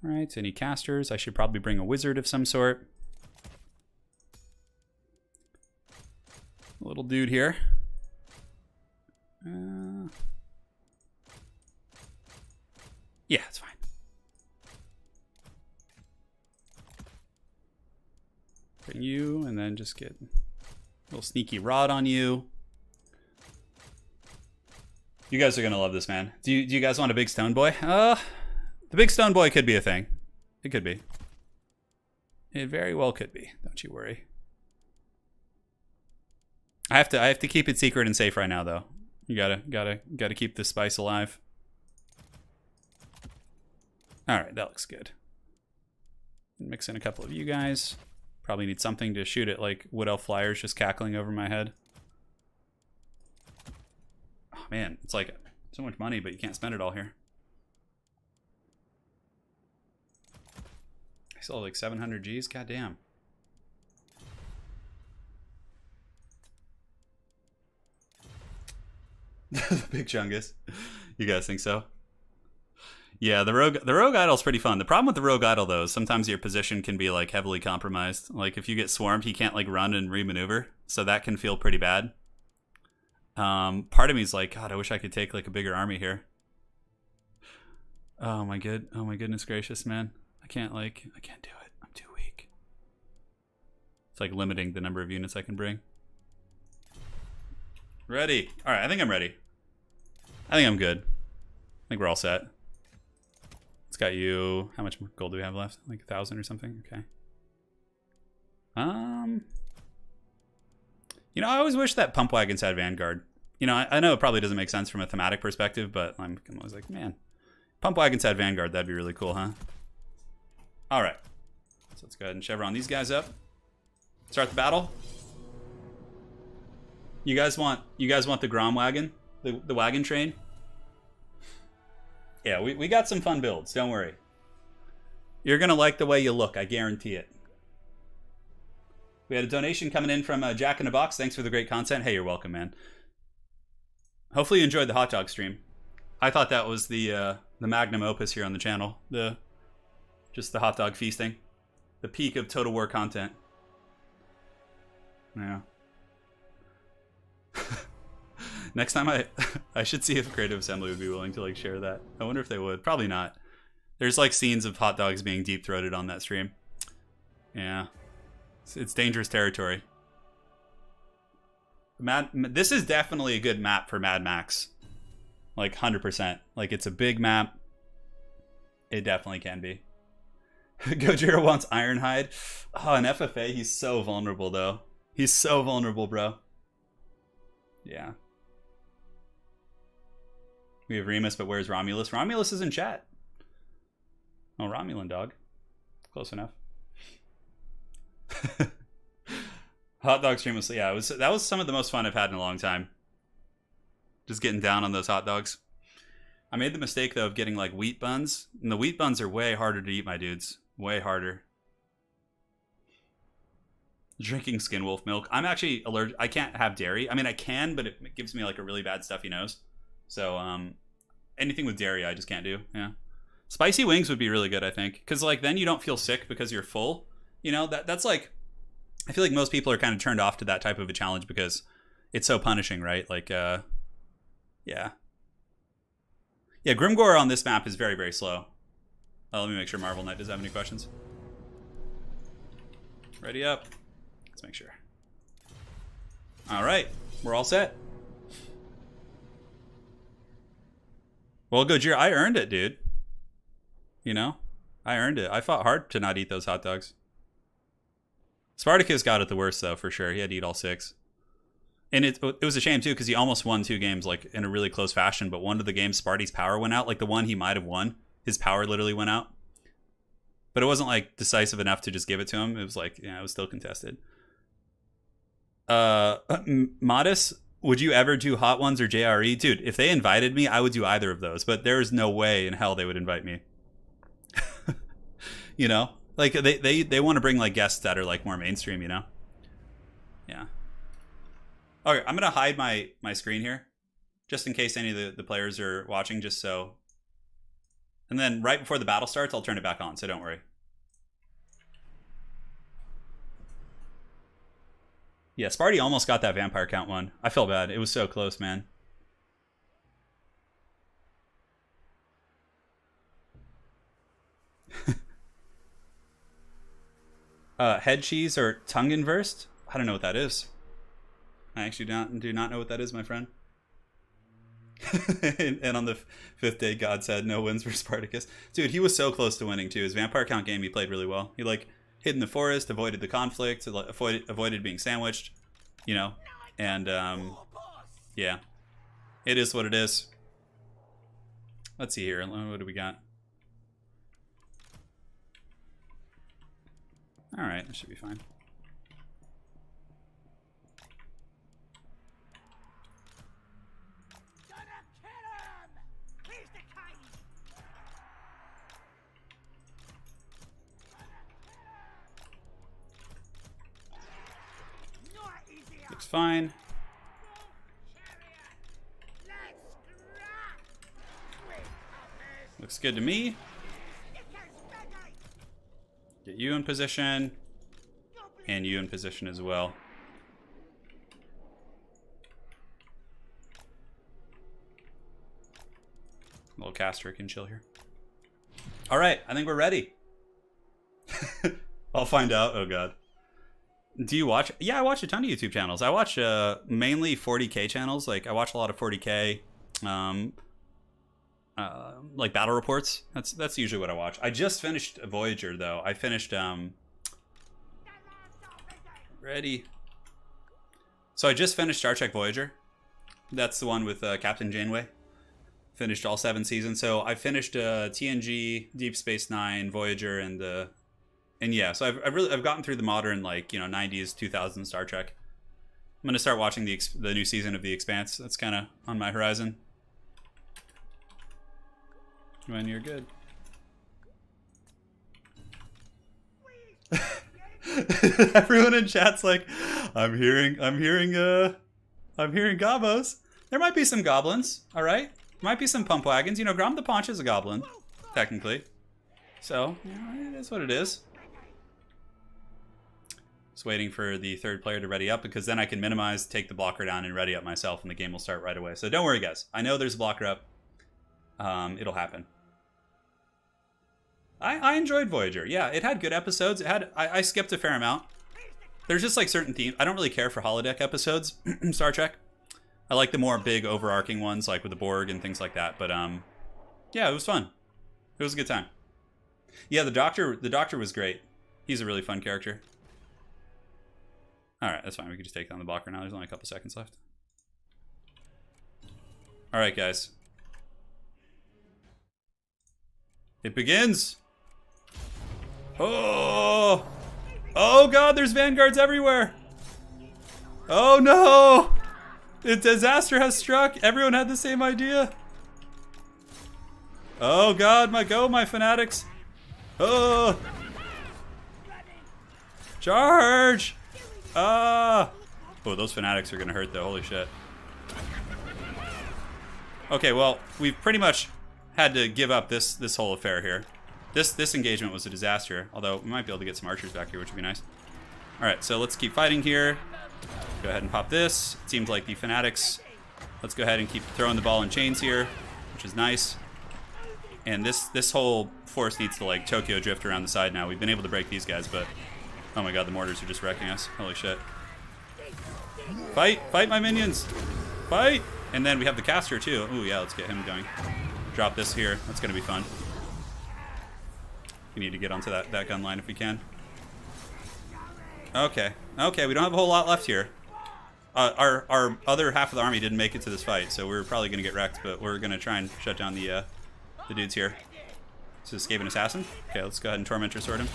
Alright, any casters? I should probably bring a wizard of some sort. A little dude here. Yeah, it's fine. Bring you, and then just get a little sneaky rod on you. You guys are gonna love this, man. Do you guys want a big stone boy? The big stone boy could be a thing. It could be. It very well could be. Don't you worry. I have to keep it secret and safe right now, though. You gotta keep this spice alive. All right, that looks good. Mix in a couple of you guys. Probably need something to shoot at, like wood elf flyers just cackling over my head. Oh man, it's like so much money, but you can't spend it all here. I still have like 700 G's. God damn. The big chungus. You guys think so? Yeah, the rogue idol's pretty fun. The problem with the rogue idol though is sometimes your position can be like heavily compromised. Like if you get swarmed, he can't like run and remaneuver, so that can feel pretty bad. Part of me is like, God, I wish I could take like a bigger army here. Oh my goodness gracious, man. I can't do it. I'm too weak. It's like limiting the number of units I can bring. Ready. All right, I think I'm ready. I think I'm good. I think we're all set. It's got you. How much gold do we have left? Like 1,000 or something? Okay. You know, I always wish that pump wagons had Vanguard. You know, I know it probably doesn't make sense from a thematic perspective, but I'm always like, man, Pump Wagon side Vanguard, that'd be really cool, huh? All right. So let's go ahead and chevron these guys up. Start the battle. You guys want the Grom wagon? The wagon train? Yeah, we got some fun builds, don't worry. You're gonna like the way you look, I guarantee it. We had a donation coming in from Jack in a Box. Thanks for the great content. Hey, you're welcome, man. Hopefully you enjoyed the hot dog stream. I thought that was the magnum opus here on the channel. Just the hot dog feasting. The peak of Total War content. Yeah. Next time I should see if Creative Assembly would be willing to like share that. I wonder if they would. Probably not. There's like scenes of hot dogs being deep-throated on that stream. Yeah. It's dangerous territory. This is definitely a good map for Mad Max. Like 100%. Like it's a big map. It definitely can be. Gojira wants Ironhide. Oh, in FFA, he's so vulnerable though. He's so vulnerable, bro. Yeah. We have Remus, but where's Romulus? Romulus is in chat. Oh, Romulan dog. Close enough. Hot dog stream was, yeah, that was some of the most fun I've had in a long time. Just getting down on those hot dogs. I made the mistake though of getting like wheat buns, and the wheat buns are way harder to eat, my dudes. Way harder. Drinking skin wolf milk. I'm actually allergic. I can't have dairy. I mean, I can, but it gives me like a really bad stuffy nose. So anything with dairy, I just can't do. Yeah. Spicy wings would be really good, I think, because like then you don't feel sick because you're full. You know, that's like, I feel like most people are kind of turned off to that type of a challenge because it's so punishing, right? Like, yeah. Yeah, Grimgore on this map is very, very slow. Let me make sure Marvel Knight doesn't have any questions. Ready up. Let's make sure. All right, we're all set. Well, Gojira, I earned it, dude. You know, I earned it. I fought hard to not eat those hot dogs. Spartacus got it the worst, though, for sure. He had to eat all 6. And it was a shame, too, because he almost won 2 games, like, in a really close fashion. But one of the games, Sparty's power went out. Like, the one he might have won, his power literally went out. But it wasn't, like, decisive enough to just give it to him. It was, like, yeah, it was still contested. Modest, would you ever do Hot Ones or JRE? Dude, if they invited me, I would do either of those. But there's no way in hell they would invite me. You know? Like, they want to bring, like, guests that are, like, more mainstream, you know? Yeah. Okay, I'm going to hide my screen here. Just in case any of the players are watching, just so. And then right before the battle starts, I'll turn it back on, so don't worry. Yeah, Sparty almost got that vampire count one. I felt bad. It was so close, man. Head cheese or tongue inversed? I don't know what that is. I actually do not know what that is, my friend. And on the 5th day, God said no wins for Spartacus. Dude, he was so close to winning too. His vampire count game, he played really well. He like hid in the forest, avoided the conflict, avoided being sandwiched, you know. And yeah, it is what it is. Let's see here. What do we got? All right, that should be fine. Looks fine. Looks good to me. Get you in position. And you in position as well. A little caster can chill here. All right, I think we're ready. I'll find out. Oh, God. Do you watch? Yeah, I watch a ton of YouTube channels. I watch mainly 40K channels. Like, I watch a lot of 40K, like battle reports. That's usually what I watch. I just finished Voyager, though. I finished, ready. So I just finished Star Trek Voyager. That's the one with Captain Janeway. Finished all 7 seasons. So I finished TNG, Deep Space Nine, Voyager, and yeah. So I've gotten through the modern, like, you know, 90s, 2000s Star Trek. I'm gonna start watching the new season of The Expanse. That's kind of on my horizon. When you're good. Everyone in chat's like, I'm hearing gobos. There might be some goblins, all right? Might be some pump wagons. You know, Grom the Paunch is a goblin, technically. So, you know, it is what it is. Just waiting for the third player to ready up, because then I can minimize, take the blocker down, and ready up myself, and the game will start right away. So don't worry, guys. I know there's a blocker up. It'll happen. I enjoyed Voyager. Yeah, it had good episodes. I skipped a fair amount. There's just like certain themes. I don't really care for holodeck episodes in Star Trek. I like the more big overarching ones, like with the Borg and things like that. But yeah, it was fun. It was a good time. Yeah, the Doctor was great. He's a really fun character. All right, that's fine. We can just take down the blocker now. There's only a couple seconds left. All right, guys. It begins. Oh! Oh God, there's vanguards everywhere. Oh no! The disaster has struck. Everyone had the same idea. Oh God, my fanatics. Oh! Charge! Ah! Oh, those fanatics are gonna hurt though. Holy shit. Okay, well, we've pretty much had to give up this whole affair here. This engagement was a disaster, although we might be able to get some archers back here, which would be nice. Alright, so let's keep fighting here. Go ahead and pop this. It seems like the fanatics. Let's go ahead and keep throwing the ball in chains here, which is nice. And this whole force needs to like Tokyo drift around the side now. We've been able to break these guys, but oh my God, the mortars are just wrecking us. Holy shit. Fight! Fight, my minions! Fight! And then we have the caster too. Ooh, yeah, let's get him going. Drop this here. That's going to be fun. We need to get onto that gun line if we can. Okay. Okay, we don't have a whole lot left here. Our other half of the army didn't make it to this fight, so we're probably going to get wrecked, but we're going to try and shut down the dudes here. This is Skaven Assassin. Okay, let's go ahead and Tormentor Sword him.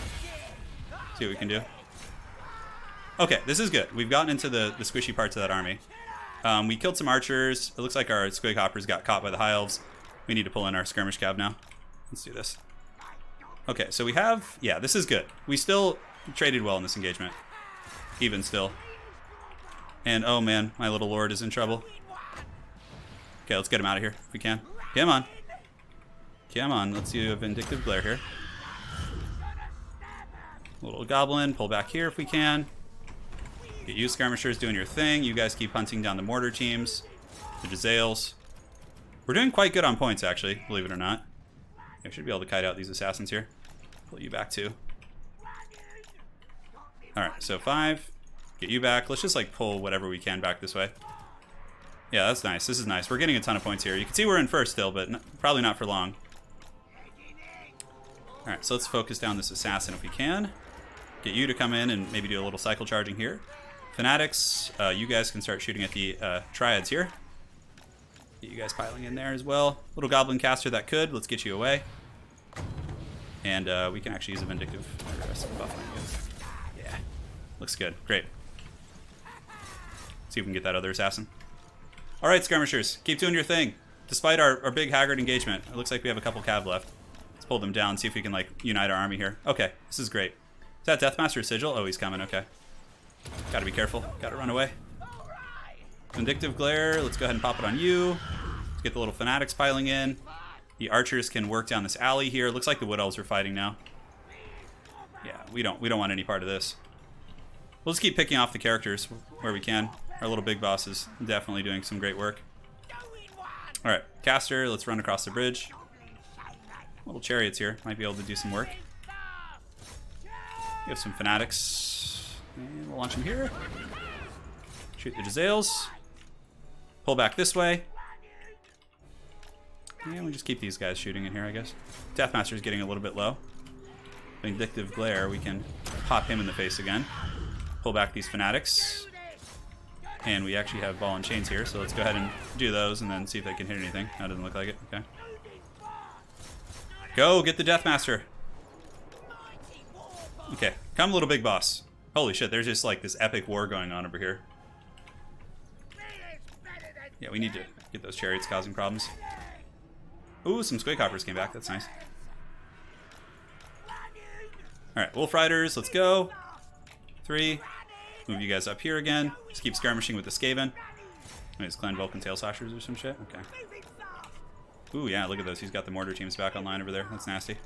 See what we can do. Okay, this is good. We've gotten into the squishy parts of that army. We killed some archers. It looks like our Squig Hoppers got caught by the High Elves. We need to pull in our skirmish cav now. Let's do this. Okay, so we have... Yeah, this is good. We still traded well in this engagement. Even still. And, oh man, my little lord is in trouble. Okay, let's get him out of here if we can. Come on. Come on, let's do a Vindictive Glare here. Little goblin, pull back here if we can. Get you skirmishers doing your thing. You guys keep hunting down the mortar teams. The Jezzails. We're doing quite good on points, actually, believe it or not. I should be able to kite out these assassins here. Pull you back too. Alright, so 5. Get you back. Let's just like pull whatever we can back this way. Yeah, that's nice. This is nice. We're getting a ton of points here. You can see we're in first still, but probably not for long. Alright, so let's focus down this assassin if we can. Get you to come in and maybe do a little cycle charging here. Fanatics, you guys can start shooting at the triads here. Get you guys piling in there as well. Little goblin caster that could. Let's get you away. And we can actually use a vindictive buff on you. Yeah. Looks good. Great. See if we can get that other assassin. Alright, skirmishers. Keep doing your thing. Despite our big haggard engagement, it looks like we have a couple cav left. Let's pull them down, see if we can like unite our army here. Okay, this is great. Is that Deathmaster Sigil? Oh, he's coming. Okay. Gotta be careful. Gotta run away. Vindictive Glare. Let's go ahead and pop it on you. Let's get the little fanatics piling in. The archers can work down this alley here. Looks like the Wood Elves are fighting now. Yeah, we don't want any part of this. We'll just keep picking off the characters where we can. Our little big boss is definitely doing some great work. Alright, caster, let's run across the bridge. Little chariots here. Might be able to do some work. We have some fanatics. And we'll launch them here. Shoot the Jezzails. Pull back this way. And we just keep these guys shooting in here, I guess. Deathmaster's getting a little bit low. Vindictive Glare, we can pop him in the face again. Pull back these fanatics. And we actually have ball and chains here, so let's go ahead and do those and then see if they can hit anything. That doesn't look like it. Okay. Go, get the Deathmaster. Okay, come little big boss. Holy shit, there's just like this epic war going on over here. Yeah, we need to get those chariots causing problems. Ooh, some Squig Hoppers came back. That's nice. Alright, Wolf Riders, let's go. 3. Move you guys up here again. Just keep skirmishing with the Skaven. It's Clan Vulcan Tail Slashers or some shit. Okay. Ooh, yeah, look at those. He's got the mortar teams back online over there. That's nasty.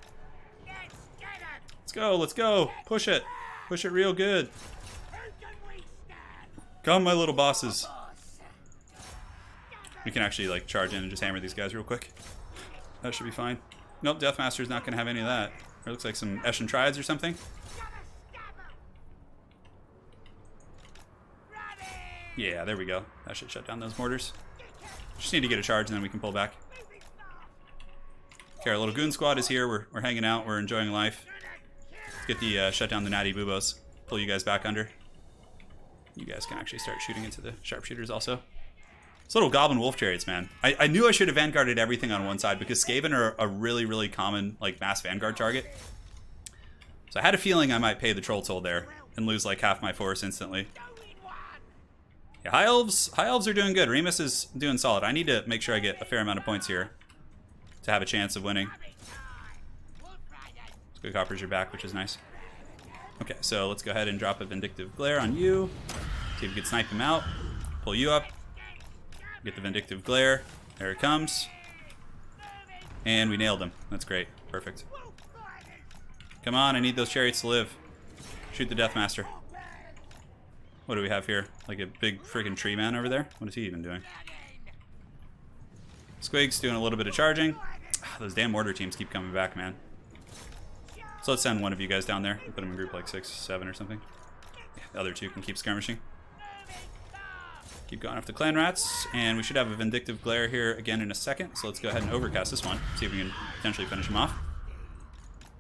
Let's go, let's go. Push it. Push it real good. Come, my little bosses. We can actually, like, charge in and just hammer these guys real quick. That should be fine. Nope, Deathmaster's not going to have any of that. It looks like some Eshin Triads or something. Yeah, there we go. That should shut down those mortars. Just need to get a charge and then we can pull back. Okay, our little goon squad is here. We're hanging out. We're enjoying life. Let's get the shut down the natty boobos. Pull you guys back under. You guys can actually start shooting into the sharpshooters also. Those little goblin wolf chariots, man. I knew I should have vanguarded everything on one side because Skaven are a really, really common like mass vanguard target. So I had a feeling I might pay the troll toll there and lose like half my force instantly. Yeah, High Elves are doing good. Remus is doing solid. I need to make sure I get a fair amount of points here to have a chance of winning. Squig Hoppers are back, which is nice. Okay, so let's go ahead and drop a Vindictive Glare on you. See if we can snipe him out. Pull you up. Get the Vindictive Glare. There it comes. And we nailed him. That's great. Perfect. Come on, I need those chariots to live. Shoot the Deathmaster. What do we have here? Like a big freaking tree man over there? What is he even doing? Squig's doing a little bit of charging. Those damn mortar teams keep coming back, man. So let's send one of you guys down there. Put them in group like 6, 7 or something. Yeah, the other 2 can keep skirmishing. Keep going after clan rats. And we should have a Vindictive Glare here again in a second. So let's go ahead and overcast this one. See if we can potentially finish him off.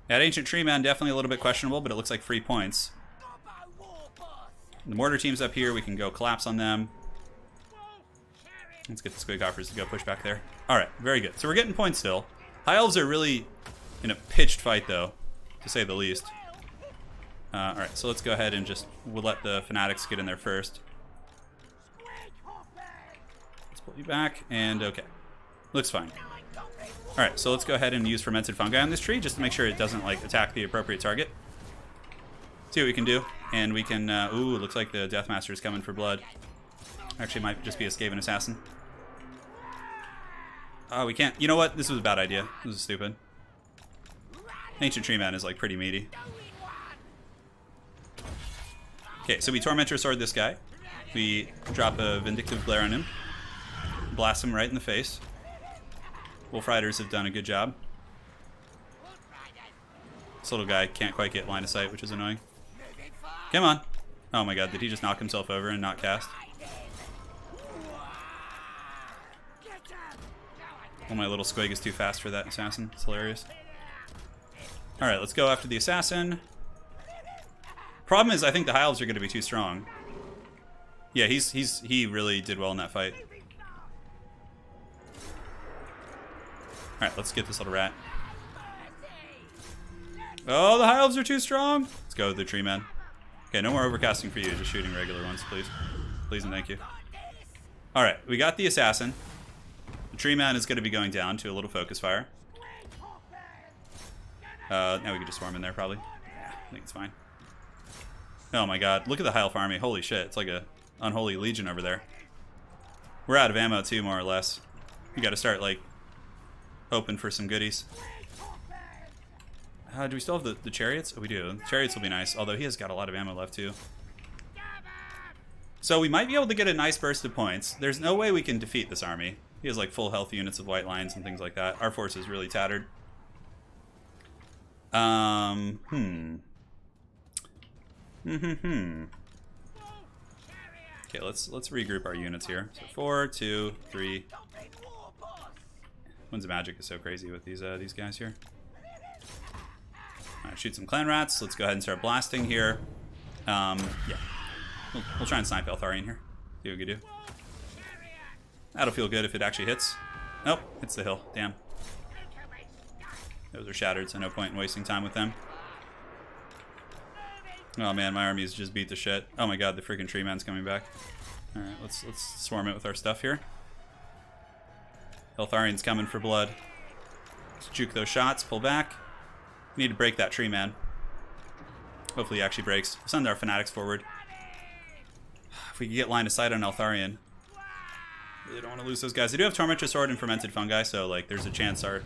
That Ancient Tree Man, definitely a little bit questionable, but it looks like free points. The mortar team's up here. We can go collapse on them. Let's get the Squig Hoppers to go push back there. Alright, very good. So we're getting points still. High Elves are really in a pitched fight, though, to say the least. Alright, so let's go ahead and we'll let the Fanatics get in there first. Let's pull you back, and okay. Looks fine. Alright, so let's go ahead and use Fermented Fungi on this tree, just to make sure it doesn't, like, attack the appropriate target. See what we can do. And we can, ooh, looks like the Deathmaster is coming for blood. Actually, it might just be a Skaven Assassin. Oh, we can't. You know what? This was a bad idea. This is stupid. Ancient Tree Man is, like, pretty meaty. Okay, so we Tormentor Sword this guy. We drop a Vindictive Glare on him. Blast him right in the face. Wolf Riders have done a good job. This little guy can't quite get line of sight, which is annoying. Come on. Oh my god, did he just knock himself over and not cast? Oh, my little Squig is too fast for that assassin. It's hilarious. Alright, let's go after the assassin. Problem is, I think the High Elves are going to be too strong. Yeah, he really did well in that fight. Alright, let's get this little rat. Oh, the High Elves are too strong. Let's go with the Tree Man. Okay, no more overcasting for you. Just shooting regular ones, please. Please and thank you. Alright, we got the assassin. The Tree Man is going to be going down to a little focus fire. Now we can just swarm in there, probably. Yeah, I think it's fine. Oh my god, look at the High Elf army. Holy shit, it's like a unholy legion over there. We're out of ammo too, more or less. You got to start, like, hoping for some goodies. Do we still have the chariots? Oh, we do. The chariots will be nice, although he has got a lot of ammo left, too. So we might be able to get a nice burst of points. There's no way we can defeat this army. He has, like, full health units of white lines and things like that. Our force is really tattered. Okay, let's regroup our units here. So 4, 2, 3. Winds of Magic is so crazy with these guys here. Alright, shoot some clan rats. Let's go ahead and start blasting here. Yeah. We'll try and snipe Eltharion here. Do what you do. That'll feel good if it actually hits. Nope, hits the hill. Damn. Those are shattered, so no point in wasting time with them. Oh man, my army's just beat the shit. Oh my god, the freaking tree man's coming back. Alright, let's swarm it with our stuff here. Eltharian's coming for blood. Let's juke those shots, pull back. We need to break that tree man. Hopefully he actually breaks. Send our fanatics forward. If we can get line of sight on Eltharian. Really don't want to lose those guys. They do have Tormentor Sword and Fermented Fungi, so like there's a chance our...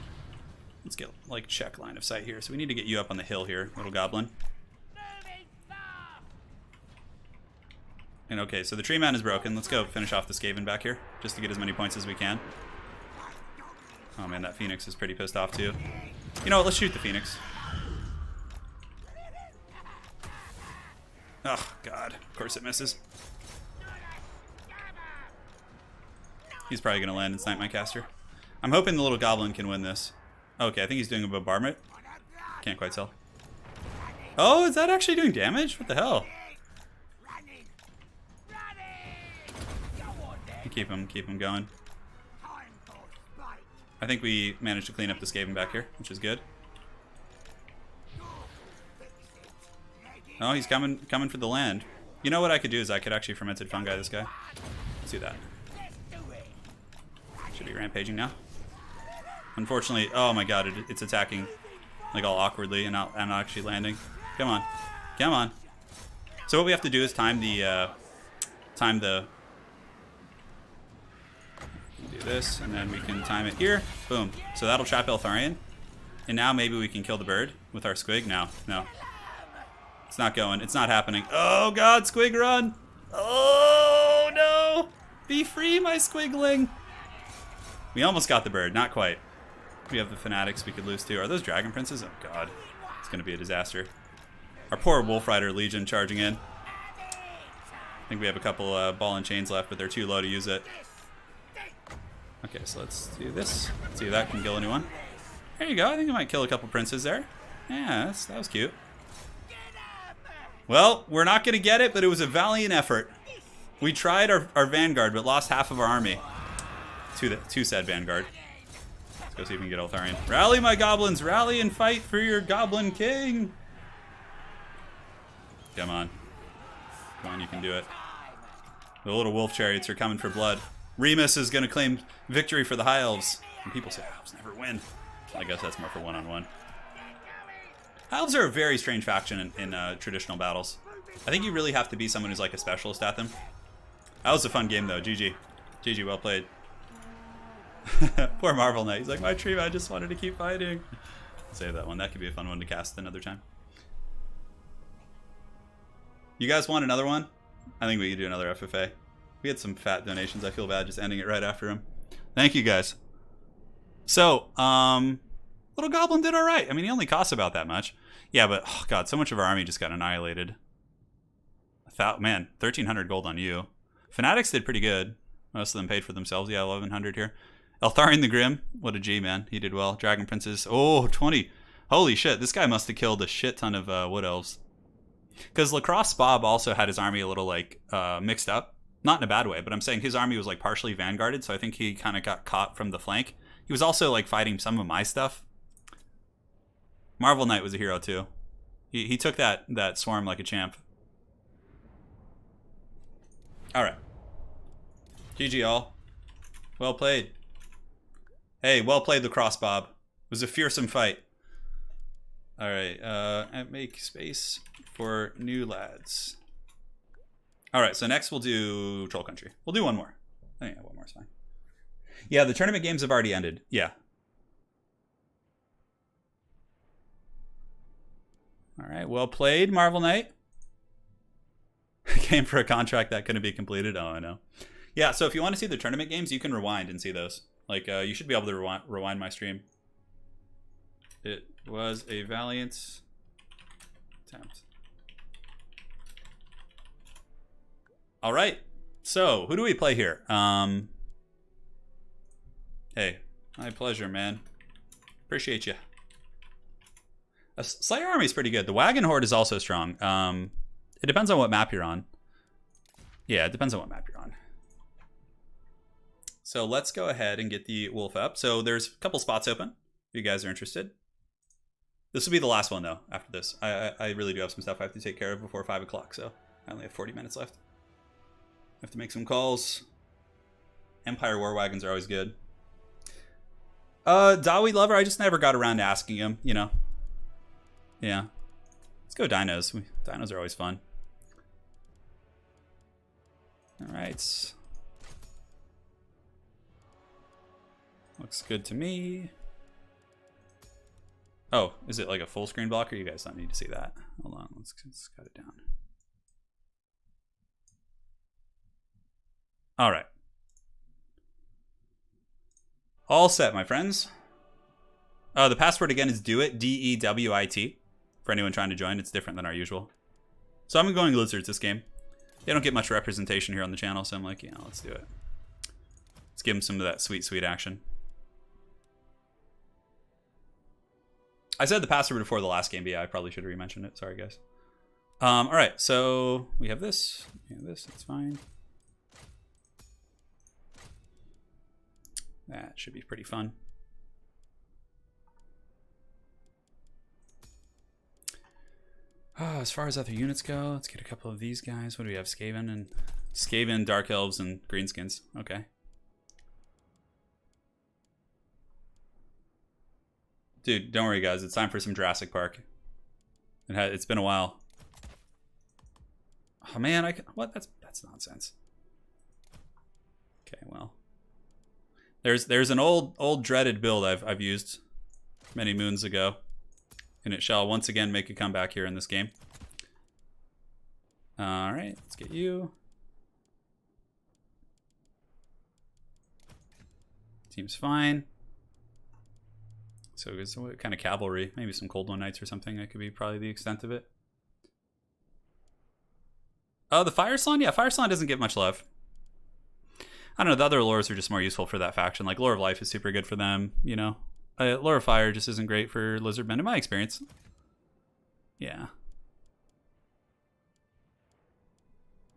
Let's get like check line of sight here. So we need to get you up on the hill here, little goblin. And okay, so the tree man is broken. Let's go finish off the Skaven back here, just to get as many points as we can. Oh man, that Phoenix is pretty pissed off too. You know what, let's shoot the Phoenix. Oh god, of course it misses. He's probably gonna land and snipe my caster. I'm hoping the little goblin can win this. Okay, I think he's doing a bombardment. Can't quite tell. Oh, is that actually doing damage? What the hell? Keep him going. I think we managed to clean up the Skaven back here, which is good. Oh, he's coming for the land. You know what I could do is I could actually Fermented Fungi this guy. Let's do that. Should be rampaging now. Unfortunately, oh my god, it's attacking like all awkwardly and not actually landing. Come on, come on. So what we have to do is time the do this, and then we can time it here. Boom. So that'll trap Eltharian. And now maybe we can kill the bird with our squig. No. It's not going. It's not happening. Oh god, squig run! Oh no! Be free, my squigling! We almost got the bird. Not quite. We have the fanatics we could lose too. Are those dragon princes? Oh god. It's going to be a disaster. Our poor Wolf Rider Legion charging in. I think we have a couple ball and chains left, but they're too low to use it. Okay, so let's do this. Let's see if that can kill anyone. There you go. I think I might kill a couple princes there. Yeah, that was cute. Well, we're not going to get it, but it was a valiant effort. We tried our vanguard, but lost half of our army. To said vanguard. Let's go see if we can get Eltharian. Rally, my goblins! Rally and fight for your goblin king! Come on. Come on, you can do it. The little wolf chariots are coming for blood. Remus is going to claim victory for the High Elves. And people say Elves never win. I guess that's more for one-on-one. Elves are a very strange faction in traditional battles. I think you really have to be someone who's like a specialist at them. That was a fun game though. GG. GG, well played. Poor Marvel Knight. He's like, my tree, I just wanted to keep fighting. Save that one. That could be a fun one to cast another time. You guys want another one? I think we could do another FFA. We had some fat donations. I feel bad just ending it right after him. Thank you guys. So, Little Goblin did alright. I mean, he only costs about that much. Yeah, but, oh god, so much of our army just got annihilated. Man, 1,300 gold on you. Fanatics did pretty good. Most of them paid for themselves. Yeah, 1,100 here. Eltharian the Grim. What a G, man. He did well. Dragon Princes. Oh, 20. Holy shit, this guy must have killed a shit ton of Wood Elves. Because Lacrosse Bob also had his army a little, like, mixed up. Not in a bad way, but I'm saying his army was, like, partially vanguarded, so I think he kind of got caught from the flank. He was also, like, fighting some of my stuff. Marvel Knight was a hero, too. He took that swarm like a champ. Alright. GG all. Well played. Hey, well played, Lacrosse Bob. It was a fearsome fight. Alright, make space for new lads. Alright, so next we'll do Troll Country. We'll do one more. I think one more is fine. Yeah, the tournament games have already ended. Yeah. Alright, well played, Marvel Knight. Came for a contract that couldn't be completed. Oh, I know. Yeah, so if you want to see the tournament games, you can rewind and see those. Like, you should be able to rewind my stream. It was a valiant attempt. All right. So, who do we play here? Hey, my pleasure, man. Appreciate you. A Slayer army is pretty good. The Wagon Horde is also strong. It depends on what map you're on. Yeah, it depends on what map you're on. So let's go ahead and get the wolf up. So there's a couple spots open if you guys are interested. This will be the last one, though, after this. I really do have some stuff I have to take care of before 5 o'clock, so I only have 40 minutes left. I have to make some calls. Empire War Wagons are always good. Dawi Lover, I just never got around to asking him, you know. Yeah. Let's go dinos. Dinos are always fun. Alright. Looks good to me. Oh, is it like a full screen blocker? You guys don't need to see that. Hold on, let's cut it down. Alright. All set, my friends. The password again is DEWIT, DEWIT. For anyone trying to join, it's different than our usual. So I'm going lizards this game. They don't get much representation here on the channel, so I'm like, you know, let's do it. Let's give them some of that sweet, sweet action. I said the password before the last game, but yeah, I probably should have re-mentioned it. Sorry, guys. All right, so we have this. We have this. It's fine. That should be pretty fun. As far as other units go, let's get a couple of these guys. What do we have? Skaven, Dark Elves, and Greenskins. Okay. Dude, don't worry, guys. It's time for some Jurassic Park. It's been a while. Oh man, what? That's nonsense. Okay, well. There's an old dreaded build I've used many moons ago, and it shall once again make a comeback here in this game. All right, let's get you. Seems fine. So what kind of cavalry? Maybe some Cold One Knights or something. That could be probably the extent of it. Oh, the Fire Slan? Yeah, Fire Slan doesn't get much love. I don't know, the other lures are just more useful for that faction. Like, Lore of Life is super good for them, you know. Lore of Fire just isn't great for Lizardmen, in my experience. Yeah.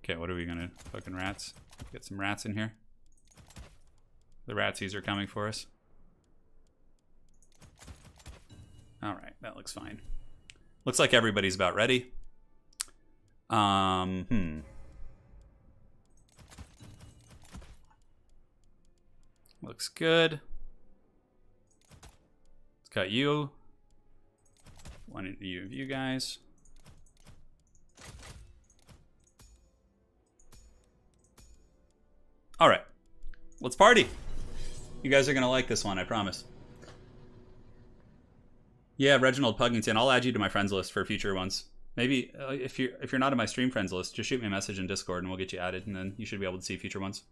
Okay, what are we gonna... Fucking rats. Get some rats in here. The ratsies are coming for us. Alright, that looks fine. Looks like everybody's about ready. Looks good. Let's cut you. One of you guys. All right, let's party. You guys are gonna like this one, I promise. Yeah, Reginald Puggington. I'll add you to my friends list for future ones. Maybe if you're not on my stream friends list, just shoot me a message in Discord and we'll get you added, and then you should be able to see future ones.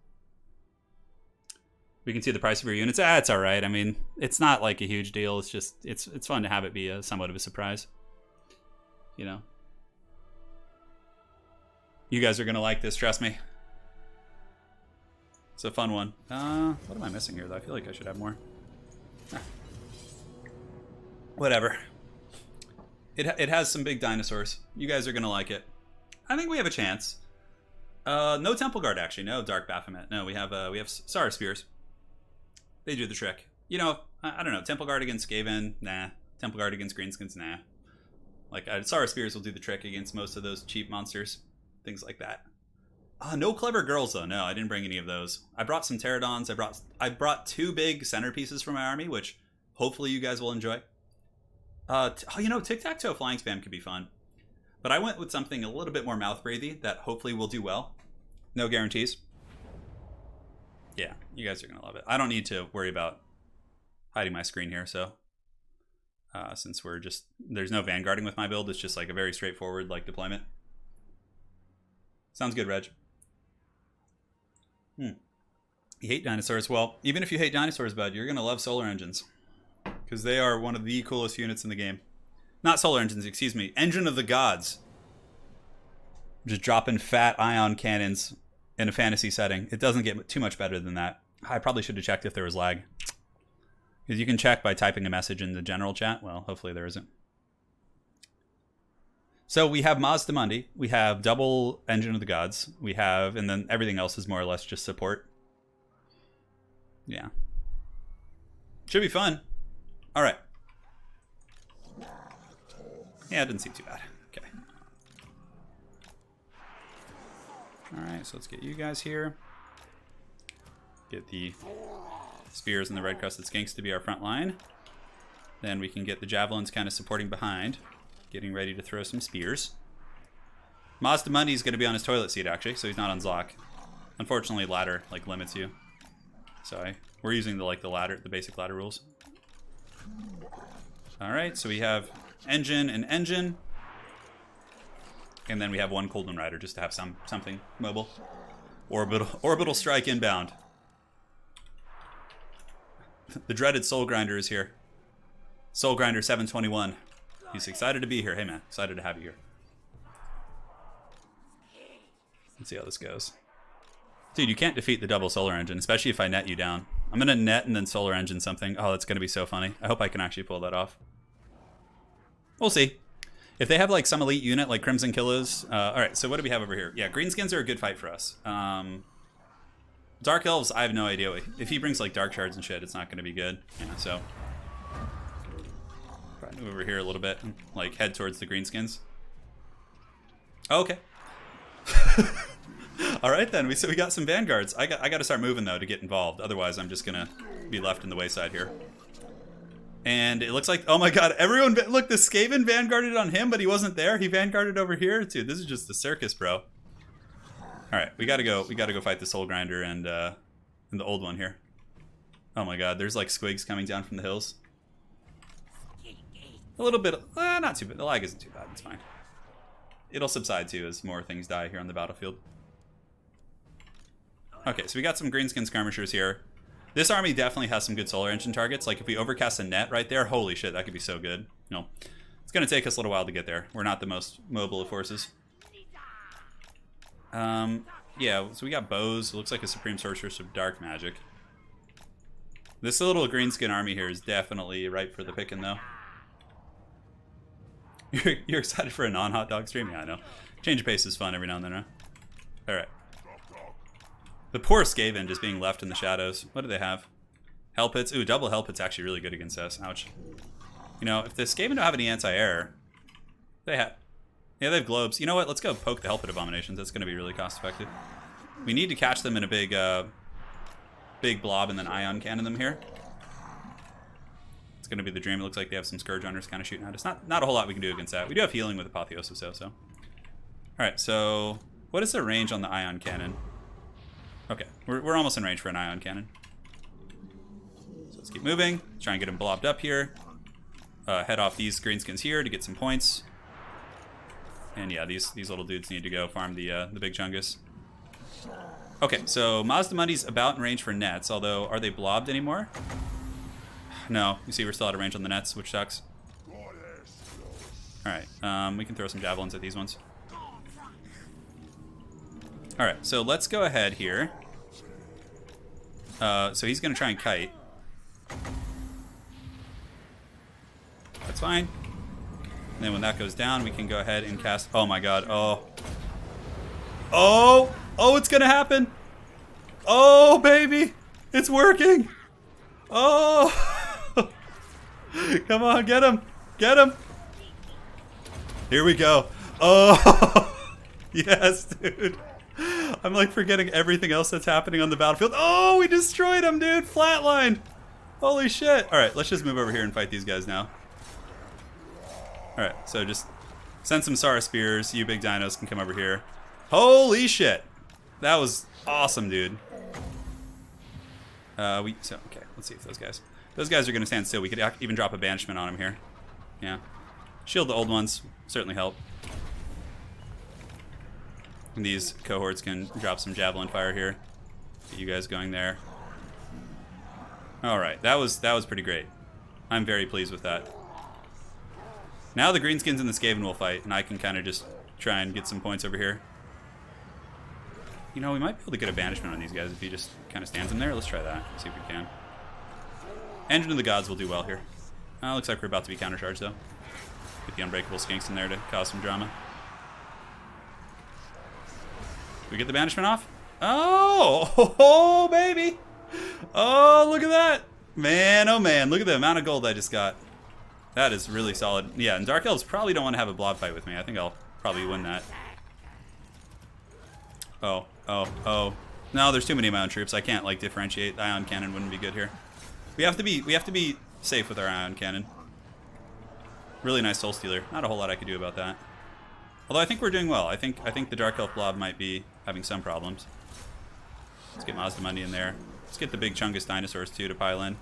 We can see the price of your units. It's all right. I mean, it's not like a huge deal. It's just it's fun to have it be somewhat of a surprise. You know. You guys are gonna like this. Trust me. It's a fun one. What am I missing here though? I feel like I should have more. Whatever. It has some big dinosaurs. You guys are gonna like it. I think we have a chance. No Temple Guard actually. No Dark Baphomet. No, we have Sara Spears. They do the trick. You know, I don't know. Temple Guard against Skaven, nah. Temple Guard against Greenskins, nah. Like, Sara Spears will do the trick against most of those cheap monsters. Things like that. No Clever Girls, though. No, I didn't bring any of those. I brought some Pterodons. I brought 2 big centerpieces for my army, which hopefully you guys will enjoy. You know, Tic-Tac-Toe Flying Spam could be fun. But I went with something a little bit more mouth-breathy that hopefully will do well. No guarantees. Yeah, you guys are going to love it. I don't need to worry about hiding my screen here, so... since there's no vanguarding with my build, it's just like a very straightforward like deployment. Sounds good, Reg. You hate dinosaurs? Well, even if you hate dinosaurs, bud, you're going to love solar engines. Because they are one of the coolest units in the game. Not solar engines, excuse me. Engine of the Gods. Just dropping fat ion cannons in a fantasy setting. It doesn't get too much better than that. I probably should have checked if there was lag. Because you can check by typing a message in the general chat. Well, hopefully there isn't. So we have Mazda Mundi. We have double Engine of the Gods. We have, and then everything else is more or less just support. Yeah. Should be fun. All right. Yeah, it didn't seem too bad. Okay. All right, so let's get you guys here. Get the spears and the red crusted skinks to be our front line. Then we can get the javelins kind of supporting behind, getting ready to throw some spears. Mazdamundi is going to be on his toilet seat, actually, so he's not on Zlock. Unfortunately, ladder like limits you. So we're using the basic ladder rules. All right, so we have engine and engine, and then we have one Coldman Rider just to have something mobile. Orbital strike inbound. The dreaded Soul Grinder is here. Soul Grinder 721. He's excited to be here. Hey man, excited to have you here. Let's see how this goes. Dude, you can't defeat the double solar engine, especially if I net you down. I'm gonna net and then solar engine something. Oh, that's gonna be so funny. I hope I can actually pull that off. We'll see. If they have like some elite unit like Crimson Killers. All right, so what do we have over here? Yeah, Greenskins are a good fight for us. Dark Elves, I have no idea. If he brings like Dark Shards and shit, it's not gonna be good. Yeah, so. Probably move over here a little bit and like head towards the Greenskins. Oh, okay. All right then, so we got some vanguards. I got to start moving though to get involved. Otherwise, I'm just gonna be left in the wayside here. And it looks like, oh my god, everyone, look, the Skaven vanguarded on him, but he wasn't there. He vanguarded over here, dude. This is just a circus, bro. All right, we gotta go fight the Soul Grinder and the old one here. Oh my god, there's like squigs coming down from the hills. A little bit, not too bad. The lag isn't too bad. It's fine. It'll subside too as more things die here on the battlefield. Okay, so we got some Greenskin skirmishers here. This army definitely has some good solar engine targets. Like if we overcast a net right there, holy shit, that could be so good. No, it's gonna take us a little while to get there. We're not the most mobile of forces. Yeah, so we got bows. It looks like a Supreme Sorceress of Dark Magic. This little Greenskin army here is definitely ripe for the picking though. You're excited for a non-hot dog stream? Yeah, I know. Change of pace is fun every now and then, huh? Alright. The poor Skaven just being left in the shadows. What do they have? Hell Pits. Ooh, double Hell Pit's actually really good against us. Ouch. You know, if the Skaven don't have any anti-air, they have... Yeah, they have globes. You know what? Let's go poke the Hell Pit Abominations. That's going to be really cost-effective. We need to catch them in a big blob and then ion cannon them here. It's going to be the dream. It looks like they have some Scourge Runners kind of shooting at us. Not a whole lot we can do against that. We do have healing with Apotheosis, though, so... Alright, so... What is the range on the ion cannon? Okay, we're almost in range for an ion cannon. So let's keep moving. Try and get him blobbed up here. Head off these Greenskins here to get some points. And yeah, these little dudes need to go farm the big chungus. Okay, so Mazdamundi's about in range for nets, although are they blobbed anymore? No, you see we're still out of range on the nets, which sucks. Alright, we can throw some javelins at these ones. Alright, so let's go ahead here. So he's going to try and kite. That's fine. And then when that goes down, we can go ahead and cast... Oh my god, oh. Oh! Oh, it's going to happen! Oh, baby! It's working! Oh! Come on, get him! Get him! Here we go. Oh! Yes, dude. I'm like forgetting everything else that's happening on the battlefield. Oh, we destroyed him, dude. Flatline. Holy shit. All right, let's just move over here and fight these guys now. All right, so just send some Sara Spears. You big dinos can come over here. Holy shit. That was awesome, dude. Okay, let's see if those guys are going to stand still. We could even drop a banishment on them here. Yeah. Shield the old ones. Certainly help. And these cohorts can drop some javelin fire here. Get you guys going there. All right, that was pretty great. I'm very pleased with that. Now the Greenskins and the Skaven will fight, and I can kind of just try and get some points over here. You know, we might be able to get a banishment on these guys if he just kind of stands them there. Let's try that. See if we can. Engine of the Gods will do well here. Looks like we're about to be countercharged though. Get the Unbreakable Skinks in there to cause some drama. We get the banishment off? Oh, baby. Oh, look at that. Man, oh man, look at the amount of gold I just got. That is really solid. Yeah, and Dark Elves probably don't want to have a blob fight with me. I think I'll probably win that. Oh, oh, oh. No, there's too many of my own troops. I can't like differentiate. The ion cannon wouldn't be good here. We have to be safe with our ion cannon. Really nice soul stealer. Not a whole lot I could do about that. Although I think we're doing well. I think the Dark Elf blob might be having some problems. Let's get Mazda Mundi in there. Let's get the big Chungus dinosaurs too to pile in.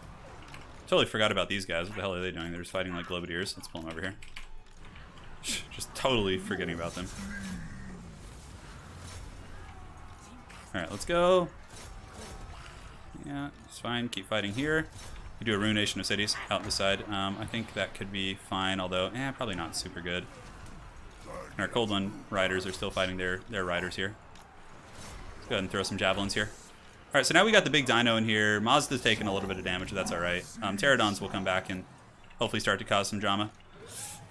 Totally forgot about these guys. What the hell are they doing? They're just fighting like Globadiers. Let's pull them over here. Just totally forgetting about them. Alright, let's go. Yeah, it's fine. Keep fighting here. We do a ruination of cities out the side. I think that could be fine, although, probably not super good. And our Cold One riders are still fighting their riders here. Let's go ahead and throw some javelins here. Alright, so now we got the big dino in here. Mazda's taking a little bit of damage, but that's alright. Pterodons will come back and hopefully start to cause some drama.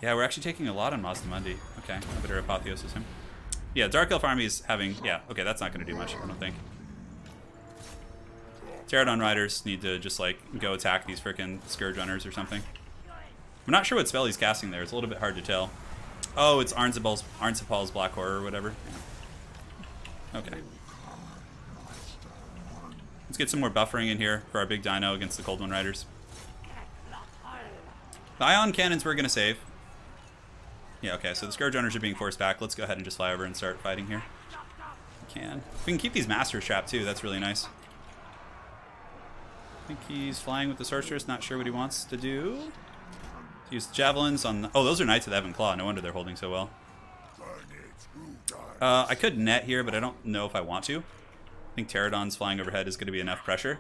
Yeah, we're actually taking a lot on Mazda Mundi. Okay, I better apotheosis him. Yeah, Dark Elf army is having... Yeah, okay, that's not going to do much, I don't think. Pterodon riders need to just, like, go attack these frickin' Scourge Runners or something. I'm not sure what spell he's casting there. It's a little bit hard to tell. Oh, it's Arnsipal's Black Horror or whatever. Yeah. Okay. Let's get some more buffering in here for our big dino against the Cold One Riders. The ion cannons we're going to save. Yeah, okay, so the Scourge Runners are being forced back. Let's go ahead and just fly over and start fighting here. We can. We can keep these Masters trapped too. That's really nice. I think he's flying with the Sorceress. Not sure what he wants to do. Use javelins on the... Oh, those are Knights of the Ebon Claw. No wonder they're holding so well. I could net here, but I don't know if I want to. I think Pterodons flying overhead is going to be enough pressure.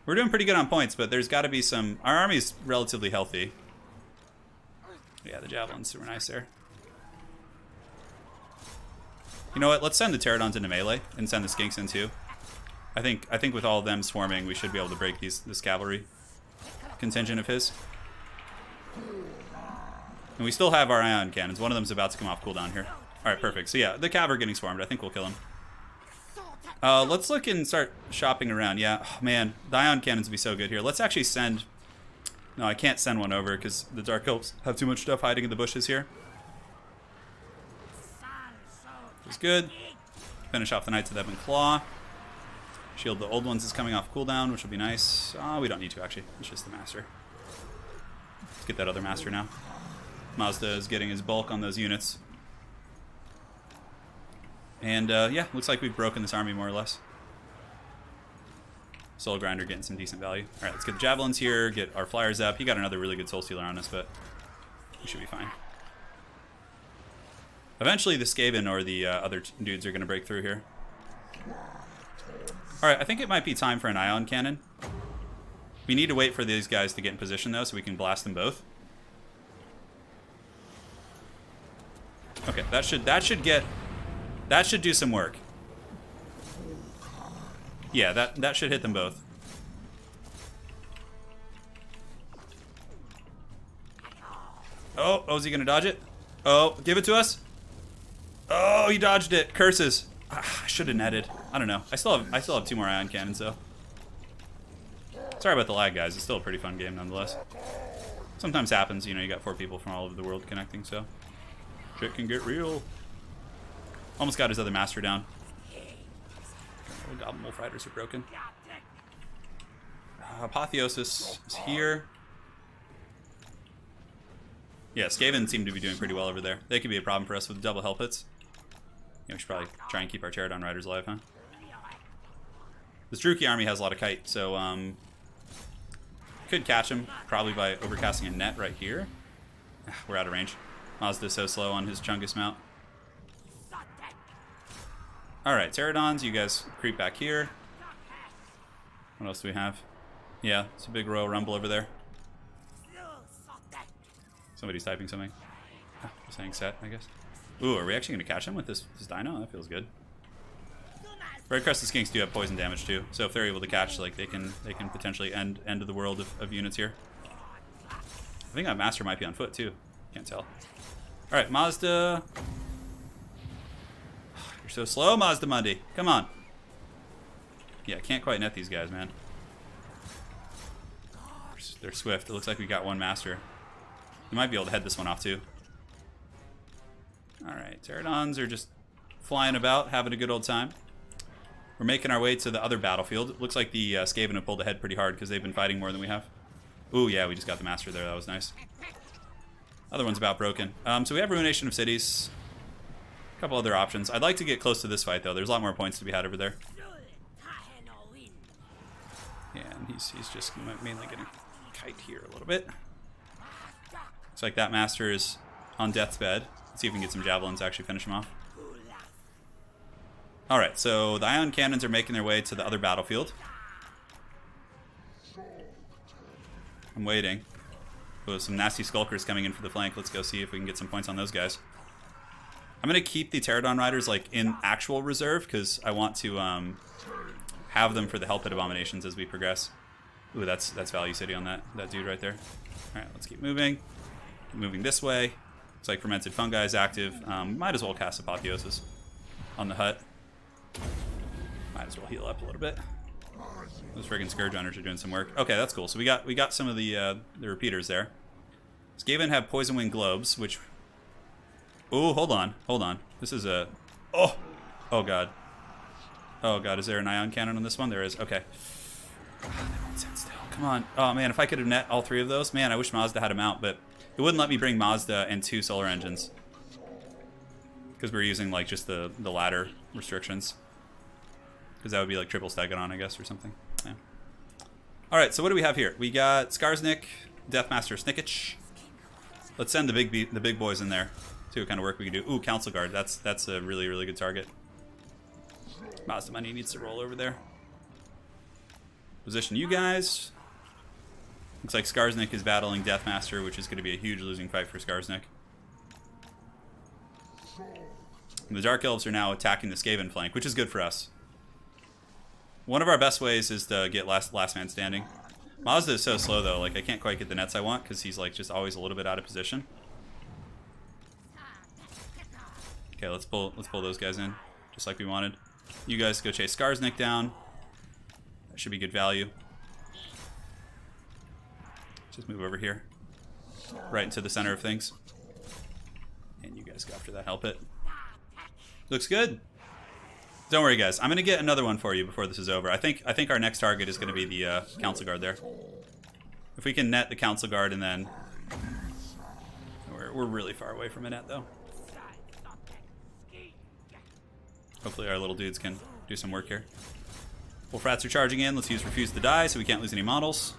We're doing pretty good on points, but there's got to be some... Our army's relatively healthy. Yeah, the javelins super nice there. You know what? Let's send the Pterodons into melee and send the Skinks in too. I think with all of them swarming, we should be able to break this cavalry contingent of his. And we still have our ion cannons. One of them's about to come off cooldown here. All right, perfect. So yeah, the cav are getting swarmed. I think we'll kill him. Let's look and start shopping around. Yeah, oh, man, the ion cannons would be so good here. Let's actually send... No, I can't send one over because the Dark Elves have too much stuff hiding in the bushes here. It's good. Finish off the Knights of the Ebon Claw. Shield the Old Ones is coming off cooldown, which will be nice. We don't need to, actually. It's just the Master. Let's get that other Master now. Mazda is getting his bulk on those units. And, yeah, looks like we've broken this army more or less. Soul Grinder getting some decent value. Alright, let's get the Javelins here, get our Flyers up. He got another really good Soul Stealer on us, but we should be fine. Eventually the Skaven or the other dudes are going to break through here. Alright, I think it might be time for an Ion Cannon. We need to wait for these guys to get in position, though, so we can blast them both. Okay, that should do some work. Yeah, that should hit them both. Oh, is he gonna dodge it? Oh, give it to us. Oh, he dodged it. Curses. I should have netted. I don't know. I still have 2 more ion cannons though. Sorry about the lag, guys. It's still a pretty fun game nonetheless. Sometimes happens, you know, you got 4 people from all over the world connecting, so shit can get real. Almost got his other Master down. Goblin Wolf Riders are broken. Apotheosis is here. Yeah, Skaven seem to be doing pretty well over there. They could be a problem for us with double health hits. Yeah, we should probably try and keep our Pterodon Riders alive, huh? This Druchii army has a lot of kite, so could catch him probably by overcasting a net right here. We're out of range. Mazda's so slow on his Chungus mount. Alright, Pterodons, you guys creep back here. What else do we have? Yeah, it's a big Royal Rumble over there. Somebody's typing something. Just saying set, I guess. Ooh, are we actually going to catch him with this dino? That feels good. Red Crested Skinks do have poison damage too, so if they're able to catch, like they can potentially end of the world of units here. I think that Master might be on foot too. Can't tell. Alright, Mazda. You're so slow, Mazda Mundi. Come on. Yeah, can't quite net these guys, man. They're swift. It looks like we got one master. We might be able to head this one off too. Alright, pterodons are just flying about, having a good old time. We're making our way to the other battlefield. It looks like the Skaven have pulled ahead pretty hard because they've been fighting more than we have. Ooh, yeah, we just got the master there. That was nice. Other one's about broken. So we have Ruination of Cities. A couple other options. I'd like to get close to this fight, though. There's a lot more points to be had over there. Yeah, and he's just mainly getting kite here a little bit. Looks like that master is on death's bed. Let's see if we can get some javelins to actually finish him off. Alright, so the ion cannons are making their way to the other battlefield. I'm waiting. Oh, some nasty skulkers coming in for the flank. Let's go see if we can get some points on those guys. I'm going to keep the pterodon riders like in actual reserve because I want to have them for the Hell Pit Abominations as we progress. Ooh, that's Value City on that dude right there. Alright, let's keep moving. Keep moving this way. Looks like Fermented Fungi is active. Might as well cast Apotheosis on the hut. Might as well heal up a little bit. Those friggin' Scourge Runners are doing some work. Okay, that's cool. So we got some of the repeaters there. Skaven have Poison Wing Globes, which... Ooh, hold on. This is a... Oh god. Oh god, is there an ion cannon on this one? There is. Okay. God, they won't stand still. Come on. Oh man, if I could have net all three of those. Man, I wish Mazda had them out, but it wouldn't let me bring Mazda and 2 solar engines. Because we're using like just the ladder restrictions. Because that would be like triple Stegodon, I guess, or something. Yeah. Alright, so what do we have here? We got Skarsnik, Deathmaster Snickich. Let's send the big boys in there. See what kind of work we can do. Ooh, Council Guard. That's a really, really good target. Mazda Money needs to roll over there. Position you guys. Looks like Skarsnik is battling Deathmaster, which is going to be a huge losing fight for Skarsnik. And the Dark Elves are now attacking the Skaven flank, which is good for us. One of our best ways is to get last man standing. Mazda is so slow though, like I can't quite get the nets I want because he's like just always a little bit out of position. Okay, let's pull those guys in, just like we wanted. You guys go chase Skarsnik down. That should be good value. Just move over here, right into the center of things, and you guys go after that Hell Pit. Looks good. Don't worry, guys. I'm gonna get another one for you before this is over. I think our next target is gonna be the Council Guard there. If we can net the Council Guard, and then we're really far away from a net though. Hopefully our little dudes can do some work here. Wolf Rats are charging in. Let's use Refuse to Die so we can't lose any models.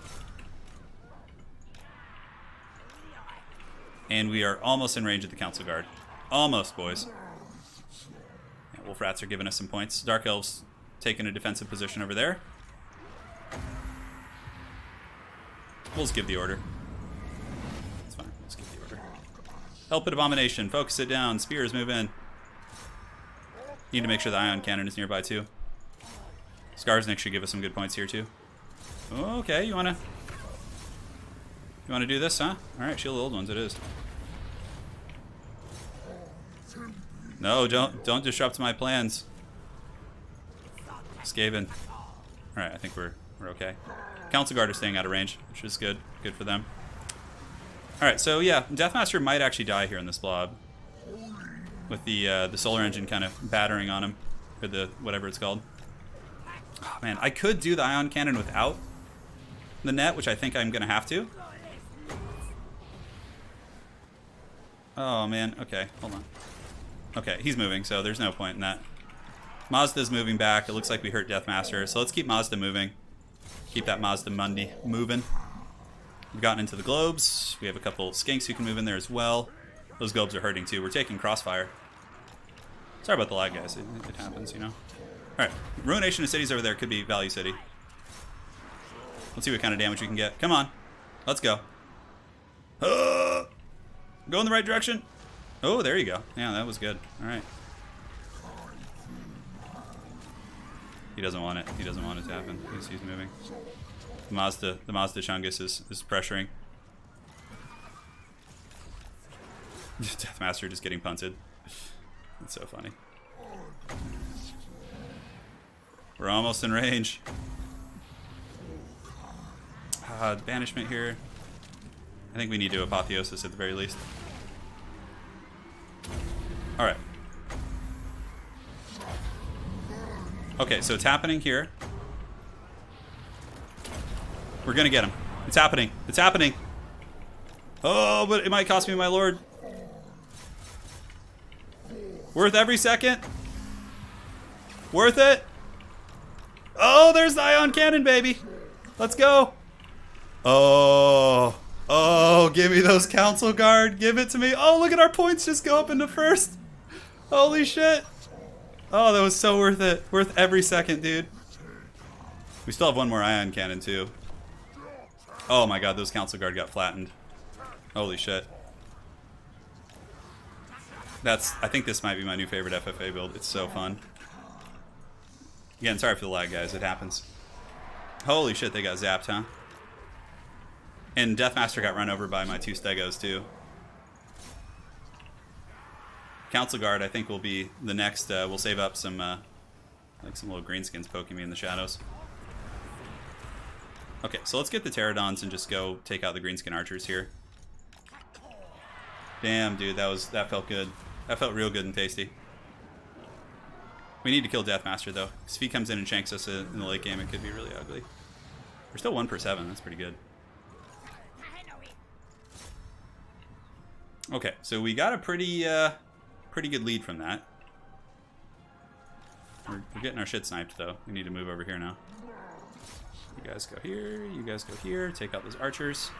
And we are almost in range of the Council Guard. Almost, boys. Yeah, Wolf Rats are giving us some points. Dark Elves taking a defensive position over there. We'll just give the order. That's fine. Let's give the order. Hell Pit Abomination. Focus it down. Spears move in. Need to make sure the ion cannon is nearby too. Skarsnik should give us some good points here too. Okay, you wanna do this, huh? All right, shield the old ones. It is. No, don't disrupt my plans. Skaven. All right, I think we're okay. Council Guard are staying out of range, which is good. Good for them. All right, so yeah, Deathmaster might actually die here in this blob. With the solar engine kind of battering on him, or the whatever it's called. Oh, man, I could do the ion cannon without the net, which I think I'm gonna have to. Oh man, okay, hold on. Okay, he's moving, so there's no point in that. Mazda's moving back. It looks like we hurt Deathmaster, so let's keep Mazda moving. Keep that Mazda Mundi moving. We've gotten into the globes. We have a couple skinks who can move in there as well. Those globes are hurting too. We're taking crossfire. Sorry about the lag, guys. It happens, you know. Alright, Ruination of Cities over there could be Value City. Let's see what kind of damage we can get. Come on. Let's go. Go in the right direction. Oh, there you go. Yeah, that was good. Alright. He doesn't want it. He doesn't want it to happen. He's moving. The Mazda Chungus is pressuring. Deathmaster just getting punted. It's so funny. We're almost in range. Banishment here. I think we need to Apotheosis at the very least. Alright. Okay, so it's happening here. We're gonna get him. It's happening. It's happening. Oh, but it might cost me my lord. Worth every second. Worth it. Oh, there's the Ion Cannon, baby. Let's go. Oh. Oh, give me those Council Guard. Give it to me. Oh, look at our points just go up into first. Holy shit. Oh, that was so worth it. Worth every second, dude. We still have one more Ion Cannon, too. Oh my god, those Council Guard got flattened. Holy shit. I think this might be my new favorite FFA build. It's so fun. Again, sorry for the lag, guys. It happens. Holy shit, they got zapped, huh? And Deathmaster got run over by my 2 Stegos, too. Council Guard, I think, will be the next. We'll save up some, like some little Greenskins poking me in the shadows. Okay, so let's get the Pterodons and just go take out the Greenskin Archers here. Damn, dude, that felt good. That felt real good and tasty. We need to kill Deathmaster, though. Because if he comes in and shanks us in the late game, it could be really ugly. We're still 1 per 7. That's pretty good. Okay, so we got a pretty good lead from that. We're getting our shit sniped, though. We need to move over here now. You guys go here. You guys go here. Take out those archers.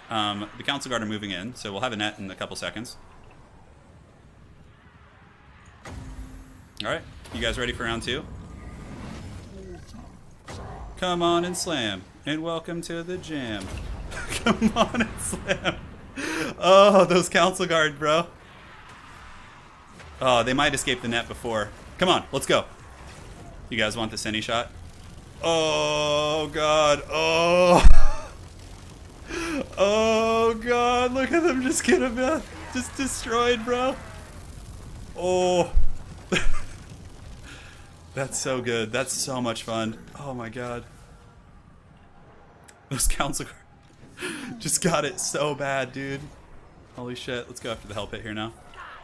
The Council Guard are moving in, so we'll have a net in a couple seconds. Alright, you guys ready for round 2? Come on and slam, and welcome to the jam. Come on and slam. Oh, those Council Guard, bro. Oh, they might escape the net before. Come on, let's go. You guys want the Cine shot? Oh, God. Oh. Oh, God. Look at them just get him just destroyed, bro. Oh. That's so good. That's so much fun. Oh, my God. Those Council Guard just got it so bad, dude. Holy shit. Let's go after the Hell Pit here now.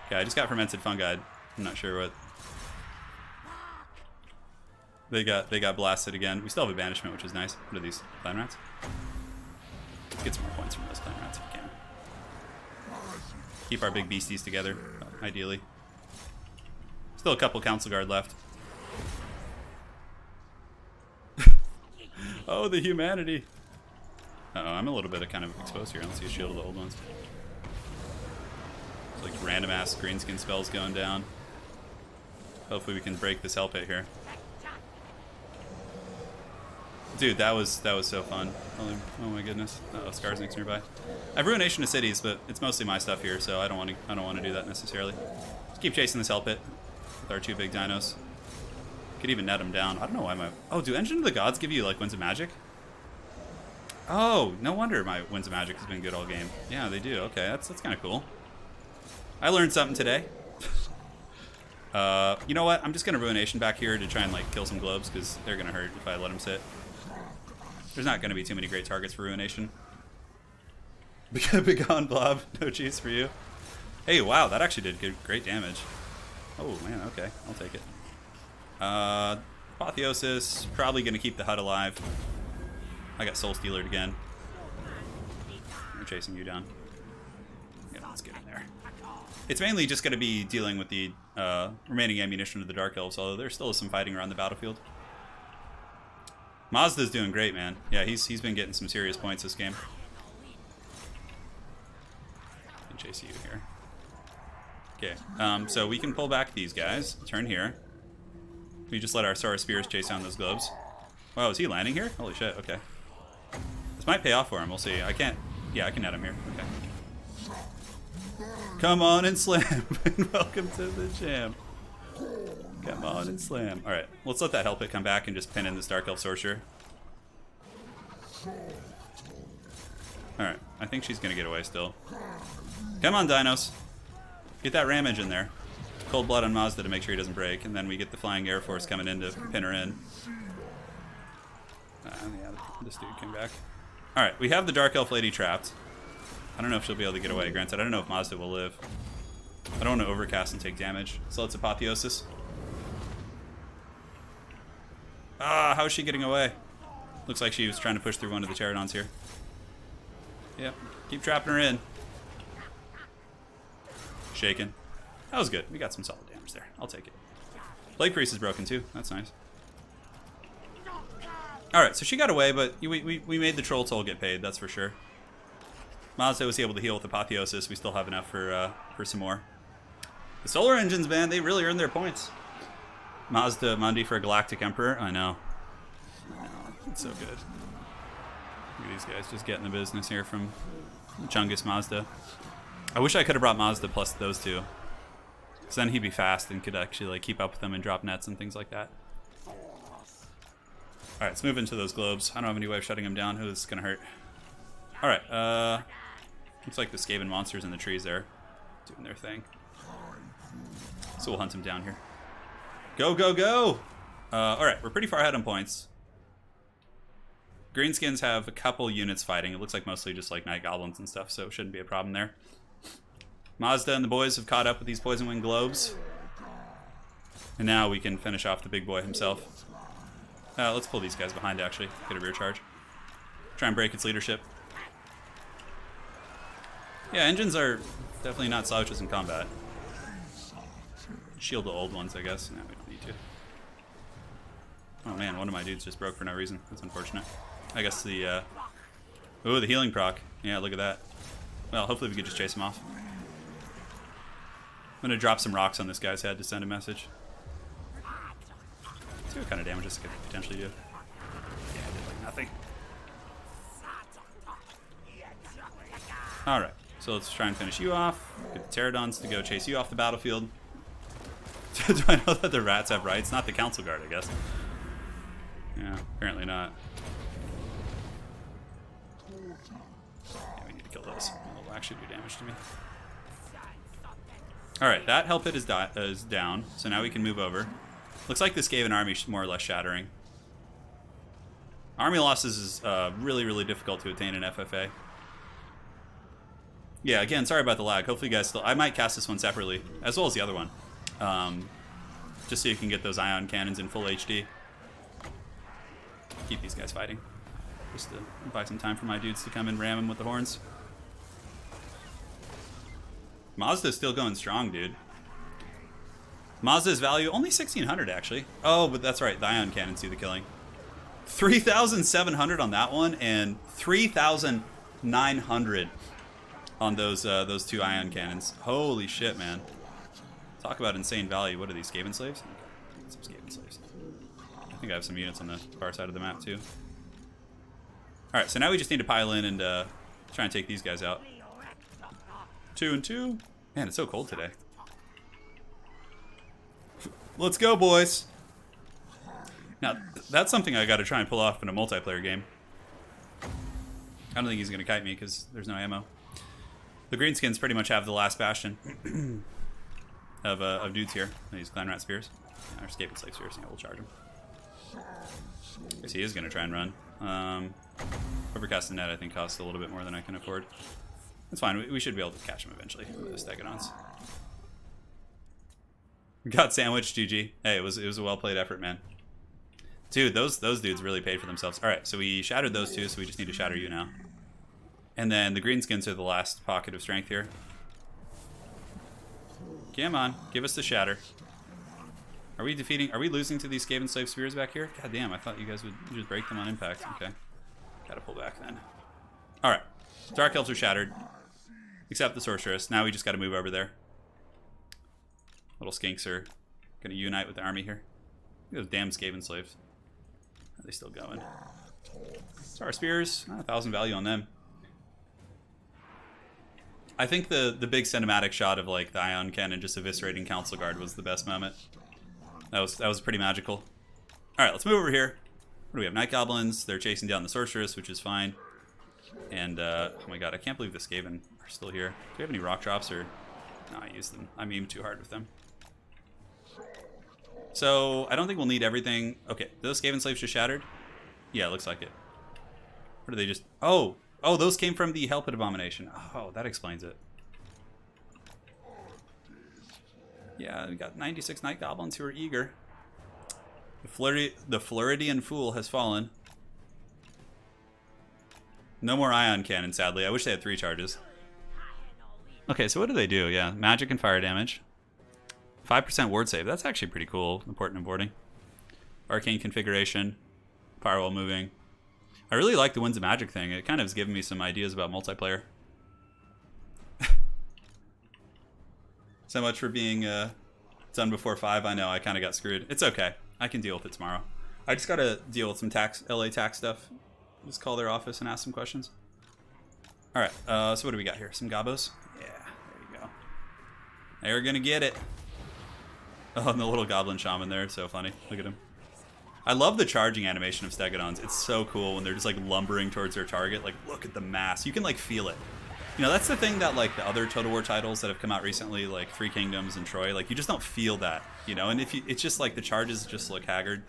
Okay, I just got Fermented Fungi. I'm not sure what. They got blasted again. We still have a banishment, which is nice. What are these? Clan Rats? Let's get some more points from those Clan Rats if we can. Keep our big beasties together, ideally. Still a couple Council Guard left. Oh, the humanity. Uh-oh, I'm a little bit kind of exposed here. I don't see a shield of the old ones. It's like random-ass greenskin spells going down. Hopefully we can break this Hell Pit here. Dude, that was so fun. Oh my goodness. Uh-oh, Skarsnik's nearby. I have Ruination of Cities, but it's mostly my stuff here, so I don't want to do that necessarily. Just keep chasing this Hell Pit with our 2 big dinos. Could even net them down. I don't know why my... Oh, do Engine of the Gods give you, like, Winds of Magic? Oh, no wonder my Winds of Magic has been good all game. Yeah, they do. Okay, that's kind of cool. I learned something today. You know what? I'm just going to Ruination back here to try and, like, kill some globes, because they're going to hurt if I let them sit. There's not going to be too many great targets for Ruination. Begone, Blob. No cheese for you. Hey, wow, that actually did great damage. Oh, man, okay. I'll take it. Apotheosis, probably going to keep the hut alive. I got Soul Stealered again. I'm chasing you down. Yeah, let's get in there. It's mainly just going to be dealing with the remaining ammunition of the Dark Elves, although there still is some fighting around the battlefield. Mazda's doing great, man. Yeah, he's been getting some serious points this game. I can chase you here. Okay, so we can pull back these guys. Turn here. We just let our Star Spears chase down those globes. Wow, is he landing here? Holy shit, okay. This might pay off for him, we'll see. I can't... Yeah, I can net him here. Okay. Come on and slam. And welcome to the jam. Come on and slam. Alright, let's let that Hell Pit come back and just pin in this Dark Elf Sorcerer. Alright, I think she's gonna get away still. Come on, dinos. Get that ramage in there. Cold blood on Mazda to make sure he doesn't break, and then we get the flying air force coming in to pin her in. Yeah, this dude came back. Alright, we have the Dark Elf Lady trapped. I don't know if she'll be able to get away. Granted, I don't know if Mazda will live. I don't want to overcast and take damage. So let's Apotheosis. Ah, how is she getting away? Looks like she was trying to push through one of the Pterodons here. Yep, keep trapping her in. Shaken. That was good. We got some solid damage there. I'll take it. Plague Priest is broken too. That's nice. Alright, so she got away, but we made the Troll Toll get paid, that's for sure. Mazda was able to heal with Apotheosis. We still have enough for some more. The Solar Engines, man, they really earned their points. Mazda Mundi for a Galactic Emperor. I know. It's so good. Look at these guys just getting the business here from Chungus Mazda. I wish I could have brought Mazda plus those two. Because then he'd be fast and could actually like keep up with them and drop nets and things like that. Alright, let's move into those globes. I don't have any way of shutting them down. Who's gonna hurt? Alright, looks like the Skaven monsters in the trees there doing their thing. So we'll hunt them down here. Go, go, go! Alright, we're pretty far ahead on points. Greenskins have a couple units fighting. It looks like mostly just like Night Goblins and stuff, so it shouldn't be a problem there. Mazda and the boys have caught up with these Poison Wing Globes. And now we can finish off the big boy himself. Let's pull these guys behind, actually. Get a rear charge. Try and break its leadership. Yeah, engines are definitely not slouches in combat. Shield the old ones, I guess. No, we don't need to. Oh man, one of my dudes just broke for no reason. That's unfortunate. I guess the, oh, the healing proc. Yeah, look at that. Well, hopefully we could just chase him off. I'm gonna drop some rocks on this guy's head to send a message. See what kind of damage this could potentially do. Yeah, I did like nothing. Alright, so let's try and finish you off. Get the Pterodons to go chase you off the battlefield. Do I know that the rats have rights? Not the Council Guard, I guess. Yeah, apparently not. Yeah, we need to kill those. They'll actually do damage to me. Alright, that hell pit is down, so now we can move over. Looks like the Skaven army is more or less shattering. Army losses is really, really difficult to attain in FFA. Yeah, again, sorry about the lag. Hopefully you guys still... I might cast this one separately, as well as the other one. Just so you can get those ion cannons in full HD. Keep these guys fighting. Just to buy some time for my dudes to come and ram them with the horns. Mazda's still going strong, dude. Mazda's value, only 1,600 actually. Oh, but that's right, the ion cannons do the killing. 3,700 on that one, and 3,900 on those two ion cannons. Holy shit, man. Talk about insane value. What are these, Skaven slaves? Okay, some Skaven slaves. I think I have some units on the far side of the map, too. Alright, so now we just need to pile in and try and take these guys out. 2 and 2. Man, it's so cold today. Let's go, boys. Now, that's something I gotta try and pull off in a multiplayer game. I don't think he's gonna kite me because there's no ammo. The Greenskins pretty much have the last bastion of dudes here. These Clan Rat Spears. Or Skaven Slave Spears. Yeah, we'll charge him. Guess he is gonna try and run. Overcast the net, I think, costs a little bit more than I can afford. That's fine. We should be able to catch him eventually with the Stegodons. Got sandwiched, GG. Hey, it was a well played effort, man. Dude, those dudes really paid for themselves. All right, so we shattered those two, so we just need to shatter you now. And then the Greenskins are the last pocket of strength here. Come on, give us the shatter. Are we losing to these Skaven Slave Spears back here? God damn, I thought you guys would just break them on impact. Okay. Gotta pull back then. Alright. Dark Elves are shattered. Except the Sorceress. Now we just gotta move over there. Little skinks are gonna unite with the army here. Look at those damn Skaven Slaves. Are they still going? Star Spears. 1,000 value on them. I think the big cinematic shot of like the ion cannon just eviscerating Council Guard was the best moment. That was pretty magical. Alright, let's move over here. What do we have? Night Goblins. They're chasing down the Sorceress, which is fine. And, oh my god, I can't believe the Skaven are still here. Do we have any rock drops or... No, I used them. I memed too hard with them. So I don't think we'll need everything. Okay, those Skaven slaves just shattered? Yeah, it looks like it. What are they just... Oh, those came from the Hell Pit Abomination. Oh, that explains it. Yeah, we got 96 Night Goblins who are eager. The Floridian Fool has fallen. No more ion cannon, sadly. I wish they had 3 charges. Okay, so what do they do? Yeah, magic and fire damage. 5% ward save. That's actually pretty cool. Important in boarding. Arcane configuration. Firewall moving. I really like the Winds of Magic thing. It kind of has given me some ideas about multiplayer. So much for being done before 5. I know, I kind of got screwed. It's okay. I can deal with it tomorrow. I just got to deal with some LA tax stuff. Just call their office and ask some questions. All right, so what do we got here? Some gobos? Yeah, there you go. They're going to get it. Oh, and the little goblin shaman there. So funny. Look at him. I love the charging animation of Stegodons. It's so cool when they're just like lumbering towards their target. Like, look at the mass. You can like feel it. You know, that's the thing that like the other Total War titles that have come out recently, like Three Kingdoms and Troy, like you just don't feel that, you know? And if you, it's just like the charges just look haggard.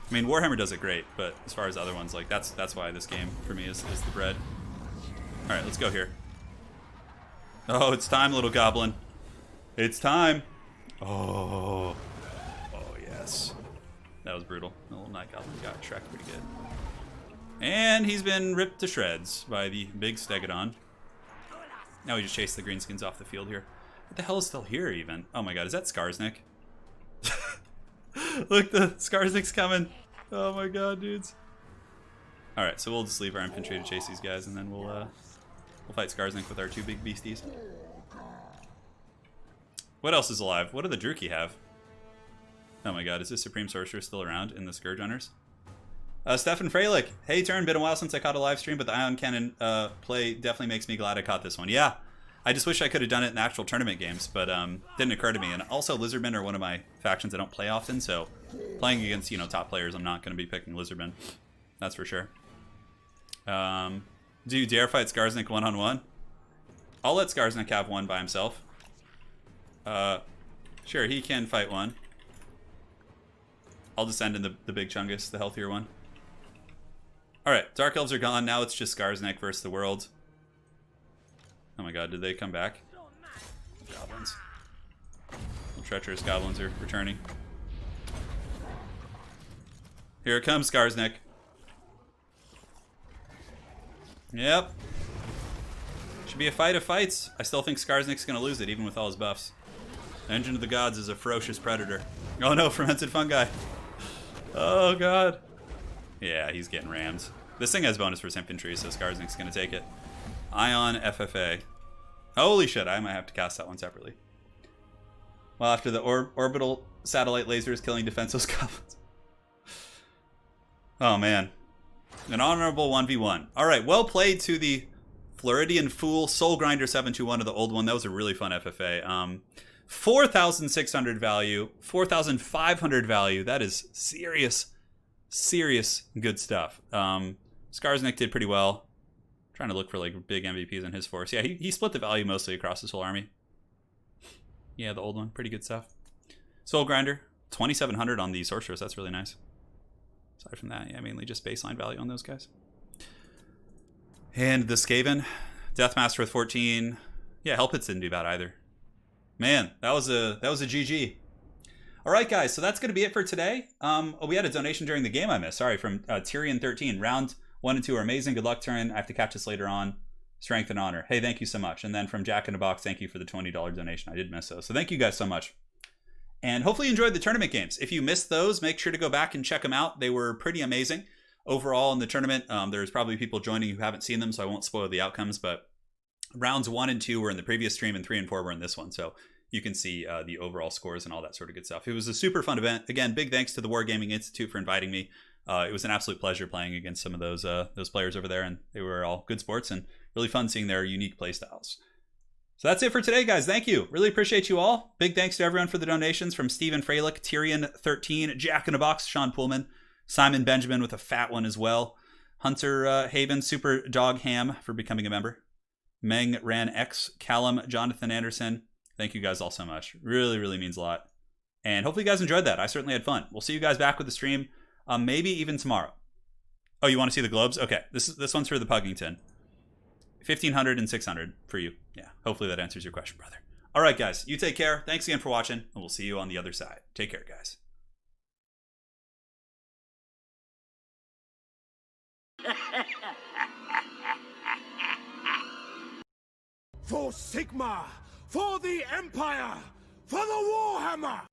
I mean, Warhammer does it great, but as far as other ones, like that's why this game for me is the bread. All right, let's go here. Oh, it's time, little goblin. It's time. Oh, yes. That was brutal. The little night goblin got Shrek pretty good. And he's been ripped to shreds by the big Stegodon. Now we just chase the Greenskins off the field here. What the hell is still here even? Oh my god, is that Skarsnik? Look, the Skarsnik's coming. Oh my god, dudes. Alright, so we'll just leave our infantry to chase these guys and then we'll fight Skarsnik with our 2 big beasties. What else is alive? What do the Druki have? Oh my god, is this Supreme Sorcerer still around in the Scourge Hunters? Stefan Fralick. Hey, Turn. Been a while since I caught a live stream, but the Ion Cannon play definitely makes me glad I caught this one. Yeah, I just wish I could have done it in actual tournament games, but didn't occur to me. And also, Lizardmen are one of my factions I don't play often, so playing against, you know, top players, I'm not going to be picking Lizardmen. That's for sure. Do you dare fight Skarsnik one-on-one? I'll let Skarsnik have one by himself. Sure, he can fight one. I'll just send in the big Chungus, the healthier one. Alright, Dark Elves are gone. Now it's just Skarsnik versus the world. Oh my god, did they come back? Goblins. The treacherous goblins are returning. Here it comes, Skarsnik. Yep. Should be a fight of fights. I still think Skarsnik's gonna lose it, even with all his buffs. Engine of the Gods is a ferocious predator. Oh no, fermented fungi. Oh god. Yeah, he's getting rammed. This thing has bonus for his infantry, so Skarsnik's gonna take it. Ion FFA. Holy shit, I might have to cast that one separately. Well, after the orbital satellite lasers killing defenseless goblins. Oh man. An honorable 1v1. Alright, well played to the Floridian Fool, Soul Grinder 721 of the old one. That was a really fun FFA. 4,600 value, 4,500 value. That is serious good stuff. Skarsnik did pretty well. Trying to look for like big MVPs in his force. Yeah, he split the value mostly across his whole army. Yeah, the old one, pretty good stuff. Soul Grinder, 2,700 on the sorcerers. That's really nice. Aside from that, yeah, mainly just baseline value on those guys. And the Skaven, Deathmaster with 14. Yeah, Hellpits didn't do bad either. Man, that was a GG. All right, guys, so that's going to be it for today. We had a donation during the game I missed. Sorry, from Tyrion 13. Round 1 and 2 are amazing. Good luck, Turin. I have to catch this later on. Strength and honor. Hey, thank you so much. And then from Jack in a Box, thank you for the $20 donation. I did miss those. So thank you guys so much. And hopefully you enjoyed the tournament games. If you missed those, make sure to go back and check them out. They were pretty amazing. Overall in the tournament, there's probably people joining who haven't seen them, so I won't spoil the outcomes. But rounds 1 and 2 were in the previous stream, and 3 and 4 were in this one. So you can see the overall scores and all that sort of good stuff. It was a super fun event. Again, big thanks to the Wargaming Institute for inviting me. It was an absolute pleasure playing against some of those players over there, and they were all good sports and really fun seeing their unique play styles. So that's it for today, guys. Thank you. Really appreciate you all. Big thanks to everyone for the donations, from Stephen Fralick, Tyrion 13, Jack in a Box, Sean Pullman, Simon Benjamin with a fat one as well, Hunter Haven, Super Dog Ham for becoming a member, Meng Ran X, Callum, Jonathan Anderson. Thank you guys all so much. Really, really means a lot. And hopefully you guys enjoyed that. I certainly had fun. We'll see you guys back with the stream, maybe even tomorrow. Oh, you want to see the globes? Okay, this one's for the Puggington. 1,500 and 600 for you. Yeah, hopefully that answers your question, brother. All right, guys, you take care. Thanks again for watching, and we'll see you on the other side. Take care, guys. For Sigma, for the Empire, for the Warhammer!